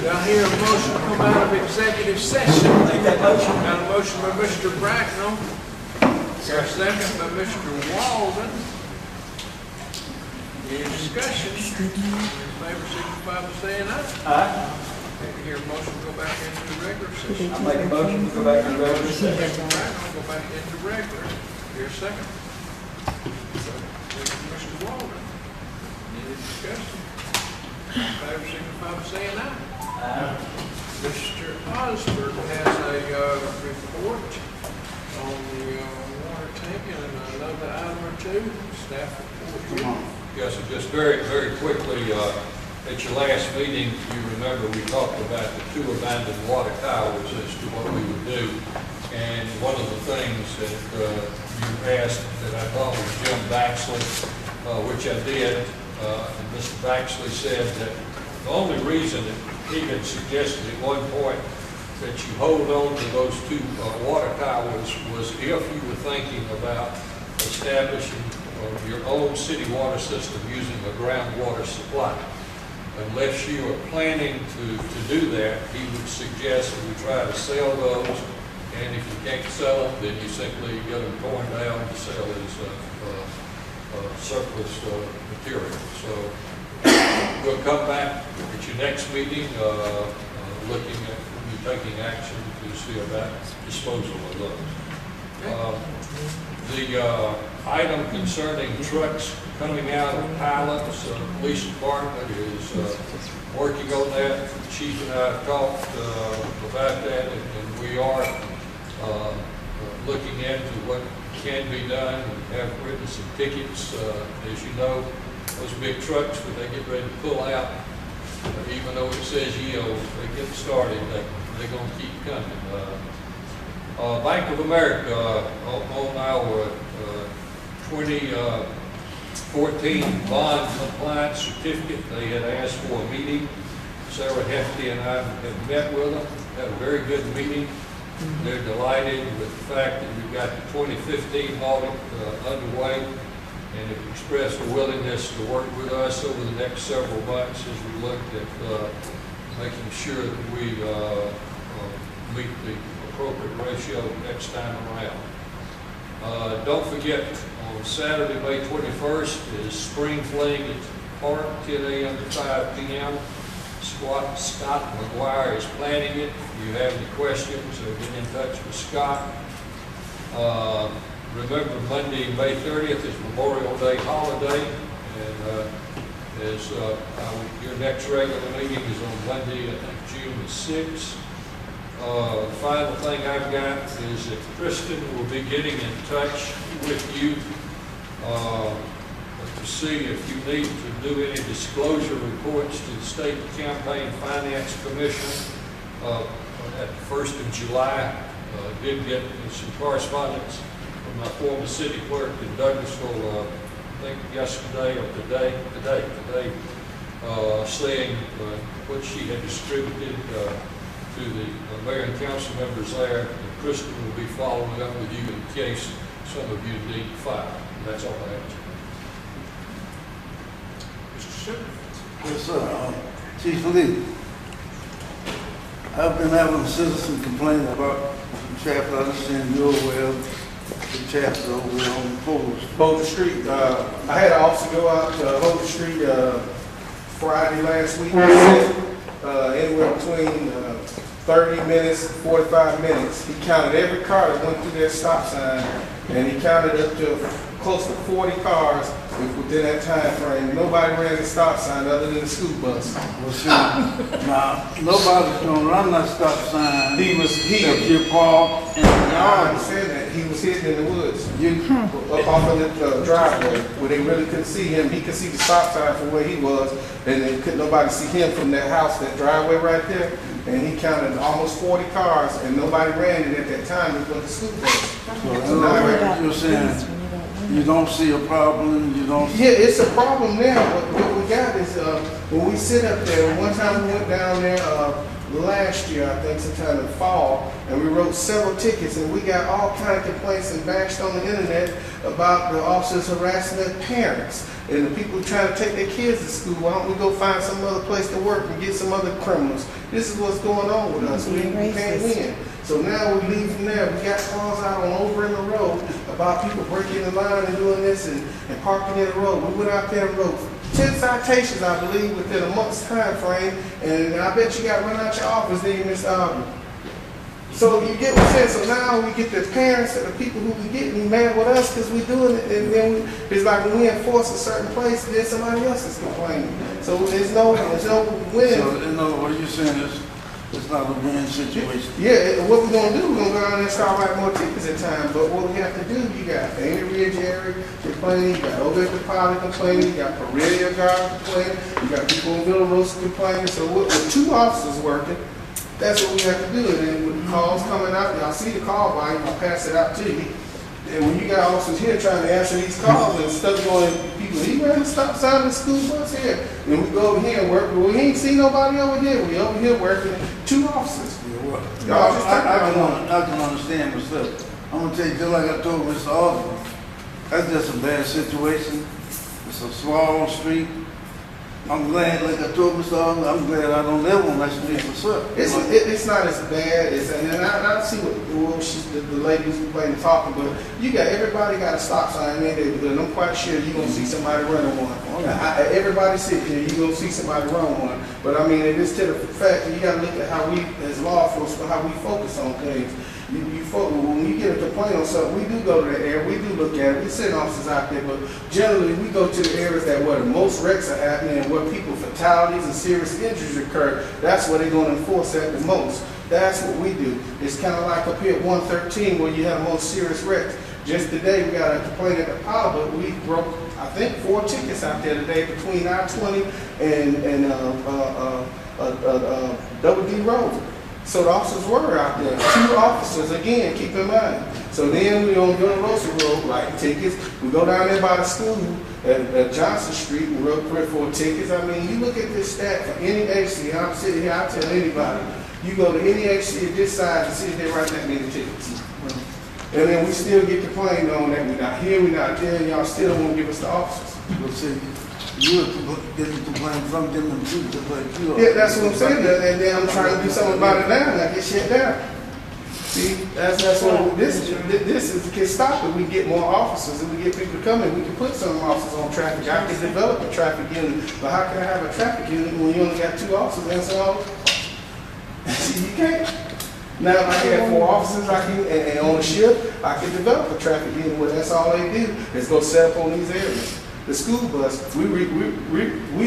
I hear a motion to come out of executive session? Make that motion. Got a motion by Mr. Bracknell. Got a second by Mr. Walden. Any discussion? In favor, signify by saying aye. Aye. I hear a motion to go back into the regular session. I make a motion to go back to regular session. Mr. Bracknell, go back into regular. Here a second. Mr. Walden. Any discussion? In favor, signify by saying aye. Mr. Osborne has a report on the water tank and another item or two. Staff report. Yes, and just very, very quickly, at your last meeting, you remember we talked about the 2 abandoned water towers as to what we would do. And one of the things that you asked that I thought was Jim Baxley, which I did, and Mr. Baxley said that the only reason that he had suggested at one point that you hold on to those 2 water towers was if you were thinking about establishing your own city water system using a groundwater supply. Unless you are planning to do that, he would suggest that we try to sell those, and if you can't sell them, then you simply get them torn down to sell as surplus material. So we'll come back at your next meeting, looking at, taking action to see about disposal of those. The item concerning trucks coming out of pilots, the police department is working on that. The chief and I have talked about that, and we are looking into what can be done. We have written some tickets. As you know, those big trucks, when they get ready to pull out, even though it says yield, they get started, they're going to keep coming. Bank of America, on our 2014 bond compliance certificate, they had asked for a meeting. Sarah Hefty and I have met with them, had a very good meeting. They're delighted with the fact that we've got the 2015 audit underway, and have expressed a willingness to work with us over the next several months as we look at making sure that we meet the appropriate ratio next time around. Don't forget, on Saturday, May 21st, is Spring Fling at the Park, 10 a.m. to 5 p.m. Scott McGuire is planning it. If you have any questions, get in touch with Scott. Remember, Monday, May 30th is Memorial Day holiday, and your next regular meeting is on Monday, I think June the 6th. The final thing I've got is that Kristen will be getting in touch with you to see if you need to do any disclosure reports to the State Campaign Finance Commission at the 1st of July. Did get some correspondence from my former city clerk in Douglasville, I think yesterday or today, saying what she had distributed to the mayor and council members there, and Kristen will be following up with you in case some of you need to file. And that's all I have. Mr. Sugar. Yes, sir. Chief Lee, I've been having a citizen complain about some traffic. I understand you're aware of the traffic over there on Boulder Street. I had an officer go out to Boulder Street Friday last week. Anywhere between 30 minutes and 45 minutes. He counted every car that went through that stop sign, and he counted up to close to 40 cars within that time frame. Nobody ran the stop sign other than the school bus. Well, see, now, nobody's gonna run that stop sign. He was If hidden. you park in the I yard. understand that. He was hidden in the woods. Up off of the driveway where they really couldn't see him. He could see the stop sign from where he was, and then couldn't nobody see him from that house, that driveway right there. And he counted almost 40 cars, and nobody ran it at that time. It was the school bus. So in other words, you're saying you don't see a problem, you don't. Yeah, it's a problem now. What we got is, when we sit up there, one time we went down there, last year, I think sometime in the fall, and we wrote several tickets, and we got all kind of complaints and bashed on the internet about the officers harassing their parents and the people trying to take their kids to school. Why don't we go find some other place to work and get some other criminals? This is what's going on with us. We can't win. So now we leave from there. We got calls out on over in the road about people breaking the line and doing this and parking in the road. We went out there and wrote 10 citations, I believe, within a month's time frame, and I bet you got run out your office, then you missed Aubrey. So you get what I'm saying? So now we get the parents and the people who we getting mad with us because we doing it, and then it's like when we enforce a certain place, then somebody else is complaining. So there's no win. So in other words, you're saying it's not a win situation. Yeah, what we're gonna do, we're gonna go out there and start writing more tickets at time. But what we have to do, you got Amy Ridge area complaining, you got Over at the Pilot complaining, you got Pereira Guard complaining, you got people in Villa Rosa complaining. So with 2 officers working, that's what we have to do. And then with the calls coming out, y'all see the call volume, I'll pass it out to you. And when you got officers here trying to answer these calls and stuff going, people, he ran the stop sign of the school bus here. And we go over here and work, but we ain't see nobody over here. We over here working 2 officers. Y'all just I can understand myself. I'm gonna tell you, just like I told Mr. Osborne, that's just a bad situation. It's a small street. I'm glad, like I told Mr. Osborne, I'm glad I don't live on that street for sure. It's not as bad as, and I see what the ladies complaining talking, but you got, everybody got a stop sign in there, but I'm quite sure you're gonna see somebody running one. Everybody sitting here, you're gonna see somebody run one. But I mean, it is to the fact that you gotta look at how we, as law enforcement, how we focus on things. When we get a complaint on something, we do go to the area, we do look at it, we send officers out there, but generally we go to the areas that where the most wrecks are happening and where people fatalities and serious injuries occur. That's where they're going to enforce that the most. That's what we do. It's kind of like up here at 113 where you have the most serious wrecks. Just today we got a complaint at the Pilot, but we broke, I think, 4 tickets out there today between I-20 and Double D Road. So the officers were out there. 2 officers, again, keep in mind. So then we on Villa Rosa Road, writing tickets. We go down there by the school at Johnson Street, we wrote 3 or 4 tickets. I mean, you look at this stat for any agency, and I'm sitting here, I tell anybody, you go to any agency of this size and see if they write that many tickets. And then we still get complained on that we're not here, we're not there, and y'all still won't give us the officers. Well, see, you're getting complained from them and you, just like you are. Yeah, that's what I'm saying, and then I'm trying to do something about it now, and I get shut down. See, that's what this can stop it. We get more officers, and we get people to come in. We can put some officers on traffic. I can develop a traffic unit, but how can I have a traffic unit when you only got 2 officers and so on? See, you can't. Now, if I have 4 officers, I can, and on a shift, I can develop a traffic unit where that's all they do is go set up on these areas. The school bus, we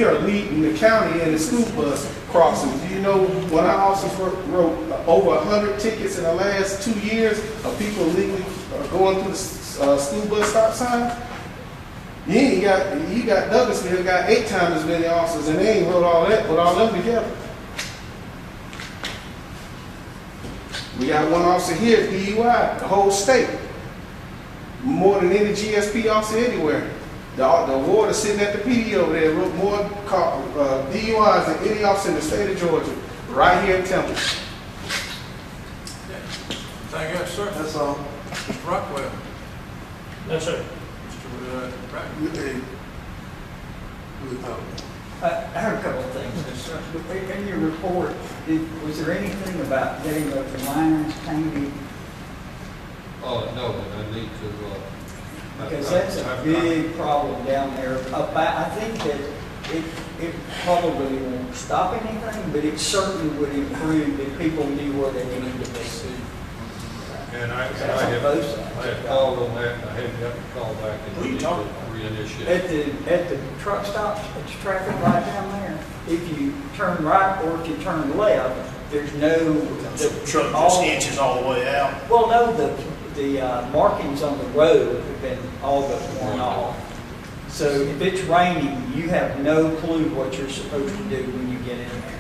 are leading the county in the school bus crossings. Do you know when our officers wrote over 100 tickets in the last 2 years of people illegally going through the school bus stop sign? You got Douglasville got 8 times as many officers, and they ain't wrote all that, put all them together. We got 1 officer here at DUI, the whole state, more than any GSP officer anywhere. The award is sitting at the PD over there, wrote more DUIs than any officer in the state of Georgia, right here in Temple. Anything else, sir? That's all. Mr. Rockwell. No, sir. Mr. Pratt. I have a couple of things. In your report, was there anything about getting the lines painted? Oh, no, but I need to, Because that's a big problem down there. I think that it probably won't stop anything, but it certainly would improve if people knew where they needed to be. and I both sides. I had called on that, and I hadn't got the call back. Who you talking about? Reinitiate. At the truck stops, at the traffic light down there, if you turn right or if you turn left, there's no. The truck just inches all the way out. Well, no, the markings on the road have been all but worn off. So if it's raining, you have no clue what you're supposed to do when you get in there.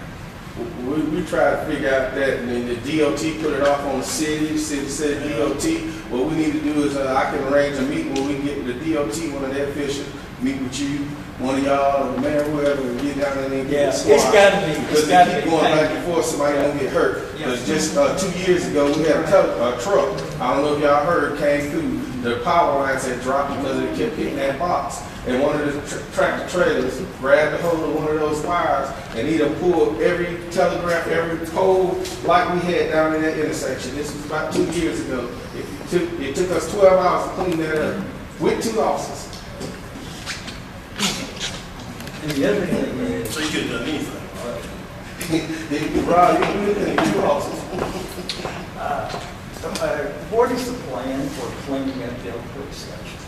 We tried to figure out that, and then the DOT put it off on the city said DOT. What we need to do is, I can arrange a meeting where we can get with the DOT, one of their officials, meet with you, one of y'all, or the mayor, whoever, and get down there and get Yeah, it it's gotta be. Because they keep going back and forth, somebody gonna get hurt. Yeah. Because just 2 years ago, we had a truck, I don't know if y'all heard, came through, the power lines had dropped because it kept hitting that box. And one of the tractor trailers grabbed a hold of one of those wires and he done pulled every telegraph, every pole like we had down in that intersection. This was about 2 years ago. It took us 12 hours to clean that up with 2 officers. And the other thing is. So you could have done anything. Rob, you can do anything, 2 officers. What is the plan for cleaning up the Elk Creek section?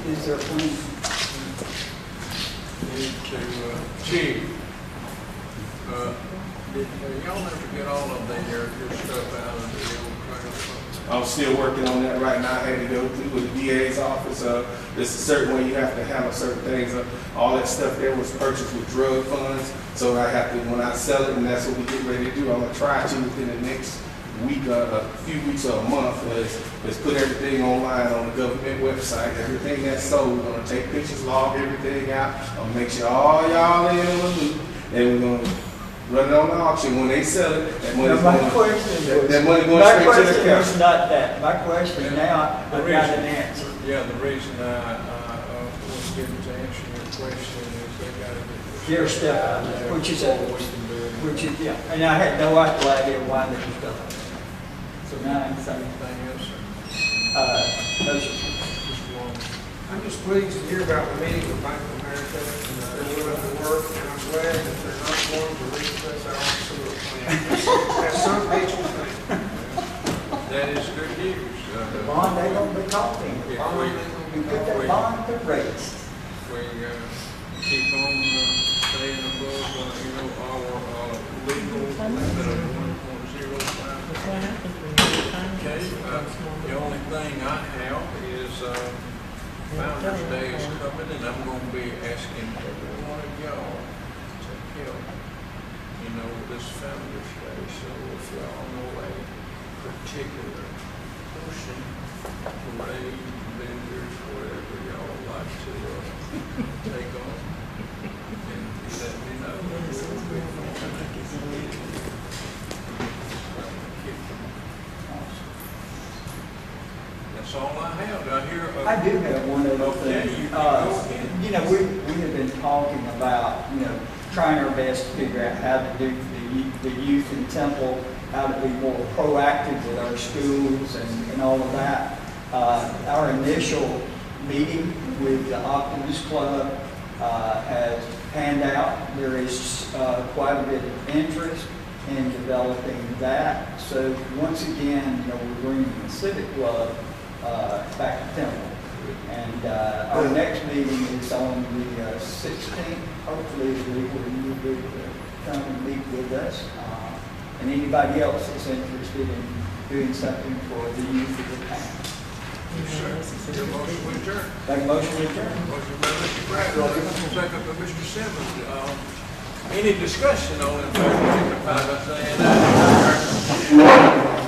Is there a plan? Chief, did y'all never get all of your stuff out of the old trail? I'm still working on that right now. I had to go through with the DA's office. There's a certain way you have to handle certain things. All that stuff there was purchased with drug funds. So I have to, when I sell it, and that's what we get ready to do, I'm gonna try to within the next week, a few weeks or a month, is put everything online on the government website. Everything that's sold, we're gonna take pictures, log everything out. I'll make sure all y'all in on the loop, and we're gonna run it on the auction. When they sell it, that money's My going. question That money going my straight to the question county. is not that. My question now, I've got an answer. Yeah, the reason I was getting to answer your question is they got to Your step out, which is yeah. And I had no idea why they was done. So now I'm saying, anything else, sir? no, sir. I'm just pleased to hear about the meeting with Bank of America. They're willing to work, and I'm glad that they're not going to replace our own sewer plant. That's some people think. That is good news. The bond, they gonna be talking. If You put that bond to rest. we keep on staying above, our legal limit of 1.05. Okay, the only thing I have is Founder's Day is coming, and I'm going to be asking every one of y'all to help, this Founder's Day. So if y'all know a particular person, parade, vendors, whatever y'all would like to take on, and let me know. That's all I have. I hear. I do have one other Okay, thing. you go ahead. We have been talking about, trying our best to figure out how to do the youth in Temple, how to be more proactive with our schools and all of that. Our initial meeting with the Optimist Club has panned out. There is quite a bit of interest in developing that. So once again, we're bringing the Civic Club back to Temple. And our next meeting is on the 16th. Hopefully, you will be able to come and meet with us. And anybody else that's interested in doing something for the youth of the town. Your motion to adjourn. Make a motion to adjourn. Motion by Mr. Bradley, second by Mr. Simmons. Any discussion on it? Signify by saying aye.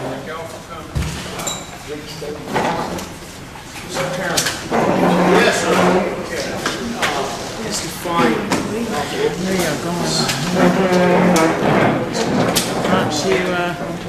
Thank y'all for coming. Mr. Chairman. Yes, sir. Mr. Fine. Where you going? Aren't you,